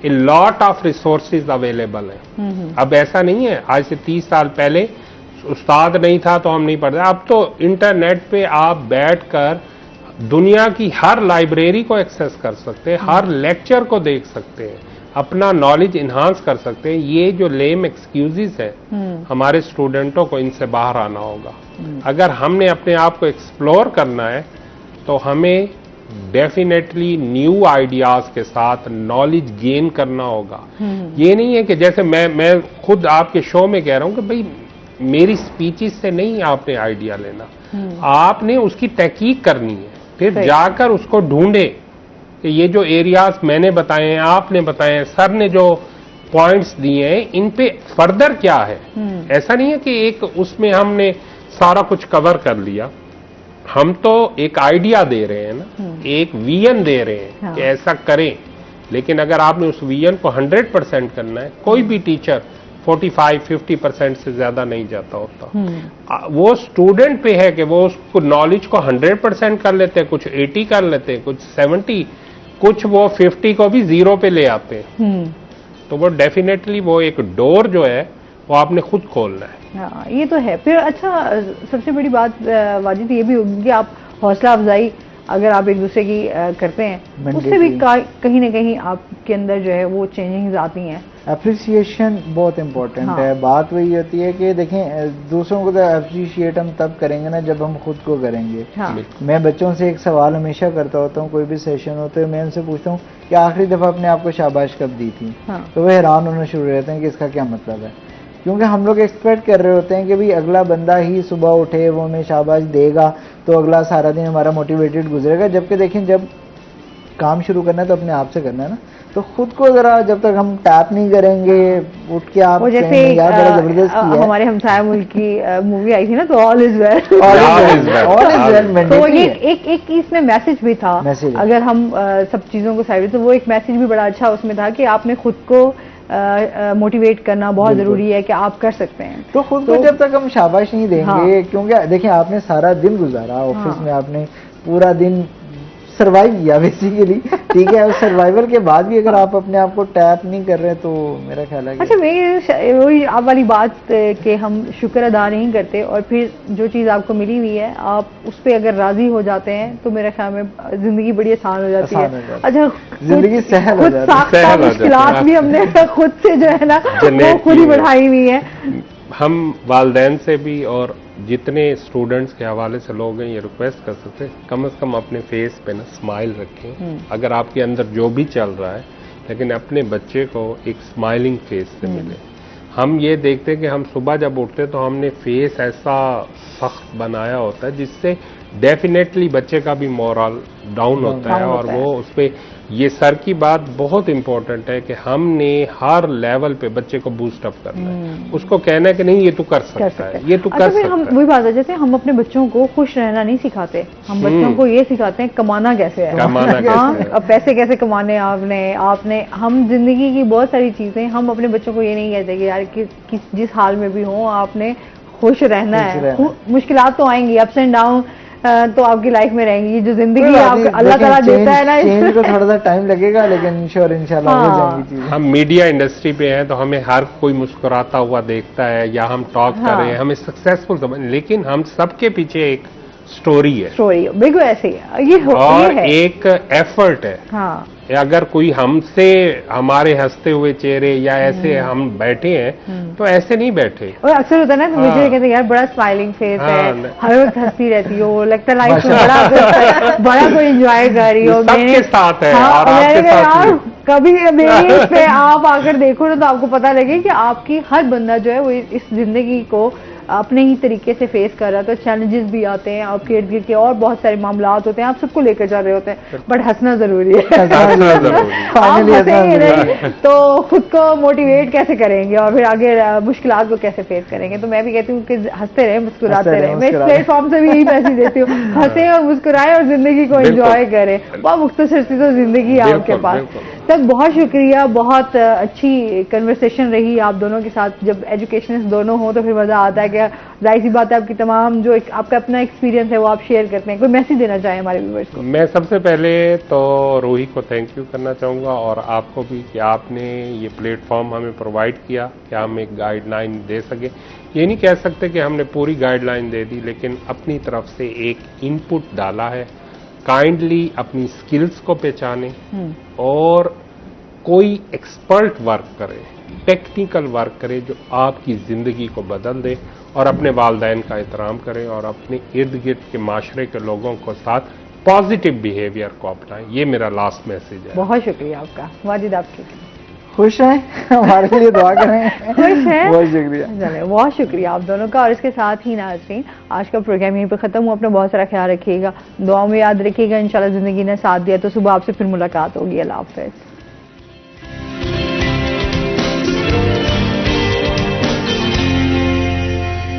a lot of resources available है। अब ऐसा नहीं है आज से 30 साल पहले उस्ताद नहीं था तो हम नहीं पढ़ते। अब तो इंटरनेट पे आप बैठकर दुनिया की हर लाइब्रेरी को एक्सेस कर सकते हैं, हर लेक्चर को देख सकते हैं, अपना नॉलेज इन्हांस कर सकते हैं। ये जो लेम एक्सक्यूजेस है हमारे स्टूडेंटों को, इनसे बाहर आना होगा। अगर हमने अपने आप को एक्सप्लोर करना है तो हमें डेफिनेटली न्यू आइडियाज के साथ नॉलेज गेन करना होगा। ये नहीं है कि जैसे मैं खुद आपके शो में कह रहा हूं कि भाई मेरी स्पीचेस से नहीं आपने आइडिया लेना, आपने उसकी तहकीक करनी है, फिर जाकर उसको ढूंढे कि ये जो एरियाज मैंने बताए हैं, आपने बताए हैं, सर ने जो पॉइंट्स दिए हैं, इन पे फर्दर क्या है। ऐसा नहीं है कि एक उसमें हमने सारा कुछ कवर कर लिया। हम तो एक आइडिया दे रहे हैं ना, एक विजन दे रहे हैं हाँ। कि ऐसा करें। लेकिन अगर आपने उस विजन को 100% करना है, कोई भी टीचर 45-50% से ज्यादा नहीं जाता होता। वो स्टूडेंट पे है कि वो उसको नॉलेज को 100% कर लेते हैं, कुछ 80 कर लेते हैं, कुछ 70, कुछ वो 50 को भी 0 पे ले आते हैं। तो वो डेफिनेटली वो एक डोर जो है वो आपने खुद खोलना है। हाँ, ये तो है। फिर अच्छा, सबसे बड़ी बात वाजिद ये भी होगी कि आप हौसला अफजाई अगर आप एक दूसरे की करते हैं, उससे भी कहीं ना कहीं आपके अंदर जो है वो चेंजिंग्स आती हैं। अप्रिसिएशन बहुत इंपॉर्टेंट हाँ। है। बात वही होती है कि देखें, दूसरों को तो अप्रिशिएट हम तब करेंगे ना जब हम खुद को करेंगे। हाँ। मैं बच्चों से एक सवाल हमेशा करता होता हूँ, कोई भी सेशन होता है, मैं उनसे पूछता हूँ कि आखिरी दफा अपने आप को शाबाश कब दी थी। हाँ। तो वो हैरान होना शुरू हो जाते हैं कि इसका क्या मतलब है। क्योंकि हम लोग एक्सपेक्ट कर रहे होते हैं कि भाई अगला बंदा ही सुबह उठे, वो हमें शाबाश देगा तो अगला सारा दिन हमारा मोटिवेटेड गुजरेगा। जबकि देखें, जब काम शुरू करना है तो अपने आप से करना है ना। तो खुद को जरा जब तक हम टैप नहीं करेंगे, उठ के आप वो जैसे कहेंगे, यार बड़ा जबरदस्त किया है। हमारे हमसाया मुल्क की मूवी आई थी ना, तो all is well. All is well, तो mandatory एक इसमें मैसेज भी था। मैसेज। अगर हम सब चीजों को साइड, तो वो एक मैसेज भी बड़ा अच्छा उसमें था कि आपने खुद को मोटिवेट करना बहुत जरूरी है कि आप कर सकते हैं। तो खुद को जब तक हम शाबाश नहीं देंगे, हाँ। क्योंकि देखिए आपने सारा दिन गुजारा ऑफिस हाँ। में, आपने पूरा दिन सरवाइव किया बेसिकली, ठीक है। उस सर्वाइवल के बाद भी अगर आप अपने आप को टैप नहीं कर रहे, तो मेरा ख्याल है कि अच्छा, वही आप वाली बात कि हम शुक्र अदा नहीं करते और फिर जो चीज़ आपको मिली हुई है आप उस पर अगर राजी हो जाते हैं तो मेरे ख्याल में जिंदगी बड़ी आसान हो जाती आसान है। हो जाती है। अच्छा, जिंदगी सहल हो खुद जाती है। साख्ता सहल हो जाती है। मुश्किलात भी हमने खुद से जो है ना वो Generate खुद ही की है। बढ़ाई हुई है। हम वालदैन से भी और जितने स्टूडेंट्स के हवाले से लोग हैं ये रिक्वेस्ट कर सकते हैं, कम से कम अपने फेस पे ना स्माइल रखें। अगर आपके अंदर जो भी चल रहा है, लेकिन अपने बच्चे को एक स्माइलिंग फेस से मिले। हम ये देखते हैं कि हम सुबह जब उठते तो हमने फेस ऐसा सख्त बनाया होता है जिससे डेफिनेटली बच्चे का भी मोरल डाउन होता है। और वो उस पर ये सर की बात बहुत इंपॉर्टेंट है कि हमने हर लेवल पे बच्चे को बूस्ट अप करना है, उसको कहना है कि नहीं ये तू कर सकता है, ये तू कर फिर हम सकता है। वही बात है, जैसे हम अपने बच्चों को खुश रहना नहीं सिखाते, हम बच्चों को ये सिखाते हैं कमाना कैसे है। कमाना कैसे हाँ, है। अब पैसे कैसे कमाने आपने हम जिंदगी की बहुत सारी चीजें हम अपने बच्चों को ये नहीं कहते कि यार जिस हाल में भी हो आपने खुश रहना है। मुश्किलात तो आएंगी, अप्स एंड डाउन तो आपकी लाइफ में रहेंगी। जो जिंदगी आपको अल्लाह ताला देता है ना, चेंज को थोड़ा सा टाइम लगेगा, लेकिन श्योर इंशाल्लाह हो जाएंगी चीजें। हम मीडिया इंडस्ट्री पे हैं तो हमें हर कोई मुस्कुराता हुआ देखता है या हम टॉक कर रहे हैं, हमें सक्सेसफुल समझ, लेकिन हम सबके पीछे एक स्टोरी है, बिल्कुल ऐसे ही और ये है। एक एफर्ट है। हाँ, अगर कोई हमसे हमारे हंसते हुए चेहरे या ऐसे हम बैठे हैं तो ऐसे नहीं बैठे। और अक्सर होता है ना, तो मुझे कहते हैं यार बड़ा स्माइलिंग फेस है, हर वक्त हंसती रहती हो, लगता है लाइफ बड़ा कोई एंजॉय कर रही हो। सबके साथ है हाँ, और आपके साथ भी। कभी मेरी इस पे आप आकर देखो ना तो आपको पता लगे कि आपकी हर बंदा जो है वो इस जिंदगी को अपने ही तरीके से फेस कर रहा है। तो चैलेंजेस भी आते हैं आपके इर्द गिर्द के, और बहुत सारे मामलात होते हैं, आप सबको लेकर जा रहे होते हैं, बट हंसना जरूरी है। आप हंसेंगे नहीं तो खुद को मोटिवेट कैसे करेंगे और फिर आगे मुश्किलात को कैसे फेस करेंगे। तो मैं भी कहती हूँ कि हंसते रहे, मुस्कुराते रहे। मैं इस प्लेटफॉर्म से भी यही मैसेज देती हूँ, हंसे और मुस्कुराए और जिंदगी को एंजॉय करें। बहुत मुख्तसर सी तो जिंदगी है आपके पास। तब बहुत शुक्रिया, बहुत अच्छी कन्वर्सेशन रही आप दोनों के साथ। जब एजुकेशनिस्ट दोनों हो तो फिर मजा आता है कि जाहिर सी बात है आपकी तमाम जो आपका अपना एक्सपीरियंस है वो आप शेयर करते हैं। कोई मैसेज देना चाहें हमारे व्यूअर्स को? मैं सबसे पहले तो रोही को थैंक यू करना चाहूँगा और आपको भी कि आपने ये प्लेटफॉर्म हमें प्रोवाइड किया कि हम एक गाइडलाइन दे सके। ये नहीं कह सकते कि हमने पूरी गाइडलाइन दे दी, लेकिन अपनी तरफ से एक इनपुट डाला है। काइंडली अपनी स्किल्स को पहचाने और कोई एक्सपर्ट वर्क करे, टेक्निकल वर्क करे जो आपकी ज़िंदगी को बदल दे, और अपने वालिदैन का एहतराम करें और अपने इर्द गिर्द के माशरे के लोगों को साथ पॉजिटिव बिहेवियर को अपनाएं। ये मेरा लास्ट मैसेज है। बहुत शुक्रिया आपका। वाजिद आपकी? खुश हैं, हमारे लिए दुआ करें। खुश हैं, बहुत शुक्रिया। चले, बहुत शुक्रिया आप दोनों का। और इसके साथ ही नाज़रीन, आज का प्रोग्राम यहीं पर खत्म हुआ। अपना बहुत सारा ख्याल रखिएगा, दुआ में याद रखिएगा। इंशाल्लाह जिंदगी ने साथ दिया तो सुबह आपसे फिर मुलाकात होगी। अल्लाह हाफ़िज़।